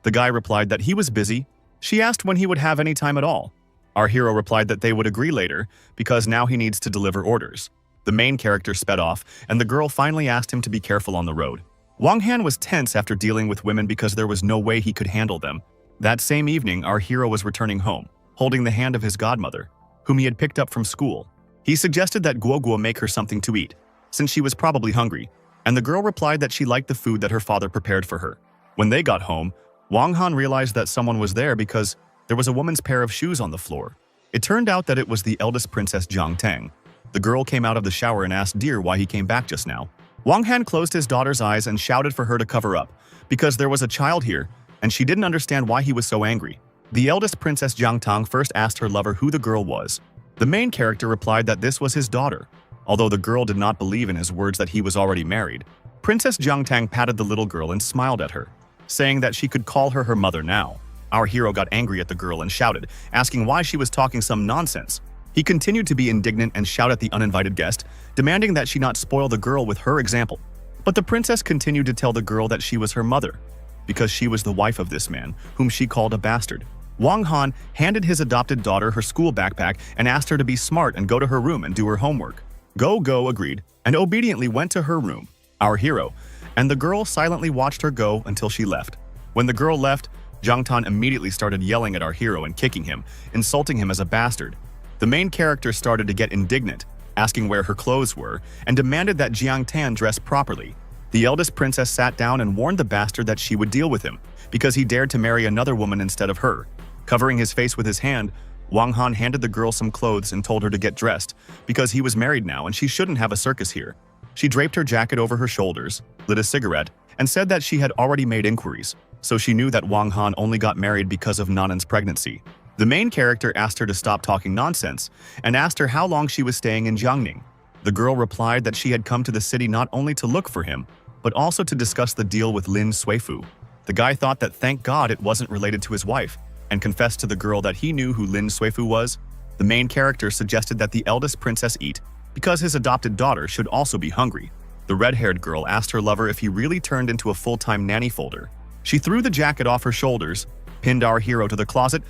The guy replied that he was busy. She asked when he would have any time at all. Our hero replied that they would agree later, because now he needs to deliver orders. The main character sped off, and the girl finally asked him to be careful on the road. Wang Han was tense after dealing with women because there was no way he could handle them. That same evening, our hero was returning home, holding the hand of his godmother, whom he had picked up from school. He suggested that Guo Guo make her something to eat, since she was probably hungry, and the girl replied that she liked the food that her father prepared for her. When they got home, Wang Han realized that someone was there because there was a woman's pair of shoes on the floor. It turned out that it was the eldest princess Jiang Tang. The girl came out of the shower and asked Dear why he came back just now. Wang Han closed his daughter's eyes and shouted for her to cover up, because there was a child here, and she didn't understand why he was so angry. The eldest princess Jiang Tang first asked her lover who the girl was. The main character replied that this was his daughter, although the girl did not believe in his words that he was already married. Princess Jiang Tang patted the little girl and smiled at her, saying that she could call her mother now. Our hero got angry at the girl and shouted, asking why she was talking some nonsense. He continued to be indignant and shout at the uninvited guest, demanding that she not spoil the girl with her example. But the princess continued to tell the girl that she was her mother, because she was the wife of this man, whom she called a bastard. Wang Han handed his adopted daughter her school backpack and asked her to be smart and go to her room and do her homework. Go agreed, and obediently went to her room, our hero, and the girl silently watched her go until she left. When the girl left, Jiang Tan immediately started yelling at our hero and kicking him, insulting him as a bastard. The main character started to get indignant, asking where her clothes were, and demanded that Jiang Tan dress properly. The eldest princess sat down and warned the bastard that she would deal with him, because he dared to marry another woman instead of her. Covering his face with his hand, Wang Han handed the girl some clothes and told her to get dressed, because he was married now and she shouldn't have a circus here. She draped her jacket over her shoulders, lit a cigarette, and said that she had already made inquiries, so she knew that Wang Han only got married because of Nanan's pregnancy. The main character asked her to stop talking nonsense and asked her how long she was staying in Jiangning. The girl replied that she had come to the city not only to look for him, but also to discuss the deal with Lin Suifu. The guy thought that thank God it wasn't related to his wife, and confessed to the girl that he knew who Lin Suifu was. The main character suggested that the eldest princess eat, because his adopted daughter should also be hungry. The red-haired girl asked her lover if he really turned into a full-time nanny folder. She threw the jacket off her shoulders, pinned our hero to the closet,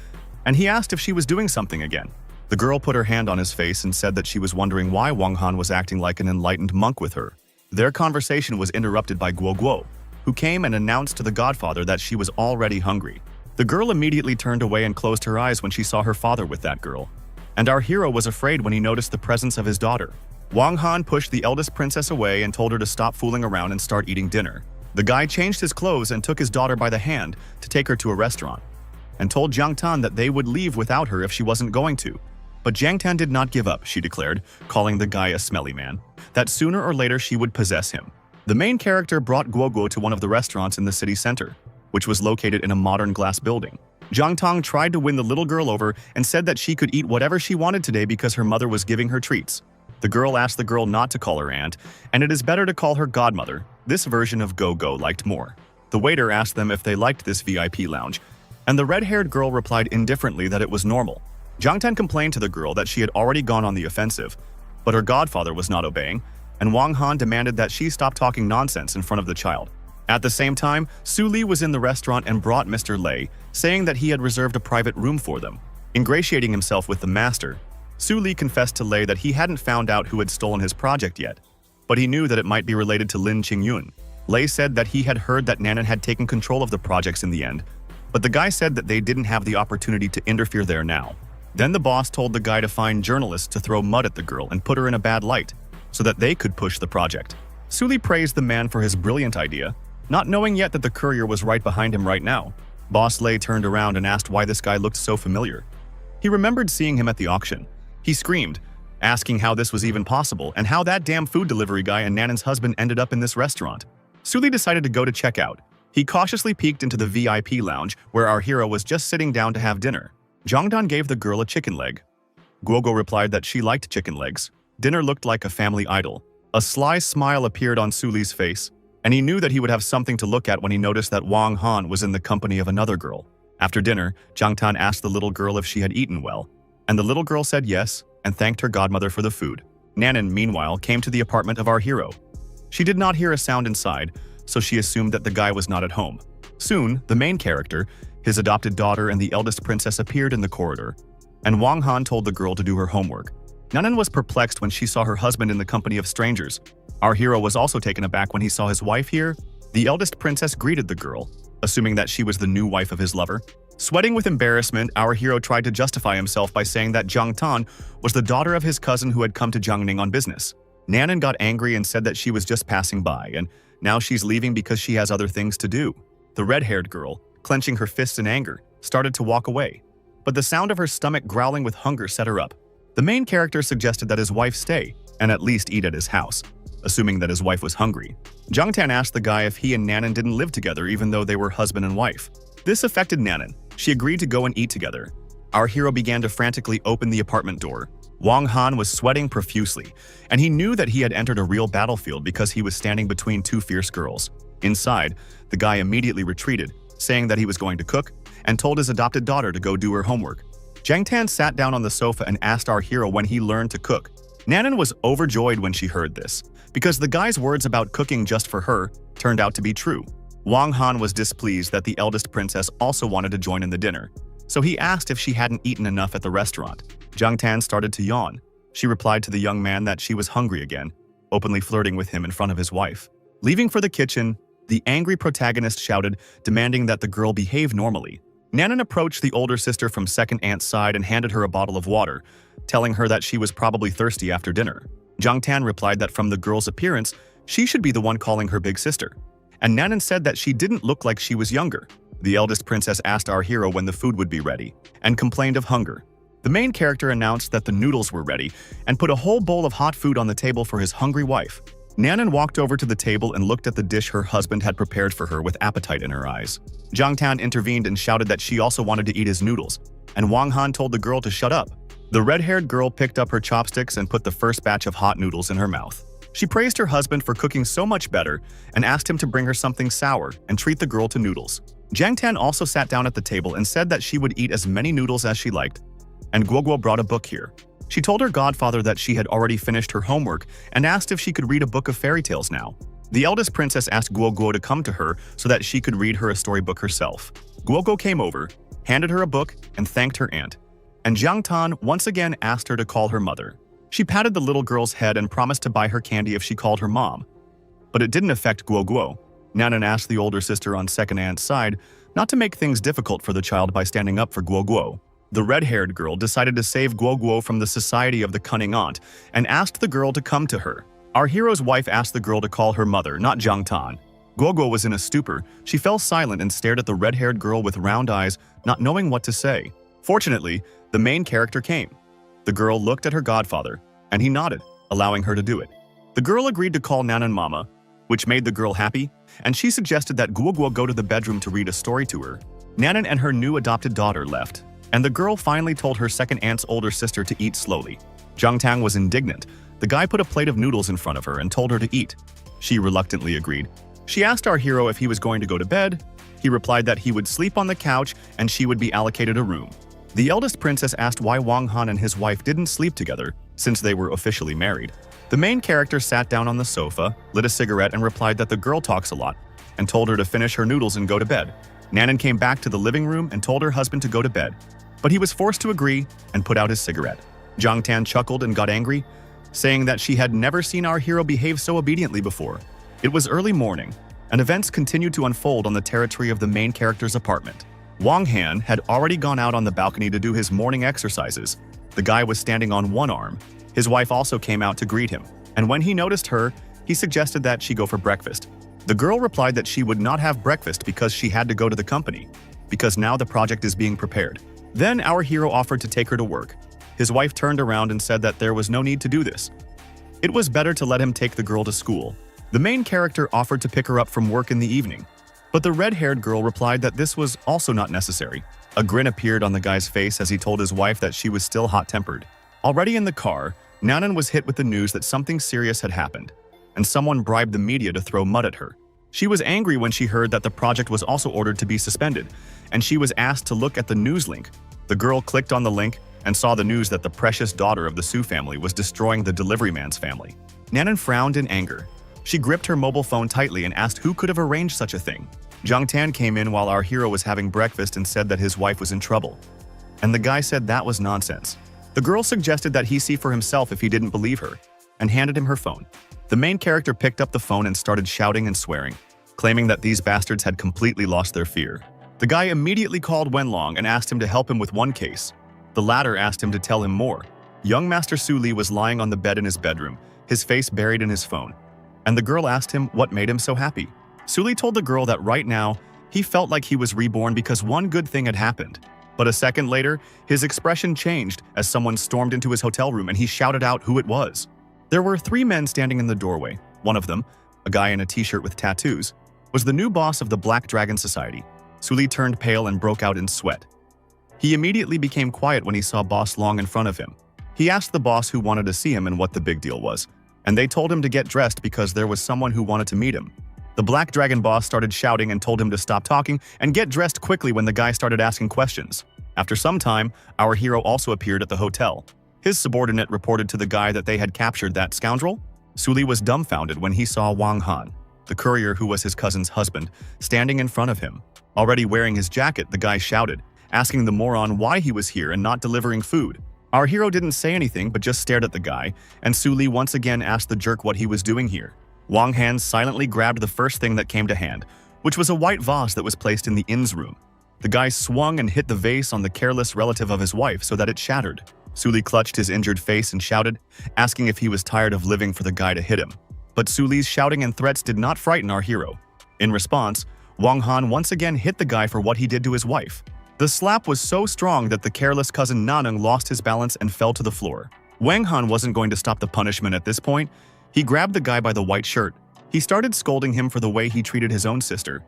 and he asked if she was doing something again. The girl put her hand on his face and said that she was wondering why Wang Han was acting like an enlightened monk with her. Their conversation was interrupted by Guo Guo, who came and announced to the godfather that she was already hungry. The girl immediately turned away and closed her eyes when she saw her father with that girl. And our hero was afraid when he noticed the presence of his daughter. Wang Han pushed the eldest princess away and told her to stop fooling around and start eating dinner. The guy changed his clothes and took his daughter by the hand to take her to a restaurant, and told Jiang Tan that they would leave without her if she wasn't going to. But Jiang Tan did not give up, she declared, calling the guy a smelly man, that sooner or later she would possess him. The main character brought Guo Guo to one of the restaurants in the city center, which was located in a modern glass building. Jiang Tang tried to win the little girl over and said that she could eat whatever she wanted today because her mother was giving her treats. The girl asked the girl not to call her aunt, and it is better to call her godmother. This version of Go-Go liked more. The waiter asked them if they liked this VIP lounge, and the red-haired girl replied indifferently that it was normal. Jiang Tan complained to the girl that she had already gone on the offensive, but her godfather was not obeying, and Wang Han demanded that she stop talking nonsense in front of the child. At the same time, Su Li was in the restaurant and brought Mr. Lei, saying that he had reserved a private room for them. Ingratiating himself with the master, Su Li confessed to Lei that he hadn't found out who had stolen his project yet, but he knew that it might be related to Lin Qingyun. Lei said that he had heard that Nanan had taken control of the projects in the end, but the guy said that they didn't have the opportunity to interfere there now. Then the boss told the guy to find journalists to throw mud at the girl and put her in a bad light, so that they could push the project. Su Li praised the man for his brilliant idea, not knowing yet that the courier was right behind him right now. Boss Lei turned around and asked why this guy looked so familiar. He remembered seeing him at the auction. He screamed, asking how this was even possible and how that damn food delivery guy and Nanan's husband ended up in this restaurant. Su Li decided to go to check out. He cautiously peeked into the VIP lounge where our hero was just sitting down to have dinner. Zhangdan gave the girl a chicken leg. Guogo replied that she liked chicken legs. Dinner looked like a family idol. A sly smile appeared on Su Li's face, and he knew that he would have something to look at when he noticed that Wang Han was in the company of another girl. After dinner, Jangtan asked the little girl if she had eaten well, and the little girl said yes and thanked her godmother for the food. Nanan, meanwhile, came to the apartment of our hero. She did not hear a sound inside, so she assumed that the guy was not at home. Soon, the main character, his adopted daughter and the eldest princess appeared in the corridor, and Wang Han told the girl to do her homework. Nanan was perplexed when she saw her husband in the company of strangers. Our hero was also taken aback when he saw his wife here. The eldest princess greeted the girl, assuming that she was the new wife of his lover. Sweating with embarrassment, our hero tried to justify himself by saying that Jiang Tan was the daughter of his cousin who had come to Jiangning on business. Nanan got angry and said that she was just passing by, and now she's leaving because she has other things to do. The red-haired girl, clenching her fists in anger, started to walk away, but the sound of her stomach growling with hunger set her up. The main character suggested that his wife stay and at least eat at his house, assuming that his wife was hungry. Jiang Tan asked the guy if he and Nanan didn't live together even though they were husband and wife. This affected Nanan. She agreed to go and eat together. Our hero began to frantically open the apartment door. Wang Han was sweating profusely, and he knew that he had entered a real battlefield because he was standing between two fierce girls. Inside, the guy immediately retreated, saying that he was going to cook, and told his adopted daughter to go do her homework. Jiang Tan sat down on the sofa and asked our hero when he learned to cook. Nanan was overjoyed when she heard this, because the guy's words about cooking just for her turned out to be true. Wang Han was displeased that the eldest princess also wanted to join in the dinner, so he asked if she hadn't eaten enough at the restaurant. Jiang Tan started to yawn. She replied to the young man that she was hungry again, openly flirting with him in front of his wife. Leaving for the kitchen, the angry protagonist shouted, demanding that the girl behave normally. Nanan approached the older sister from second aunt's side and handed her a bottle of water, telling her that she was probably thirsty after dinner. Jiang Tan replied that from the girl's appearance, she should be the one calling her big sister. And Nanan said that she didn't look like she was younger. The eldest princess asked our hero when the food would be ready, and complained of hunger. The main character announced that the noodles were ready, and put a whole bowl of hot food on the table for his hungry wife. Nanan walked over to the table and looked at the dish her husband had prepared for her with appetite in her eyes. Jiang Tan intervened and shouted that she also wanted to eat his noodles, and Wang Han told the girl to shut up. The red-haired girl picked up her chopsticks and put the first batch of hot noodles in her mouth. She praised her husband for cooking so much better and asked him to bring her something sour and treat the girl to noodles. Jiang Tan also sat down at the table and said that she would eat as many noodles as she liked, and Guoguo brought a book here. She told her godfather that she had already finished her homework and asked if she could read a book of fairy tales now. The eldest princess asked Guoguo to come to her so that she could read her a storybook herself. Guoguo came over, handed her a book, and thanked her aunt. And Jiang Tan once again asked her to call her mother. She patted the little girl's head and promised to buy her candy if she called her mom. But it didn't affect Guoguo. Nanan asked the older sister on second aunt's side not to make things difficult for the child by standing up for Guoguo. The red-haired girl decided to save Guoguo from the society of the cunning aunt and asked the girl to come to her. Our hero's wife asked the girl to call her mother, not Jiang Tan. Guoguo was in a stupor. She fell silent and stared at the red-haired girl with round eyes, not knowing what to say. Fortunately, the main character came. The girl looked at her godfather, and he nodded, allowing her to do it. The girl agreed to call Nanan Mama, which made the girl happy, and she suggested that Guoguo go to the bedroom to read a story to her. Nanan and her new adopted daughter left, and the girl finally told her second aunt's older sister to eat slowly. Jiang Tang was indignant. The guy put a plate of noodles in front of her and told her to eat. She reluctantly agreed. She asked our hero if he was going to go to bed. He replied that he would sleep on the couch and she would be allocated a room. The eldest princess asked why Wang Han and his wife didn't sleep together, since they were officially married. The main character sat down on the sofa, lit a cigarette, and replied that the girl talks a lot, and told her to finish her noodles and go to bed. Nanan came back to the living room and told her husband to go to bed, but he was forced to agree and put out his cigarette. Jiang Tan chuckled and got angry, saying that she had never seen our hero behave so obediently before. It was early morning, and events continued to unfold on the territory of the main character's apartment. Wang Han had already gone out on the balcony to do his morning exercises. The guy was standing on one arm. His wife also came out to greet him, and when he noticed her, he suggested that she go for breakfast. The girl replied that she would not have breakfast because she had to go to the company, because now the project is being prepared. Then our hero offered to take her to work. His wife turned around and said that there was no need to do this. It was better to let him take the girl to school. The main character offered to pick her up from work in the evening, but the red-haired girl replied that this was also not necessary. A grin appeared on the guy's face as he told his wife that she was still hot-tempered. Already in the car, Nanan was hit with the news that something serious had happened, and someone bribed the media to throw mud at her. She was angry when she heard that the project was also ordered to be suspended, and she was asked to look at the news link. The girl clicked on the link and saw the news that the precious daughter of the Su family was destroying the delivery man's family. Nanan frowned in anger. She gripped her mobile phone tightly and asked who could have arranged such a thing. Jung Tan came in while our hero was having breakfast and said that his wife was in trouble. And the guy said that was nonsense. The girl suggested that he see for himself if he didn't believe her, and handed him her phone. The main character picked up the phone and started shouting and swearing, claiming that these bastards had completely lost their fear. The guy immediately called Wenlong and asked him to help him with one case. The latter asked him to tell him more. Young Master Su Li was lying on the bed in his bedroom, his face buried in his phone. And the girl asked him what made him so happy. Su Li told the girl that right now, he felt like he was reborn because one good thing had happened. But a second later, his expression changed as someone stormed into his hotel room and he shouted out who it was. There were 3 men standing in the doorway. One of them, a guy in a t-shirt with tattoos, was the new boss of the Black Dragon Society. Su Li turned pale and broke out in sweat. He immediately became quiet when he saw Boss Long in front of him. He asked the boss who wanted to see him and what the big deal was, and they told him to get dressed because there was someone who wanted to meet him. The Black Dragon boss started shouting and told him to stop talking and get dressed quickly when the guy started asking questions. After some time, our hero also appeared at the hotel. His subordinate reported to the guy that they had captured that scoundrel. Su Li was dumbfounded when he saw Wang Han, the courier who was his cousin's husband, standing in front of him. Already wearing his jacket, the guy shouted, asking the moron why he was here and not delivering food. Our hero didn't say anything but just stared at the guy, and Su Li once again asked the jerk what he was doing here. Wang Han silently grabbed the first thing that came to hand, which was a white vase that was placed in the inn's room. The guy swung and hit the vase on the careless relative of his wife so that it shattered. Su Li clutched his injured face and shouted, asking if he was tired of living for the guy to hit him. But Su Li's shouting and threats did not frighten our hero. In response, Wang Han once again hit the guy for what he did to his wife. The slap was so strong that the careless cousin Naneng lost his balance and fell to the floor. Wang Han wasn't going to stop the punishment at this point. He grabbed the guy by the white shirt. He started scolding him for the way he treated his own sister.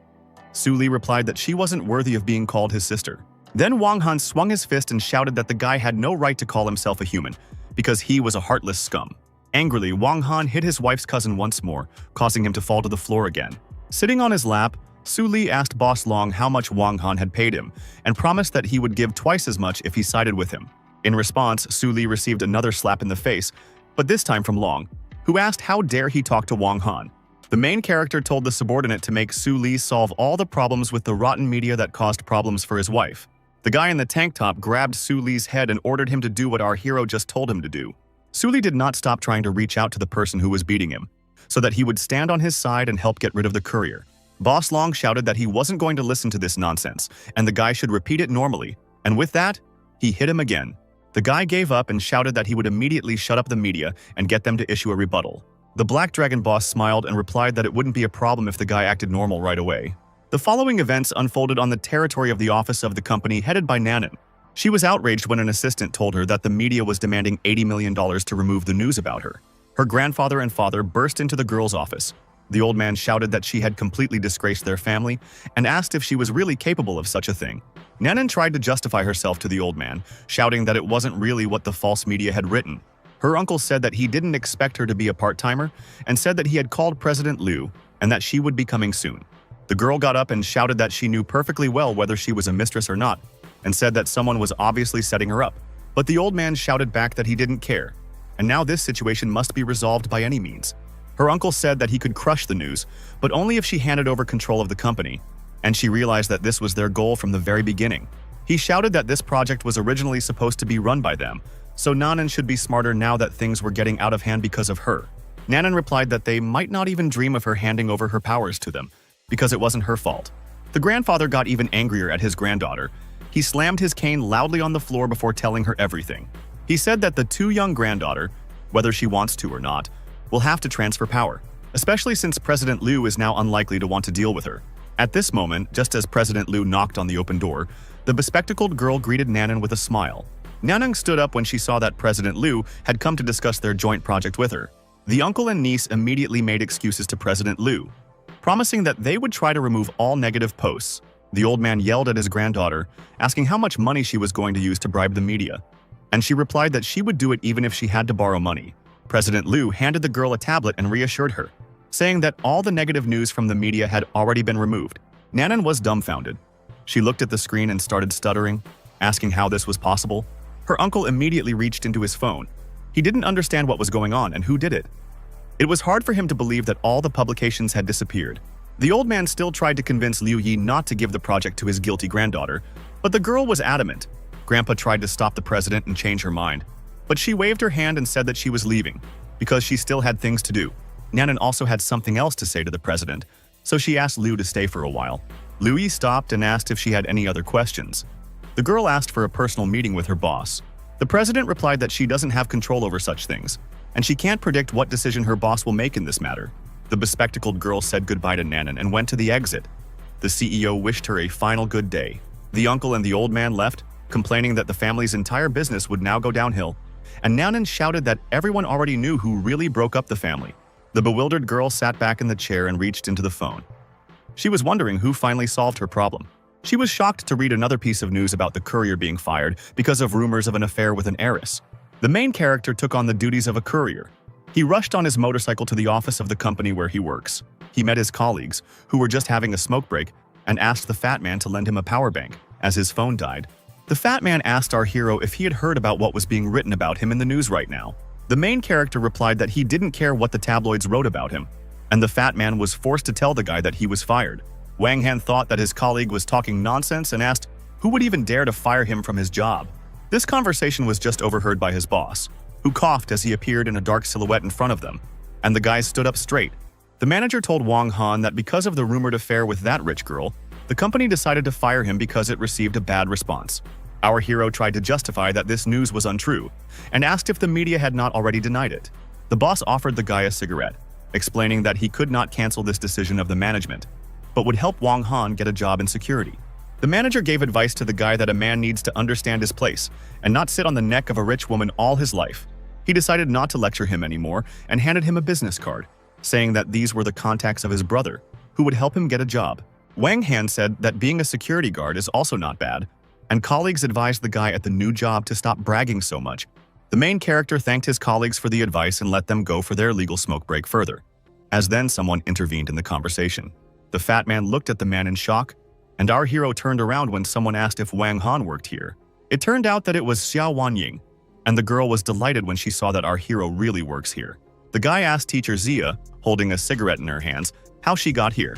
Su Li replied that she wasn't worthy of being called his sister. Then Wang Han swung his fist and shouted that the guy had no right to call himself a human, because he was a heartless scum. Angrily, Wang Han hit his wife's cousin once more, causing him to fall to the floor again. Sitting on his lap, Su Li asked Boss Long how much Wang Han had paid him, and promised that he would give twice as much if he sided with him. In response, Su Li received another slap in the face, but this time from Long, who asked how dare he talk to Wang Han. The main character told the subordinate to make Su Li solve all the problems with the rotten media that caused problems for his wife. The guy in the tank top grabbed Su Li's head and ordered him to do what our hero just told him to do. Su Li did not stop trying to reach out to the person who was beating him, so that he would stand on his side and help get rid of the courier. Boss Long shouted that he wasn't going to listen to this nonsense, and the guy should repeat it normally, and with that, he hit him again. The guy gave up and shouted that he would immediately shut up the media and get them to issue a rebuttal. The Black Dragon boss smiled and replied that it wouldn't be a problem if the guy acted normal right away. The following events unfolded on the territory of the office of the company headed by Nanan. She was outraged when an assistant told her that the media was demanding $80 million to remove the news about her. Her grandfather and father burst into the girl's office. The old man shouted that she had completely disgraced their family and asked if she was really capable of such a thing. Nanan tried to justify herself to the old man, shouting that it wasn't really what the false media had written. Her uncle said that he didn't expect her to be a part-timer and said that he had called President Liu and that she would be coming soon. The girl got up and shouted that she knew perfectly well whether she was a mistress or not and said that someone was obviously setting her up. But the old man shouted back that he didn't care, and now this situation must be resolved by any means. Her uncle said that he could crush the news, but only if she handed over control of the company, and she realized that this was their goal from the very beginning. He shouted that this project was originally supposed to be run by them, so Nanan should be smarter now that things were getting out of hand because of her. Nanan replied that they might not even dream of her handing over her powers to them, because it wasn't her fault. The grandfather got even angrier at his granddaughter. He slammed his cane loudly on the floor before telling her everything. He said that the too young granddaughter, whether she wants to or not, will have to transfer power, especially since President Liu is now unlikely to want to deal with her. At this moment, just as President Liu knocked on the open door, the bespectacled girl greeted Nanan with a smile. Nanang stood up when she saw that President Liu had come to discuss their joint project with her. The uncle and niece immediately made excuses to President Liu, promising that they would try to remove all negative posts. The old man yelled at his granddaughter, asking how much money she was going to use to bribe the media, and she replied that she would do it even if she had to borrow money. President Liu handed the girl a tablet and reassured her. saying that all the negative news from the media had already been removed. Nanan was dumbfounded. She looked at the screen and started stuttering, asking how this was possible. Her uncle immediately reached into his phone. He didn't understand what was going on and who did it. It was hard for him to believe that all the publications had disappeared. The old man still tried to convince Liu Yi not to give the project to his guilty granddaughter, but the girl was adamant. Grandpa tried to stop the president and change her mind, but she waved her hand and said that she was leaving, because she still had things to do. Nanan also had something else to say to the president, so she asked Liu to stay for a while. Liu Yi stopped and asked if she had any other questions. The girl asked for a personal meeting with her boss. The president replied that she doesn't have control over such things, and she can't predict what decision her boss will make in this matter. The bespectacled girl said goodbye to Nanan and went to the exit. The CEO wished her a final good day. The uncle and the old man left, complaining that the family's entire business would now go downhill, and Nanan shouted that everyone already knew who really broke up the family. The bewildered girl sat back in the chair and reached into the phone. She was wondering who finally solved her problem. She was shocked to read another piece of news about the courier being fired because of rumors of an affair with an heiress. The main character took on the duties of a courier. He rushed on his motorcycle to the office of the company where he works. He met his colleagues, who were just having a smoke break, and asked the fat man to lend him a power bank, as his phone died. The fat man asked our hero if he had heard about what was being written about him in the news right now. The main character replied that he didn't care what the tabloids wrote about him, and the fat man was forced to tell the guy that he was fired. Wang Han thought that his colleague was talking nonsense and asked who would even dare to fire him from his job. This conversation was just overheard by his boss, who coughed as he appeared in a dark silhouette in front of them, and the guys stood up straight. The manager told Wang Han that because of the rumored affair with that rich girl, the company decided to fire him because it received a bad response. Our hero tried to justify that this news was untrue, and asked if the media had not already denied it. The boss offered the guy a cigarette, explaining that he could not cancel this decision of the management, but would help Wang Han get a job in security. The manager gave advice to the guy that a man needs to understand his place and not sit on the neck of a rich woman all his life. He decided not to lecture him anymore and handed him a business card, saying that these were the contacts of his brother, who would help him get a job. Wang Han said that being a security guard is also not bad, and colleagues advised the guy at the new job to stop bragging so much. The main character thanked his colleagues for the advice and let them go for their legal smoke break further. As then someone intervened in the conversation. The fat man looked at the man in shock, and our hero turned around when someone asked if Wang Han worked here. It turned out that it was Xiao Wanying, and the girl was delighted when she saw that our hero really works here. The guy asked teacher Zia, holding a cigarette in her hands, how she got here,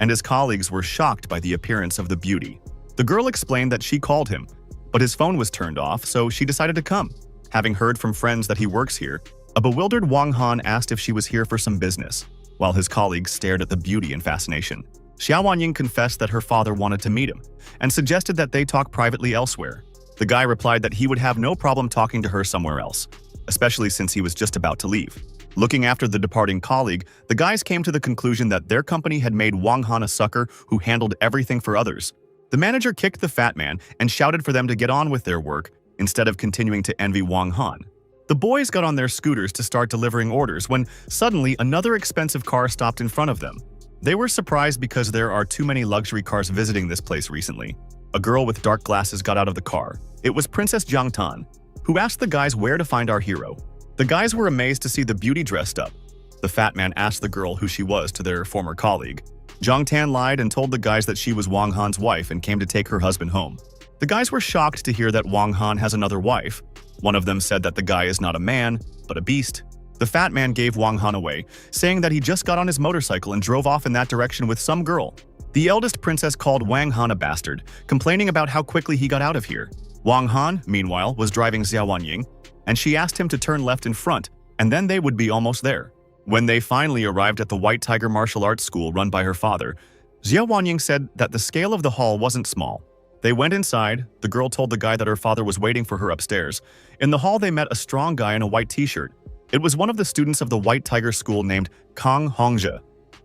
and his colleagues were shocked by the appearance of the beauty. The girl explained that she called him, but his phone was turned off, so she decided to come. Having heard from friends that he works here, a bewildered Wang Han asked if she was here for some business, while his colleagues stared at the beauty in fascination. Xiao Wanying confessed that her father wanted to meet him, and suggested that they talk privately elsewhere. The guy replied that he would have no problem talking to her somewhere else, especially since he was just about to leave. Looking after the departing colleague, the guys came to the conclusion that their company had made Wang Han a sucker who handled everything for others. The manager kicked the fat man and shouted for them to get on with their work instead of continuing to envy Wang Han. The boys got on their scooters to start delivering orders when suddenly another expensive car stopped in front of them. They were surprised because there are too many luxury cars visiting this place recently. A girl with dark glasses got out of the car. It was Princess Jiang Tan, who asked the guys where to find our hero. The guys were amazed to see the beauty dressed up. The fat man asked the girl who she was to their former colleague. Jiang Tan lied and told the guys that she was Wang Han's wife and came to take her husband home. The guys were shocked to hear that Wang Han has another wife. One of them said that the guy is not a man, but a beast. The fat man gave Wang Han away, saying that he just got on his motorcycle and drove off in that direction with some girl. The eldest princess called Wang Han a bastard, complaining about how quickly he got out of here. Wang Han, meanwhile, was driving Xiao Wanying, and she asked him to turn left in front, and then they would be almost there. When they finally arrived at the White Tiger martial arts school run by her father, Xiao Wanying said that the scale of the hall wasn't small. They went inside. The girl told the guy that her father was waiting for her upstairs. In the hall, they met a strong guy in a white t-shirt. It was one of the students of the White Tiger School named Kang Hongzhe,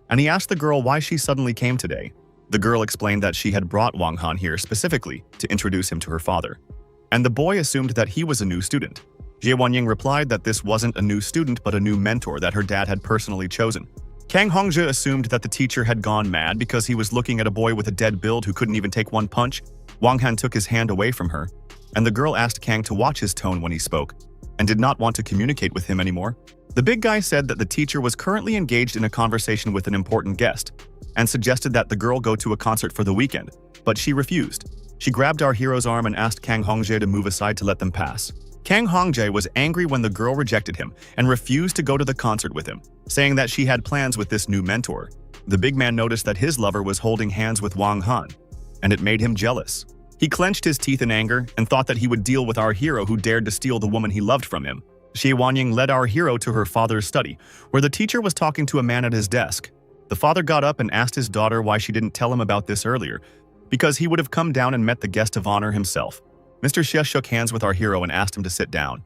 and he asked the girl why she suddenly came today. The girl explained that she had brought Wang Han here specifically to introduce him to her father, and the boy assumed that he was a new student. Jie Wanying replied that this wasn't a new student but a new mentor that her dad had personally chosen. Kang Hongzhe assumed that the teacher had gone mad because he was looking at a boy with a dead build who couldn't even take one punch. Wang Han took his hand away from her, and the girl asked Kang to watch his tone when he spoke, and did not want to communicate with him anymore. The big guy said that the teacher was currently engaged in a conversation with an important guest, and suggested that the girl go to a concert for the weekend, but she refused. She grabbed our hero's arm and asked Kang Hongjae to move aside to let them pass. Kang Hongjae was angry when the girl rejected him and refused to go to the concert with him, saying that she had plans with this new mentor. The big man noticed that his lover was holding hands with Wang Han, and it made him jealous. He clenched his teeth in anger and thought that he would deal with our hero who dared to steal the woman he loved from him. Xie Wanying led our hero to her father's study, where the teacher was talking to a man at his desk. The father got up and asked his daughter why she didn't tell him about this earlier, because he would have come down and met the guest of honor himself. Mr. Xie shook hands with our hero and asked him to sit down.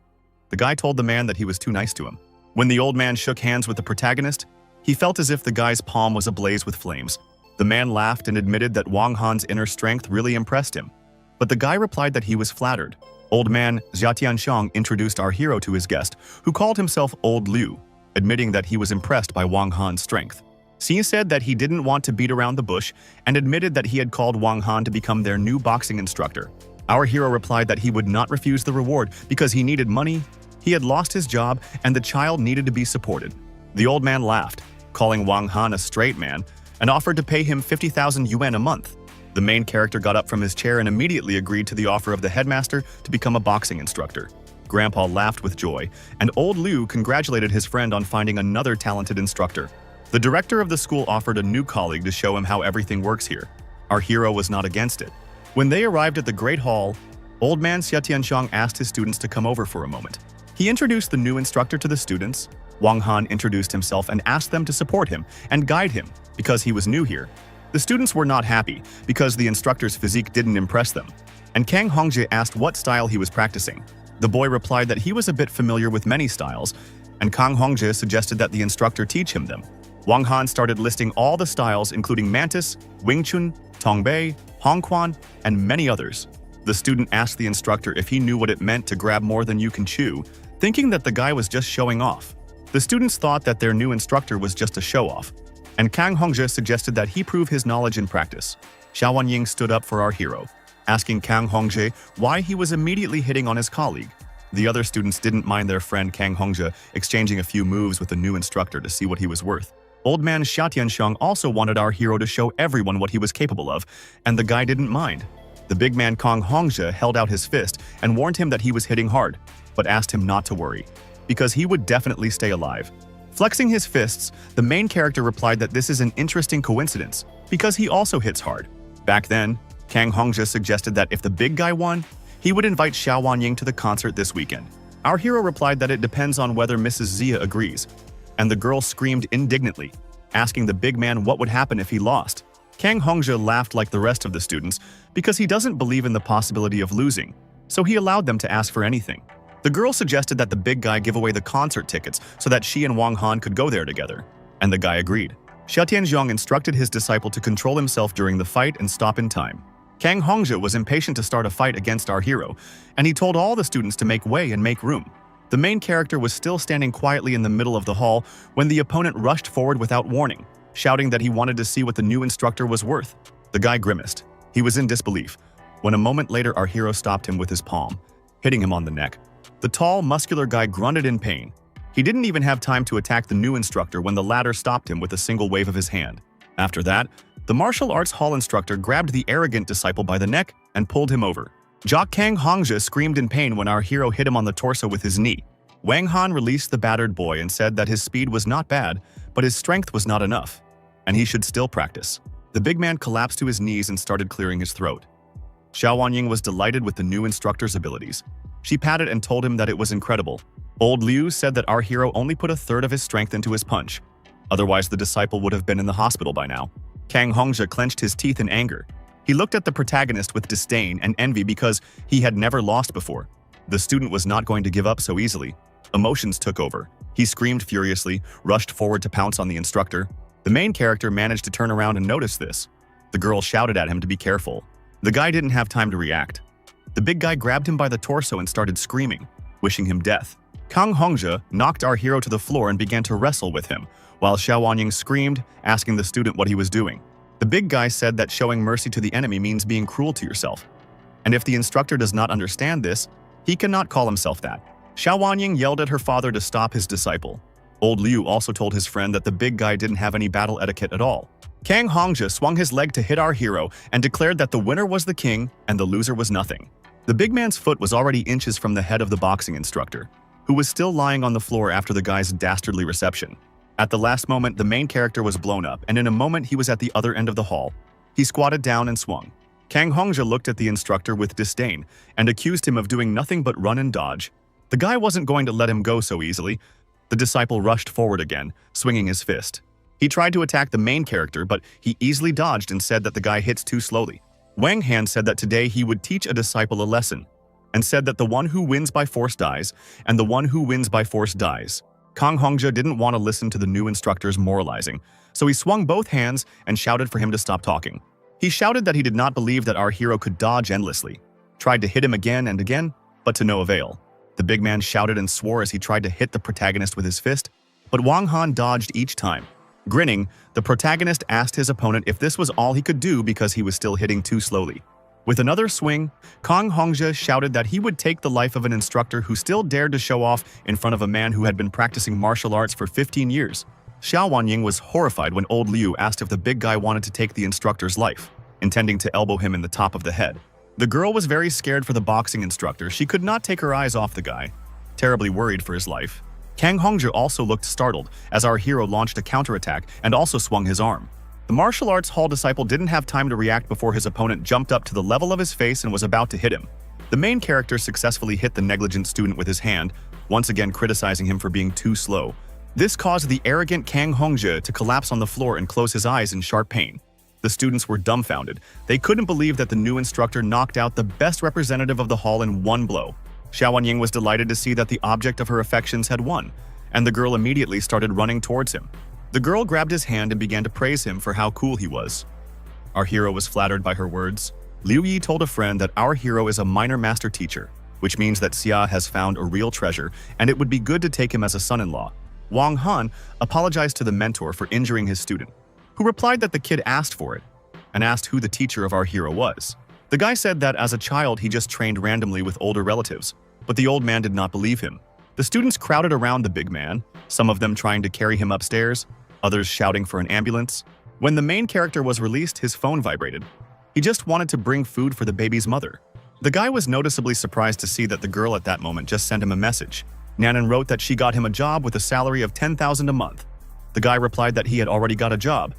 The guy told the man that he was too nice to him. When the old man shook hands with the protagonist, he felt as if the guy's palm was ablaze with flames. The man laughed and admitted that Wang Han's inner strength really impressed him. But the guy replied that he was flattered. Old man Xia Tianxiang introduced our hero to his guest, who called himself Old Liu, admitting that he was impressed by Wang Han's strength. Xie said that he didn't want to beat around the bush and admitted that he had called Wang Han to become their new boxing instructor. Our hero replied that he would not refuse the reward because he needed money, he had lost his job, and the child needed to be supported. The old man laughed, calling Wang Han a straight man, and offered to pay him 50,000 yuan a month. The main character got up from his chair and immediately agreed to the offer of the headmaster to become a boxing instructor. Grandpa laughed with joy, and old Liu congratulated his friend on finding another talented instructor. The director of the school offered a new colleague to show him how everything works here. Our hero was not against it. When they arrived at the Great Hall, old man Xia Tianxiang asked his students to come over for a moment. He introduced the new instructor to the students. Wang Han introduced himself and asked them to support him and guide him because he was new here. The students were not happy because the instructor's physique didn't impress them, and Kang Hongjae asked what style he was practicing. The boy replied that he was a bit familiar with many styles, and Kang Hongjae suggested that the instructor teach him them. Wang Han started listing all the styles including Mantis, Wing Chun, Tongbei, Hongquan, and many others. The student asked the instructor if he knew what it meant to grab more than you can chew, thinking that the guy was just showing off. The students thought that their new instructor was just a show-off, and Kang Hongjae suggested that he prove his knowledge in practice. Xia Wanying stood up for our hero, asking Kang Hongjae why he was immediately hitting on his colleague. The other students didn't mind their friend Kang Hongjae exchanging a few moves with the new instructor to see what he was worth. Old man Xia Tianxiang also wanted our hero to show everyone what he was capable of, and the guy didn't mind. The big man Kang Hongjae held out his fist and warned him that he was hitting hard, but asked him not to worry, because he would definitely stay alive. Flexing his fists, the main character replied that this is an interesting coincidence, because he also hits hard. Back then, Kang Hongjae suggested that if the big guy won, he would invite Xia Wanying to the concert this weekend. Our hero replied that it depends on whether Mrs. Zia agrees, and the girl screamed indignantly, asking the big man what would happen if he lost. Kang Hongjae laughed like the rest of the students because he doesn't believe in the possibility of losing, so he allowed them to ask for anything. The girl suggested that the big guy give away the concert tickets so that she and Wang Han could go there together, and the guy agreed. Xia Tianxiang instructed his disciple to control himself during the fight and stop in time. Kang Hongjae was impatient to start a fight against our hero, and he told all the students to make way and make room. The main character was still standing quietly in the middle of the hall when the opponent rushed forward without warning, shouting that he wanted to see what the new instructor was worth. The guy grimaced. He was in disbelief, when a moment later our hero stopped him with his palm, hitting him on the neck. The tall, muscular guy grunted in pain. He didn't even have time to attack the new instructor when the latter stopped him with a single wave of his hand. After that, the martial arts hall instructor grabbed the arrogant disciple by the neck and pulled him over. Kang Hongjae screamed in pain when our hero hit him on the torso with his knee. Wang Han released the battered boy and said that his speed was not bad, but his strength was not enough, and he should still practice. The big man collapsed to his knees and started clearing his throat. Xia Wanying was delighted with the new instructor's abilities. She patted and told him that it was incredible. Old Liu said that our hero only put a third of his strength into his punch. Otherwise, the disciple would have been in the hospital by now. Kang Hongjae clenched his teeth in anger. He looked at the protagonist with disdain and envy because he had never lost before. The student was not going to give up so easily. Emotions took over. He screamed furiously, rushed forward to pounce on the instructor. The main character managed to turn around and notice this. The girl shouted at him to be careful. The guy didn't have time to react. The big guy grabbed him by the torso and started screaming, wishing him death. Kang Hongjae knocked our hero to the floor and began to wrestle with him, while Xia Wanying screamed, asking the student what he was doing. The big guy said that showing mercy to the enemy means being cruel to yourself, And if the instructor does not understand this, he cannot call himself that. Xiao Wanying yelled at her father to stop his disciple. Old Liu also told his friend that the big guy didn't have any battle etiquette at all. Kang Hongzhi swung his leg to hit our hero and declared that the winner was the king and the loser was nothing. The big man's foot was already inches from the head of the boxing instructor, who was still lying on the floor after the guy's dastardly reception. At the last moment, the main character was blown up, and in a moment he was at the other end of the hall. He squatted down and swung. Kang Hongzhi looked at the instructor with disdain and accused him of doing nothing but run and dodge. The guy wasn't going to let him go so easily. The disciple rushed forward again, swinging his fist. He tried to attack the main character, but he easily dodged and said that the guy hits too slowly. Wang Han said that today he would teach a disciple a lesson, and said that the one who wins by force dies, and the one who wins by force dies. Kang Hongzhi didn't want to listen to the new instructor's moralizing, so he swung both hands and shouted for him to stop talking. He shouted that he did not believe that our hero could dodge endlessly, tried to hit him again and again, but to no avail. The big man shouted and swore as he tried to hit the protagonist with his fist, but Wang Han dodged each time. Grinning, the protagonist asked his opponent if this was all he could do because he was still hitting too slowly. With another swing, Kang Hongzhi shouted that he would take the life of an instructor who still dared to show off in front of a man who had been practicing martial arts for 15 years. Xiao Wanying was horrified when old Liu asked if the big guy wanted to take the instructor's life, intending to elbow him in the top of the head. The girl was very scared for the boxing instructor. She could not take her eyes off the guy, terribly worried for his life. Kang Hongzhi also looked startled as our hero launched a counterattack and also swung his arm. The martial arts hall disciple didn't have time to react before his opponent jumped up to the level of his face and was about to hit him. The main character successfully hit the negligent student with his hand, once again criticizing him for being too slow. This caused the arrogant Kang Hongzhi to collapse on the floor and close his eyes in sharp pain. The students were dumbfounded. They couldn't believe that the new instructor knocked out the best representative of the hall in one blow. Xiao Wanying was delighted to see that the object of her affections had won, and the girl immediately started running towards him. The girl grabbed his hand and began to praise him for how cool he was. Our hero was flattered by her words. Liu Yi told a friend that our hero is a minor master teacher, which means that Xia has found a real treasure and it would be good to take him as a son-in-law. Wang Han apologized to the mentor for injuring his student, who replied that the kid asked for it, and asked who the teacher of our hero was. The guy said that as a child he just trained randomly with older relatives, but the old man did not believe him. The students crowded around the big man, some of them trying to carry him upstairs, others shouting for an ambulance. When the main character was released, his phone vibrated. He just wanted to bring food for the baby's mother. The guy was noticeably surprised to see that the girl at that moment just sent him a message. Nanan wrote that she got him a job with a salary of 10,000 a month. The guy replied that he had already got a job,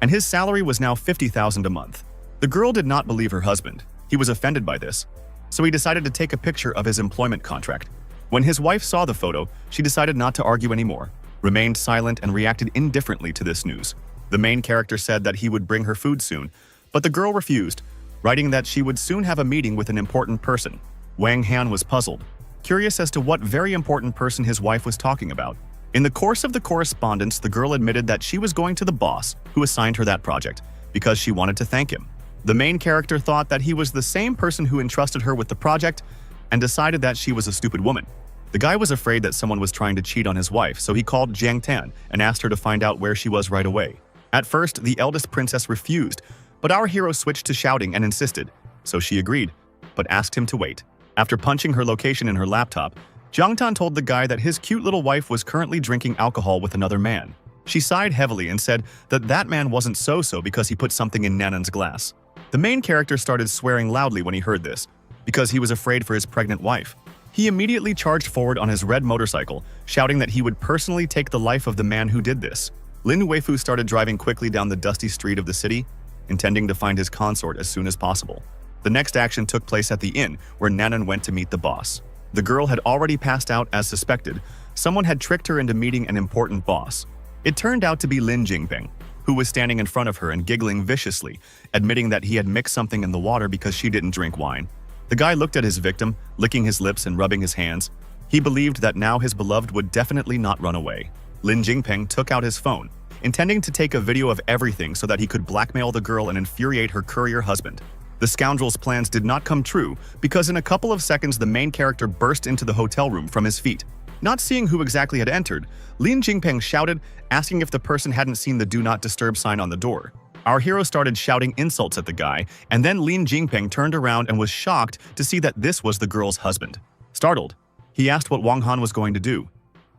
and his salary was now 50,000 a month. The girl did not believe her husband. He was offended by this, so he decided to take a picture of his employment contract. When his wife saw the photo, she decided not to argue anymore, remained silent and reacted indifferently to this news. The main character said that he would bring her food soon, but the girl refused, writing that she would soon have a meeting with an important person. Wang Han was puzzled, curious as to what very important person his wife was talking about. In the course of the correspondence, the girl admitted that she was going to the boss who assigned her that project because she wanted to thank him. The main character thought that he was the same person who entrusted her with the project and decided that she was a stupid woman. The guy was afraid that someone was trying to cheat on his wife, so he called Jiang Tan and asked her to find out where she was right away. At first, the eldest princess refused, but our hero switched to shouting and insisted, so she agreed, but asked him to wait. After punching her location in her laptop, Jiang Tan told the guy that his cute little wife was currently drinking alcohol with another man. She sighed heavily and said that that man wasn't so-so because he put something in Nanan's glass. The main character started swearing loudly when he heard this, because he was afraid for his pregnant wife. He immediately charged forward on his red motorcycle, shouting that he would personally take the life of the man who did this. Lin Weifu started driving quickly down the dusty street of the city, intending to find his consort as soon as possible. The next action took place at the inn, where Nanan went to meet the boss. The girl had already passed out as suspected. Someone had tricked her into meeting an important boss. It turned out to be Lin Jingping, who was standing in front of her and giggling viciously, admitting that he had mixed something in the water because she didn't drink wine. The guy looked at his victim, licking his lips and rubbing his hands. He believed that now his beloved would definitely not run away. Lin Jingping took out his phone, intending to take a video of everything so that he could blackmail the girl and infuriate her courier husband. The scoundrel's plans did not come true because in a couple of seconds the main character burst into the hotel room from his feet. Not seeing who exactly had entered, Lin Jingping shouted, asking if the person hadn't seen the "Do Not Disturb" sign on the door. Our hero started shouting insults at the guy, and then Lin Jingpeng turned around and was shocked to see that this was the girl's husband. Startled, he asked what Wang Han was going to do.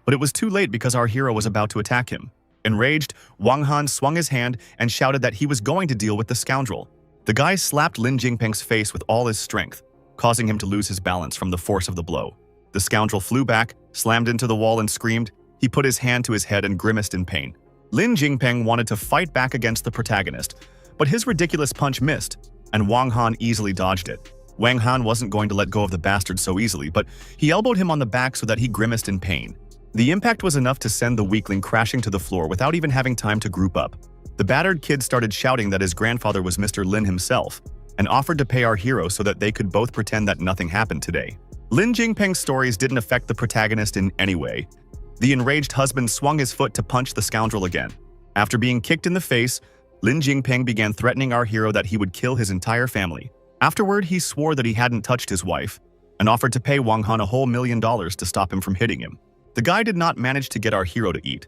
But it was too late because our hero was about to attack him. Enraged, Wang Han swung his hand and shouted that he was going to deal with the scoundrel. The guy slapped Lin Jingpeng's face with all his strength, causing him to lose his balance from the force of the blow. The scoundrel flew back, slammed into the wall and screamed. He put his hand to his head and grimaced in pain. Lin Jingpeng wanted to fight back against the protagonist, but his ridiculous punch missed, and Wang Han easily dodged it. Wang Han wasn't going to let go of the bastard so easily, but he elbowed him on the back so that he grimaced in pain. The impact was enough to send the weakling crashing to the floor without even having time to group up. The battered kid started shouting that his grandfather was Mr. Lin himself, and offered to pay our hero so that they could both pretend that nothing happened today. Lin Jingpeng's stories didn't affect the protagonist in any way. The enraged husband swung his foot to punch the scoundrel again. After being kicked in the face, Lin Jingpeng began threatening our hero that he would kill his entire family. Afterward, he swore that he hadn't touched his wife, and offered to pay Wang Han a whole $1 million to stop him from hitting him. The guy did not manage to get our hero to eat.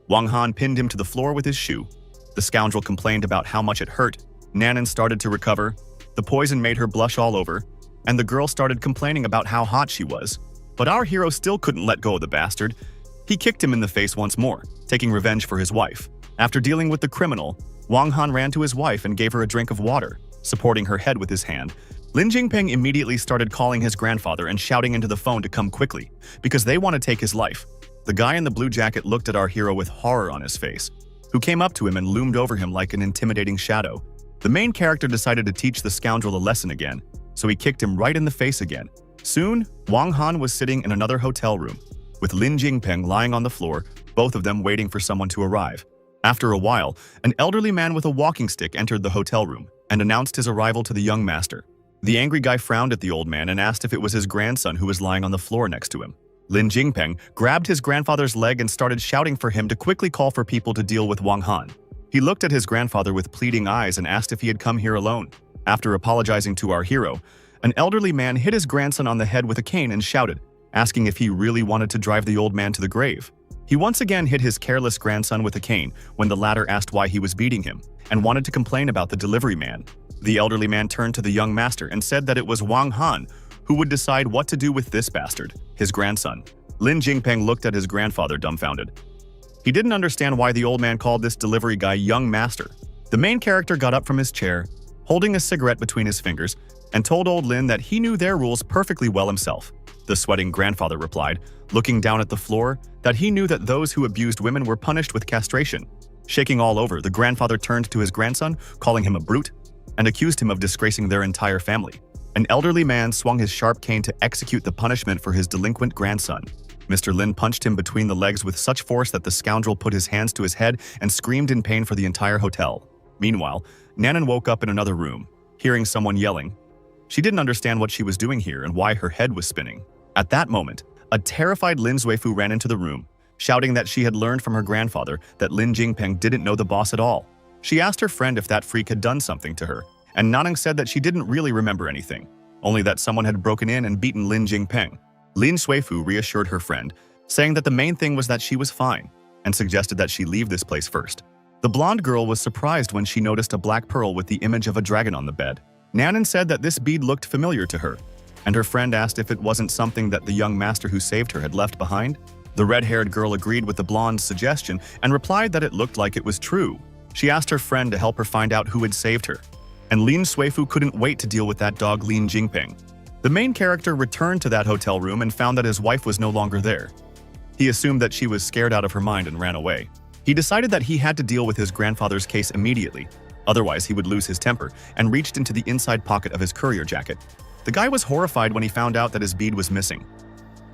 Wang Han pinned him to the floor with his shoe. The scoundrel complained about how much it hurt. Nanan started to recover. The poison made her blush all over, and the girl started complaining about how hot she was. But our hero still couldn't let go of the bastard. He kicked him in the face once more, taking revenge for his wife. After dealing with the criminal, Wang Han ran to his wife and gave her a drink of water, supporting her head with his hand. Lin Jingpeng immediately started calling his grandfather and shouting into the phone to come quickly, because they want to take his life. The guy in the blue jacket looked at our hero with horror on his face, who came up to him and loomed over him like an intimidating shadow. The main character decided to teach the scoundrel a lesson again, so he kicked him right in the face again. Soon, Wang Han was sitting in another hotel room, with Lin Jingpeng lying on the floor, both of them waiting for someone to arrive. After a while, an elderly man with a walking stick entered the hotel room and announced his arrival to the young master. The angry guy frowned at the old man and asked if it was his grandson who was lying on the floor next to him. Lin Jingpeng grabbed his grandfather's leg and started shouting for him to quickly call for people to deal with Wang Han. He looked at his grandfather with pleading eyes and asked if he had come here alone. After apologizing to our hero, an elderly man hit his grandson on the head with a cane and shouted, asking if he really wanted to drive the old man to the grave. He once again hit his careless grandson with a cane when the latter asked why he was beating him and wanted to complain about the delivery man. The elderly man turned to the young master and said that it was Wang Han who would decide what to do with this bastard, his grandson. Lin Jingpeng looked at his grandfather dumbfounded. He didn't understand why the old man called this delivery guy young master. The main character got up from his chair, holding a cigarette between his fingers, and told old Lin that he knew their rules perfectly well himself. The sweating grandfather replied, looking down at the floor, that he knew that those who abused women were punished with castration. Shaking all over, the grandfather turned to his grandson, calling him a brute, and accused him of disgracing their entire family. An elderly man swung his sharp cane to execute the punishment for his delinquent grandson. Mr. Lin punched him between the legs with such force that the scoundrel put his hands to his head and screamed in pain for the entire hotel. Meanwhile, Nanan woke up in another room, hearing someone yelling. She didn't understand what she was doing here and why her head was spinning. At that moment, a terrified Lin Zuifu ran into the room, shouting that she had learned from her grandfather that Lin Jingpeng didn't know the boss at all. She asked her friend if that freak had done something to her, and Nanang said that she didn't really remember anything, only that someone had broken in and beaten Lin Jingpeng. Lin Zuifu reassured her friend, saying that the main thing was that she was fine, and suggested that she leave this place first. The blonde girl was surprised when she noticed a black pearl with the image of a dragon on the bed. Nanan said that this bead looked familiar to her, and her friend asked if it wasn't something that the young master who saved her had left behind. The red-haired girl agreed with the blonde's suggestion and replied that it looked like it was true. She asked her friend to help her find out who had saved her, and Lin Zuifu couldn't wait to deal with that dog Lin Jingpeng. The main character returned to that hotel room and found that his wife was no longer there. He assumed that she was scared out of her mind and ran away. He decided that he had to deal with his grandfather's case immediately, otherwise he would lose his temper, and reached into the inside pocket of his courier jacket. The guy was horrified when he found out that his bead was missing.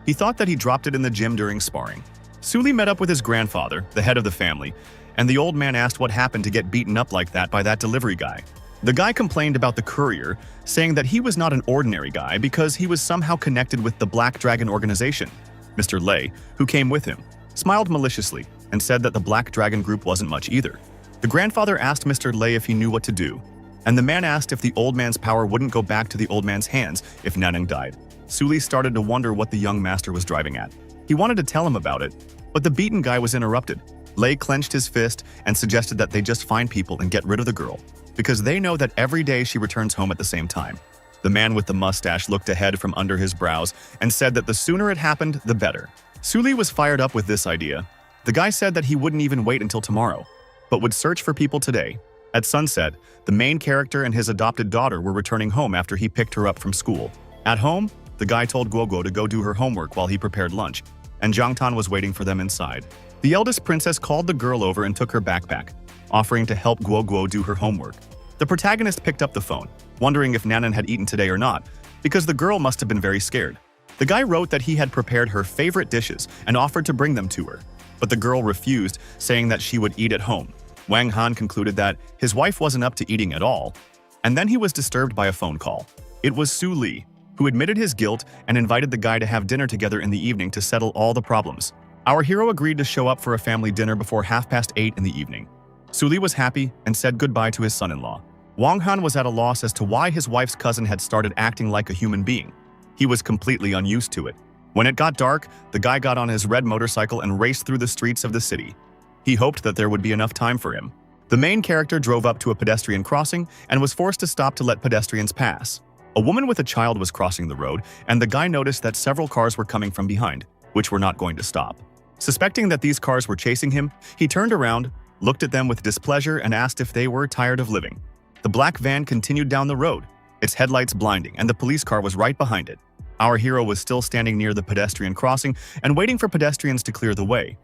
He thought that he dropped it in the gym during sparring. Suli met up with his grandfather, the head of the family, and the old man asked what happened to get beaten up like that by that delivery guy. The guy complained about the courier, saying that he was not an ordinary guy because he was somehow connected with the Black Dragon organization. Mr. Lei, who came with him, smiled maliciously and said that the Black Dragon group wasn't much either. The grandfather asked Mr. Lei if he knew what to do, and the man asked if the old man's power wouldn't go back to the old man's hands if Nanang died. Suli started to wonder what the young master was driving at. He wanted to tell him about it, but the beaten guy was interrupted. Lei clenched his fist and suggested that they just find people and get rid of the girl, because they know that every day she returns home at the same time. The man with the mustache looked ahead from under his brows and said that the sooner it happened, the better. Suli was fired up with this idea. The guy said that he wouldn't even wait until tomorrow, but would search for people today. At sunset, the main character and his adopted daughter were returning home after he picked her up from school. At home, the guy told Guoguo to go do her homework while he prepared lunch, and Jiang Tan was waiting for them inside. The eldest princess called the girl over and took her backpack, offering to help Guoguo do her homework. The protagonist picked up the phone, wondering if Nanan had eaten today or not, because the girl must have been very scared. The guy wrote that he had prepared her favorite dishes and offered to bring them to her, but the girl refused, saying that she would eat at home. Wang Han concluded that his wife wasn't up to eating at all, and then he was disturbed by a phone call. It was Su Li, who admitted his guilt and invited the guy to have dinner together in the evening to settle all the problems. Our hero agreed to show up for a family dinner before 8:30 in the evening. Su Li was happy and said goodbye to his son-in-law. Wang Han was at a loss as to why his wife's cousin had started acting like a human being. He was completely unused to it. When it got dark, the guy got on his red motorcycle and raced through the streets of the city. He hoped that there would be enough time for him. The main character drove up to a pedestrian crossing and was forced to stop to let pedestrians pass. A woman with a child was crossing the road, and the guy noticed that several cars were coming from behind, which were not going to stop. Suspecting that these cars were chasing him, he turned around, looked at them with displeasure, and asked if they were tired of living. The black van continued down the road, its headlights blinding, and the police car was right behind it. Our hero was still standing near the pedestrian crossing and waiting for pedestrians to clear the way.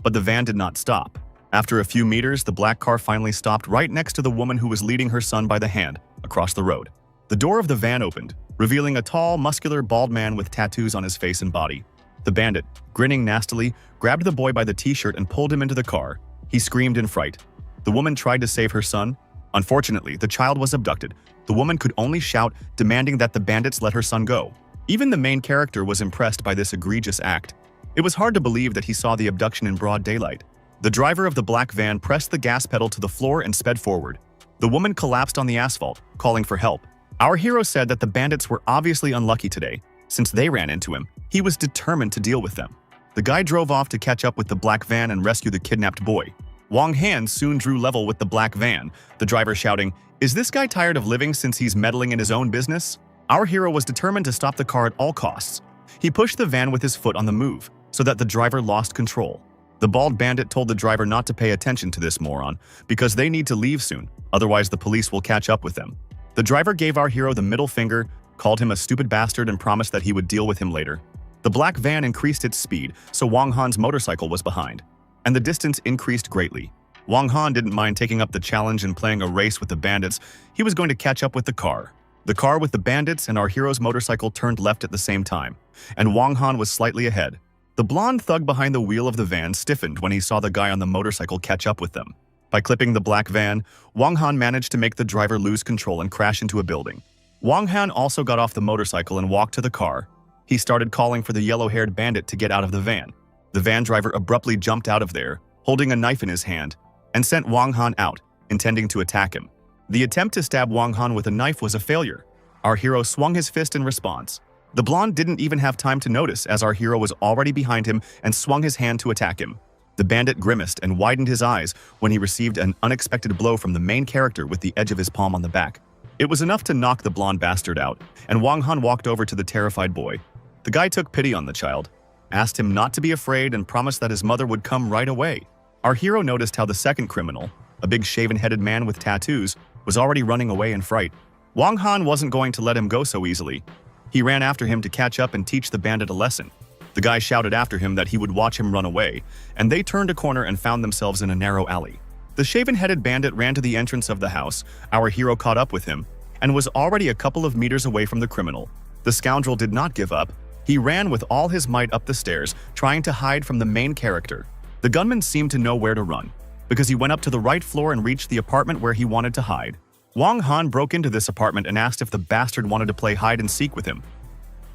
But the van did not stop. After a few meters, the black car finally stopped right next to the woman who was leading her son by the hand across the road. The door of the van opened, revealing a tall, muscular, bald man with tattoos on his face and body. The bandit, grinning nastily, grabbed the boy by the t-shirt and pulled him into the car. He screamed in fright. The woman tried to save her son. Unfortunately, the child was abducted. The woman could only shout, demanding that the bandits let her son go. Even the main character was impressed by this egregious act. It was hard to believe that he saw the abduction in broad daylight. The driver of the black van pressed the gas pedal to the floor and sped forward. The woman collapsed on the asphalt, calling for help. Our hero said that the bandits were obviously unlucky today, since they ran into him. He was determined to deal with them. The guy drove off to catch up with the black van and rescue the kidnapped boy. Wang Han soon drew level with the black van, the driver shouting, "Is this guy tired of living since he's meddling in his own business?" Our hero was determined to stop the car at all costs. He pushed the van with his foot on the move, so that the driver lost control. The bald bandit told the driver not to pay attention to this moron, because they need to leave soon, otherwise the police will catch up with them. The driver gave our hero the middle finger, called him a stupid bastard, and promised that he would deal with him later. The black van increased its speed, so Wang Han's motorcycle was behind, and the distance increased greatly. Wang Han didn't mind taking up the challenge and playing a race with the bandits. He was going to catch up with the car. The car with the bandits and our hero's motorcycle turned left at the same time, and Wang Han was slightly ahead. The blonde thug behind the wheel of the van stiffened when he saw the guy on the motorcycle catch up with them. By clipping the black van, Wang Han managed to make the driver lose control and crash into a building. Wang Han also got off the motorcycle and walked to the car. He started calling for the yellow-haired bandit to get out of the van. The van driver abruptly jumped out of there, holding a knife in his hand, and sent Wang Han out, intending to attack him. The attempt to stab Wang Han with a knife was a failure. Our hero swung his fist in response. The blonde didn't even have time to notice, as our hero was already behind him and swung his hand to attack him. The bandit grimaced and widened his eyes when he received an unexpected blow from the main character with the edge of his palm on the back. It was enough to knock the blonde bastard out, and Wang Han walked over to the terrified boy. The guy took pity on the child, asked him not to be afraid, and promised that his mother would come right away. Our hero noticed how the second criminal, a big shaven-headed man with tattoos, was already running away in fright. Wang Han wasn't going to let him go so easily. He ran after him to catch up and teach the bandit a lesson. The guy shouted after him that he would watch him run away, and they turned a corner and found themselves in a narrow alley. The shaven-headed bandit ran to the entrance of the house. Our hero caught up with him and was already a couple of meters away from the criminal. The scoundrel did not give up. He ran with all his might up the stairs, trying to hide from the main character. The gunman seemed to know where to run, because he went up to the right floor and reached the apartment where he wanted to hide. Wang Han broke into this apartment and asked if the bastard wanted to play hide-and-seek with him.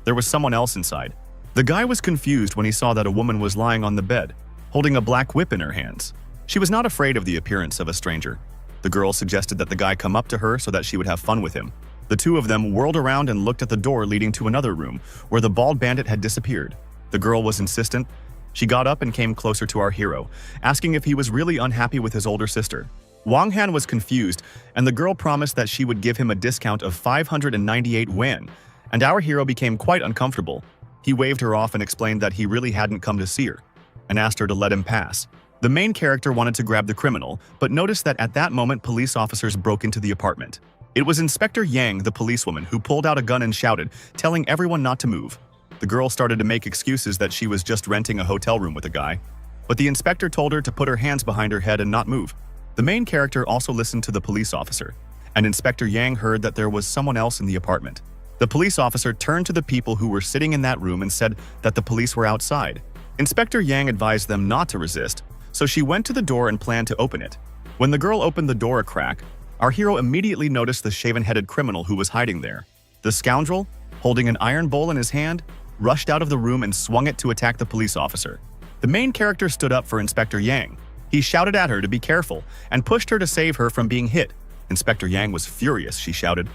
There was someone else inside. The guy was confused when he saw that a woman was lying on the bed, holding a black whip in her hands. She was not afraid of the appearance of a stranger. The girl suggested that the guy come up to her so that she would have fun with him. The two of them whirled around and looked at the door leading to another room, where the bald bandit had disappeared. The girl was insistent, She got up and came closer to our hero, asking if he was really unhappy with his older sister. Wang Han was confused, and the girl promised that she would give him a discount of 598 yuan, and our hero became quite uncomfortable. He waved her off and explained that he really hadn't come to see her, and asked her to let him pass. The main character wanted to grab the criminal, but noticed that at that moment police officers broke into the apartment. It was Inspector Yang, the policewoman, who pulled out a gun and shouted, telling everyone not to move. The girl started to make excuses that she was just renting a hotel room with a guy, but the inspector told her to put her hands behind her head and not move. The main character also listened to the police officer, and Inspector Yang heard that there was someone else in the apartment. The police officer turned to the people who were sitting in that room and said that the police were outside. Inspector Yang advised them not to resist, so she went to the door and planned to open it. When the girl opened the door a crack, our hero immediately noticed the shaven-headed criminal who was hiding there. The scoundrel, holding an iron bowl in his hand, rushed out of the room and swung it to attack the police officer. The main character stood up for Inspector Yang. He shouted at her to be careful and pushed her to save her from being hit. Inspector Yang was furious. She shouted,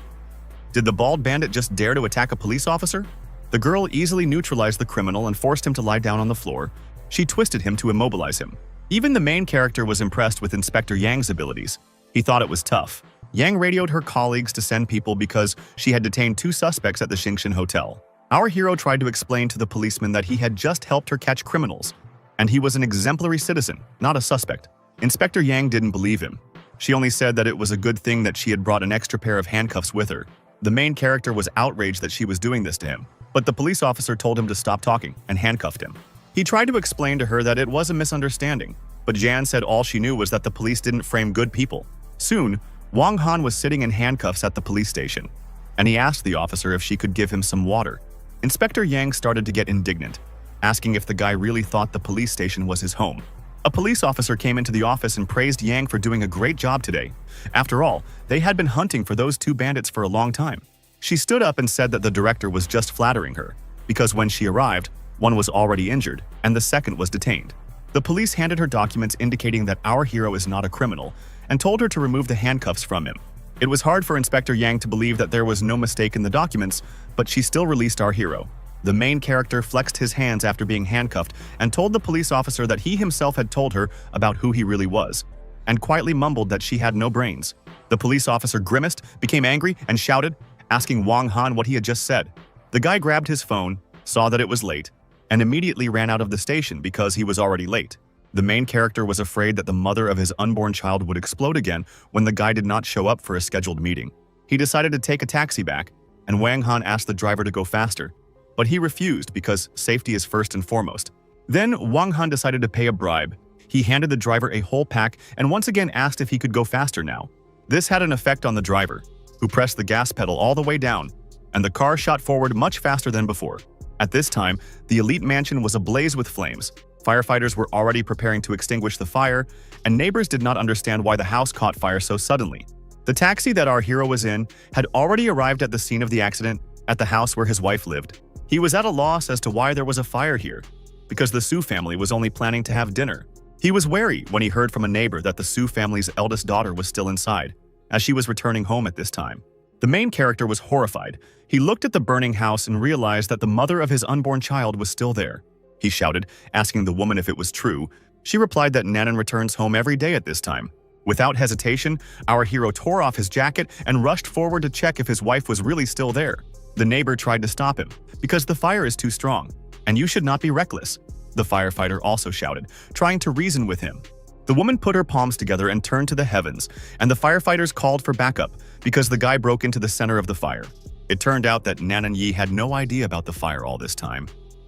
"Did the bald bandit just dare to attack a police officer?" The girl easily neutralized the criminal and forced him to lie down on the floor. She twisted him to immobilize him. Even the main character was impressed with Inspector Yang's abilities. He thought it was tough. Yang radioed her colleagues to send people because she had detained 2 suspects at the Xingshan Hotel. Our hero tried to explain to the policeman that he had just helped her catch criminals, and he was an exemplary citizen, not a suspect. Inspector Yang didn't believe him. She only said that it was a good thing that she had brought an extra pair of handcuffs with her. The main character was outraged that she was doing this to him, but the police officer told him to stop talking and handcuffed him. He tried to explain to her that it was a misunderstanding, but Jan said all she knew was that the police didn't frame good people. Soon, Wang Han was sitting in handcuffs at the police station, and he asked the officer if she could give him some water. Inspector Yang started to get indignant, asking if the guy really thought the police station was his home. A police officer came into the office and praised Yang for doing a great job today. After all, they had been hunting for those 2 bandits for a long time. She stood up and said that the director was just flattering her, because when she arrived, one was already injured, and the second was detained. The police handed her documents indicating that our hero is not a criminal, and told her to remove the handcuffs from him. It was hard for Inspector Yang to believe that there was no mistake in the documents, but she still released our hero. The main character flexed his hands after being handcuffed and told the police officer that he himself had told her about who he really was, and quietly mumbled that she had no brains. The police officer grimaced, became angry, and shouted, asking Wang Han what he had just said. The guy grabbed his phone, saw that it was late, and immediately ran out of the station because he was already late. The main character was afraid that the mother of his unborn child would explode again when the guy did not show up for a scheduled meeting. He decided to take a taxi back, and Wang Han asked the driver to go faster, but he refused because safety is first and foremost. Then Wang Han decided to pay a bribe. He handed the driver a whole pack and once again asked if he could go faster now. This had an effect on the driver, who pressed the gas pedal all the way down, and the car shot forward much faster than before. At this time, the elite mansion was ablaze with flames. Firefighters were already preparing to extinguish the fire, and neighbors did not understand why the house caught fire so suddenly. The taxi that our hero was in had already arrived at the scene of the accident at the house where his wife lived. He was at a loss as to why there was a fire here, because the Su family was only planning to have dinner. He was wary when he heard from a neighbor that the Su family's eldest daughter was still inside, as she was returning home at this time. The main character was horrified. He looked at the burning house and realized that the mother of his unborn child was still there. He shouted, asking the woman if it was true. She replied that Nanan returns home every day at this time. Without hesitation, our hero tore off his jacket and rushed forward to check if his wife was really still there. The neighbor tried to stop him, because the fire is too strong, and you should not be reckless. The firefighter also shouted, trying to reason with him. The woman put her palms together and turned to the heavens, and the firefighters called for backup because the guy broke into the center of the fire. It turned out that Nanan Yi had no idea about the fire all this time.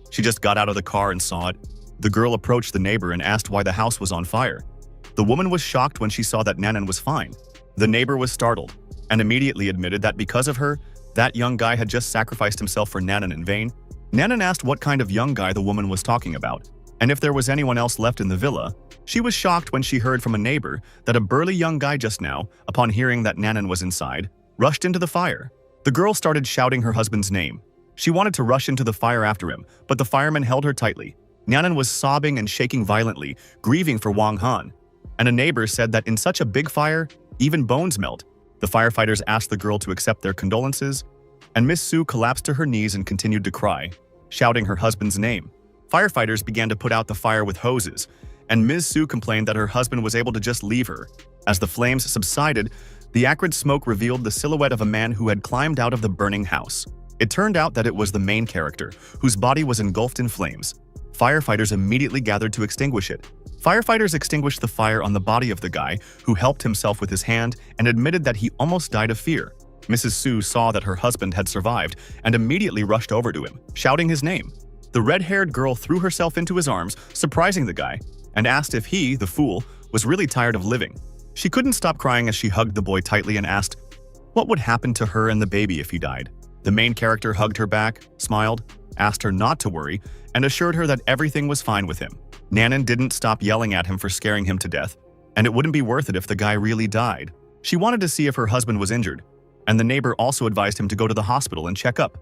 She just got out of the car and saw it. The girl approached the neighbor and asked why the house was on fire. The woman was shocked when she saw that Nanan was fine. The neighbor was startled and immediately admitted that because of her, that young guy had just sacrificed himself for Nanan in vain. Nanan asked what kind of young guy the woman was talking about, and if there was anyone else left in the villa. She was shocked when she heard from a neighbor that a burly young guy just now, upon hearing that Nanan was inside, rushed into the fire. The girl started shouting her husband's name. She wanted to rush into the fire after him, but the fireman held her tightly. Nanan was sobbing and shaking violently, grieving for Wang Han. And a neighbor said that in such a big fire, even bones melt. The firefighters asked the girl to accept their condolences, and Miss Su collapsed to her knees and continued to cry, shouting her husband's name. Firefighters began to put out the fire with hoses, and Ms. Sue complained that her husband was able to just leave her. As the flames subsided, the acrid smoke revealed the silhouette of a man who had climbed out of the burning house. It turned out that it was the main character, whose body was engulfed in flames. Firefighters immediately gathered to extinguish it. Firefighters extinguished the fire on the body of the guy, who helped himself with his hand and admitted that he almost died of fear. Mrs. Sue saw that her husband had survived and immediately rushed over to him, shouting his name. The red-haired girl threw herself into his arms, surprising the guy, and asked if he, the fool, was really tired of living. She couldn't stop crying as she hugged the boy tightly and asked what would happen to her and the baby if he died. The main character hugged her back, smiled, asked her not to worry, and assured her that everything was fine with him. Nanan didn't stop yelling at him for scaring him to death, and it wouldn't be worth it if the guy really died. She wanted to see if her husband was injured, and the neighbor also advised him to go to the hospital and check up.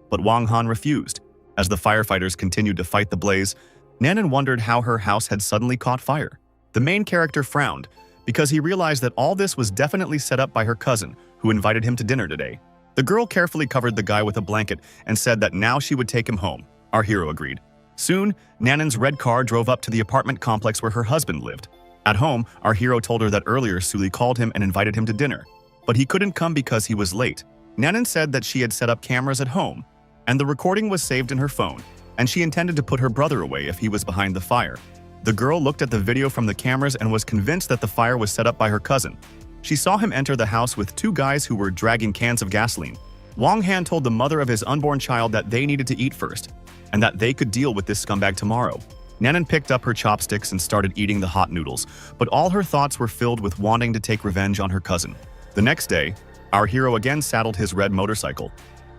But Wang Han refused. As the firefighters continued to fight the blaze, Nanan wondered how her house had suddenly caught fire. The main character frowned, because he realized that all this was definitely set up by her cousin, who invited him to dinner today. The girl carefully covered the guy with a blanket and said that now she would take him home. Our hero agreed. Soon, Nanan's red car drove up to the apartment complex where her husband lived. At home, our hero told her that earlier Suli called him and invited him to dinner, but he couldn't come because he was late. Nanan said that she had set up cameras at home, and the recording was saved in her phone, and she intended to put her brother away if he was behind the fire. The girl looked at the video from the cameras and was convinced that the fire was set up by her cousin. She saw him enter the house with two guys who were dragging cans of gasoline. Wang Han told the mother of his unborn child that they needed to eat first, and that they could deal with this scumbag tomorrow. Nanan picked up her chopsticks and started eating the hot noodles, but all her thoughts were filled with wanting to take revenge on her cousin. The next day, our hero again saddled his red motorcycle.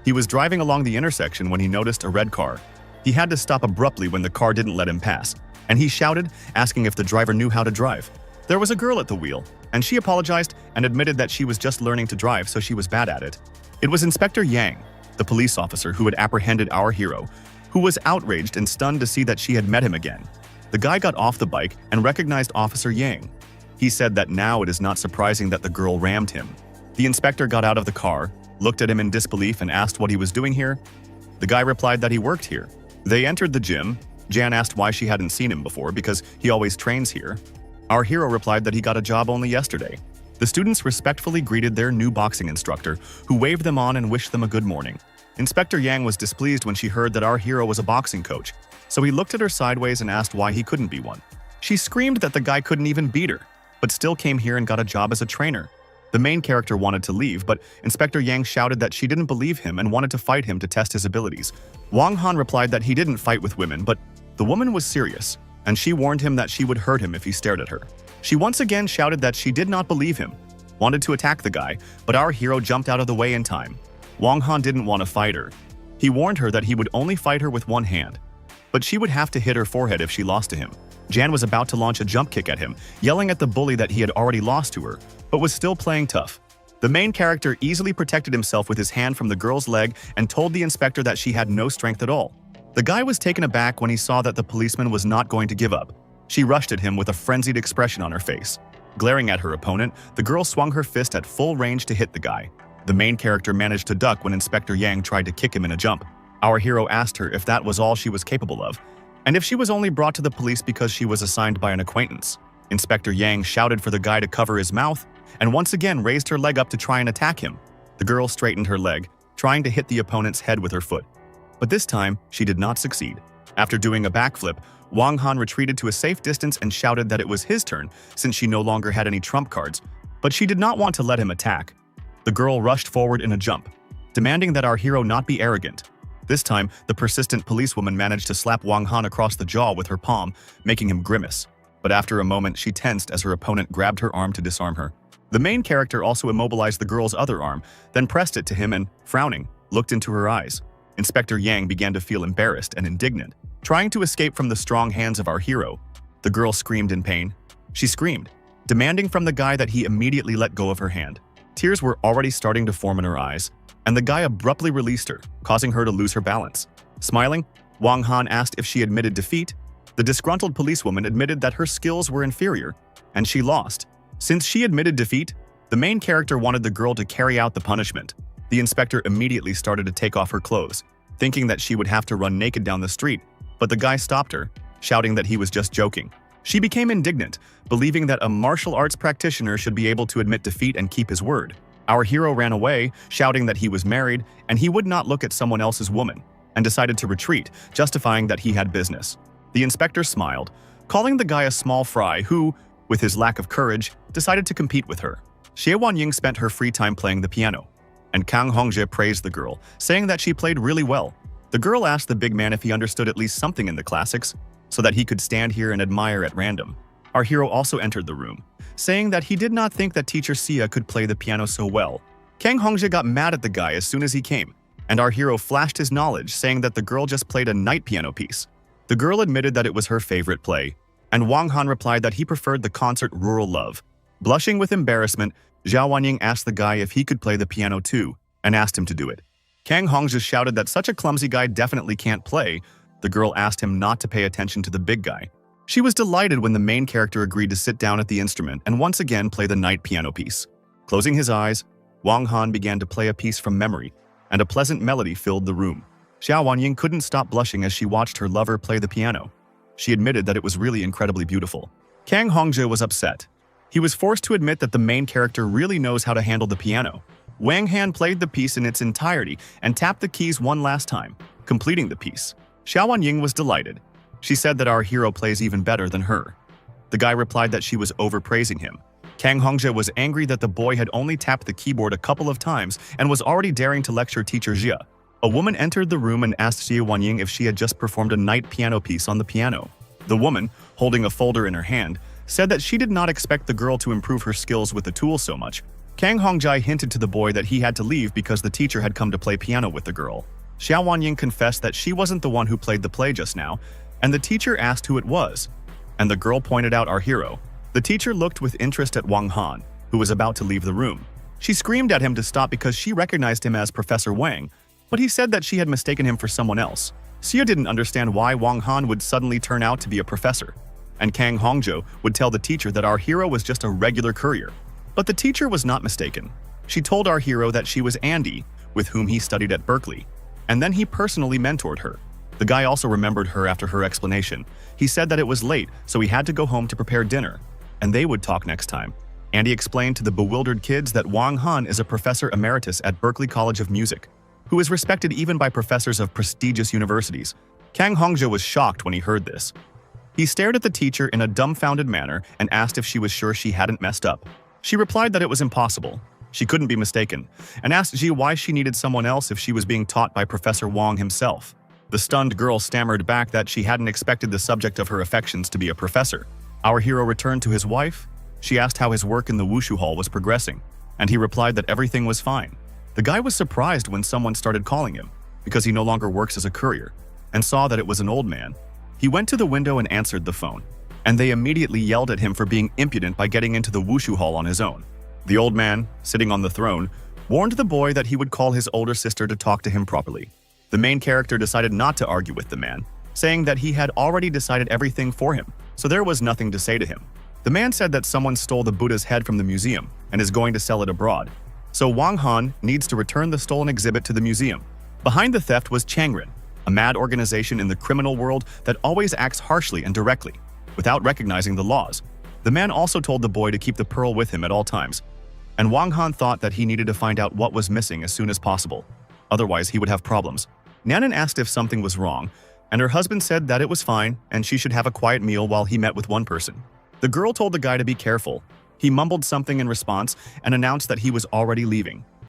He was driving along the intersection when he noticed a red car. He had to stop abruptly when the car didn't let him pass, and he shouted, asking if the driver knew how to drive. There was a girl at the wheel, and she apologized and admitted that she was just learning to drive, so she was bad at it. It was Inspector Yang, the police officer who had apprehended our hero, who was outraged and stunned to see that she had met him again. The guy got off the bike and recognized Officer Yang. He said that now it is not surprising that the girl rammed him. The inspector got out of the car, looked at him in disbelief and asked what he was doing here. The guy replied that he worked here. They entered the gym. Jan asked why she hadn't seen him before because he always trains here. Our hero replied that he got a job only yesterday. The students respectfully greeted their new boxing instructor, who waved them on and wished them a good morning. Inspector Yang was displeased when she heard that our hero was a boxing coach, so he looked at her sideways and asked why he couldn't be one. She screamed that the guy couldn't even beat her, but still came here and got a job as a trainer. The main character wanted to leave, but Inspector Yang shouted that she didn't believe him and wanted to fight him to test his abilities. Wang Han replied that he didn't fight with women, but the woman was serious, and she warned him that she would hurt him if he stared at her. She once again shouted that she did not believe him, wanted to attack the guy, but our hero jumped out of the way in time. Wang Han didn't want to fight her. He warned her that he would only fight her with one hand, but she would have to hit her forehead if she lost to him. Jan was about to launch a jump kick at him, yelling at the bully that he had already lost to her, but was still playing tough. The main character easily protected himself with his hand from the girl's leg and told the inspector that she had no strength at all. The guy was taken aback when he saw that the policeman was not going to give up. She rushed at him with a frenzied expression on her face. Glaring at her opponent, the girl swung her fist at full range to hit the guy. The main character managed to duck when Inspector Yang tried to kick him in a jump. Our hero asked her if that was all she was capable of, and if she was only brought to the police because she was assigned by an acquaintance. Inspector Yang shouted for the guy to cover his mouth, and once again raised her leg up to try and attack him. The girl straightened her leg, trying to hit the opponent's head with her foot. But this time, she did not succeed. After doing a backflip, Wang Han retreated to a safe distance and shouted that it was his turn since she no longer had any trump cards, but she did not want to let him attack. The girl rushed forward in a jump, demanding that our hero not be arrogant. This time, the persistent policewoman managed to slap Wang Han across the jaw with her palm, making him grimace. But after a moment, she tensed as her opponent grabbed her arm to disarm her. The main character also immobilized the girl's other arm, then pressed it to him and, frowning, looked into her eyes. Inspector Yang began to feel embarrassed and indignant, trying to escape from the strong hands of our hero. The girl screamed in pain. She screamed, demanding from the guy that he immediately let go of her hand. Tears were already starting to form in her eyes, and the guy abruptly released her, causing her to lose her balance. Smiling, Wang Han asked if she admitted defeat. The disgruntled policewoman admitted that her skills were inferior, and she lost. Since she admitted defeat, the main character wanted the girl to carry out the punishment. The inspector immediately started to take off her clothes, thinking that she would have to run naked down the street, but the guy stopped her, shouting that he was just joking. She became indignant, believing that a martial arts practitioner should be able to admit defeat and keep his word. Our hero ran away, shouting that he was married and he would not look at someone else's woman, and decided to retreat, justifying that he had business. The inspector smiled, calling the guy a small fry who, with his lack of courage, decided to compete with her. Xie Wanying spent her free time playing the piano, and Kang Hongzhe praised the girl, saying that she played really well. The girl asked the big man if he understood at least something in the classics, so that he could stand here and admire at random. Our hero also entered the room, saying that he did not think that teacher Xia could play the piano so well. Kang Hongzhe got mad at the guy as soon as he came, and our hero flashed his knowledge, saying that the girl just played a night piano piece. The girl admitted that it was her favorite play, and Wang Han replied that he preferred the concert Rural Love. Blushing with embarrassment, Zhao Wanying asked the guy if he could play the piano too, and asked him to do it. Kang Hongzhe shouted that such a clumsy guy definitely can't play. The girl asked him not to pay attention to the big guy. She was delighted when the main character agreed to sit down at the instrument and once again play the night piano piece. Closing his eyes, Wang Han began to play a piece from memory, and a pleasant melody filled the room. Xiao Wanying couldn't stop blushing as she watched her lover play the piano. She admitted that it was really incredibly beautiful. Kang Hongzhe was upset. He was forced to admit that the main character really knows how to handle the piano. Wang Han played the piece in its entirety and tapped the keys one last time, completing the piece. Xiao Wanying was delighted. She said that our hero plays even better than her. The guy replied that she was overpraising him. Kang Hongzhe was angry that the boy had only tapped the keyboard a couple of times and was already daring to lecture teacher Jia. A woman entered the room and asked Xie Wanying if she had just performed a night piano piece on the piano. The woman, holding a folder in her hand, said that she did not expect the girl to improve her skills with the tool so much. Kang Hongzhe hinted to the boy that he had to leave because the teacher had come to play piano with the girl. Xiao Wanying confessed that she wasn't the one who played the play just now, and the teacher asked who it was, and the girl pointed out our hero. The teacher looked with interest at Wang Han, who was about to leave the room. She screamed at him to stop because she recognized him as Professor Wang, but he said that she had mistaken him for someone else. Xia didn't understand why Wang Han would suddenly turn out to be a professor, and Kang Hongzhe would tell the teacher that our hero was just a regular courier. But the teacher was not mistaken. She told our hero that she was Andy, with whom he studied at Berkeley, and then he personally mentored her. The guy also remembered her after her explanation. He said that it was late, so he had to go home to prepare dinner, and they would talk next time. Andy explained to the bewildered kids that Wang Han is a professor emeritus at Berkeley College of Music, who is respected even by professors of prestigious universities. Kang Hongzhe was shocked when he heard this. He stared at the teacher in a dumbfounded manner and asked if she was sure she hadn't messed up. She replied that it was impossible. She couldn't be mistaken, and asked Ji why she needed someone else if she was being taught by Professor Wang himself. The stunned girl stammered back that she hadn't expected the subject of her affections to be a professor. Our hero returned to his wife. She asked how his work in the wushu hall was progressing, and he replied that everything was fine. The guy was surprised when someone started calling him, because he no longer works as a courier, and saw that it was an old man. He went to the window and answered the phone, and they immediately yelled at him for being impudent by getting into the wushu hall on his own. The old man, sitting on the throne, warned the boy that he would call his older sister to talk to him properly. The main character decided not to argue with the man, saying that he had already decided everything for him, so there was nothing to say to him. The man said that someone stole the Buddha's head from the museum and is going to sell it abroad, so Wang Han needs to return the stolen exhibit to the museum. Behind the theft was Changren, a mad organization in the criminal world that always acts harshly and directly, without recognizing the laws. The man also told the boy to keep the pearl with him at all times, and Wang Han thought that he needed to find out what was missing as soon as possible. Otherwise, he would have problems. Nanan asked if something was wrong, and her husband said that it was fine and she should have a quiet meal while he met with one person. The girl told the guy to be careful. He mumbled something in response and announced that he was already leaving.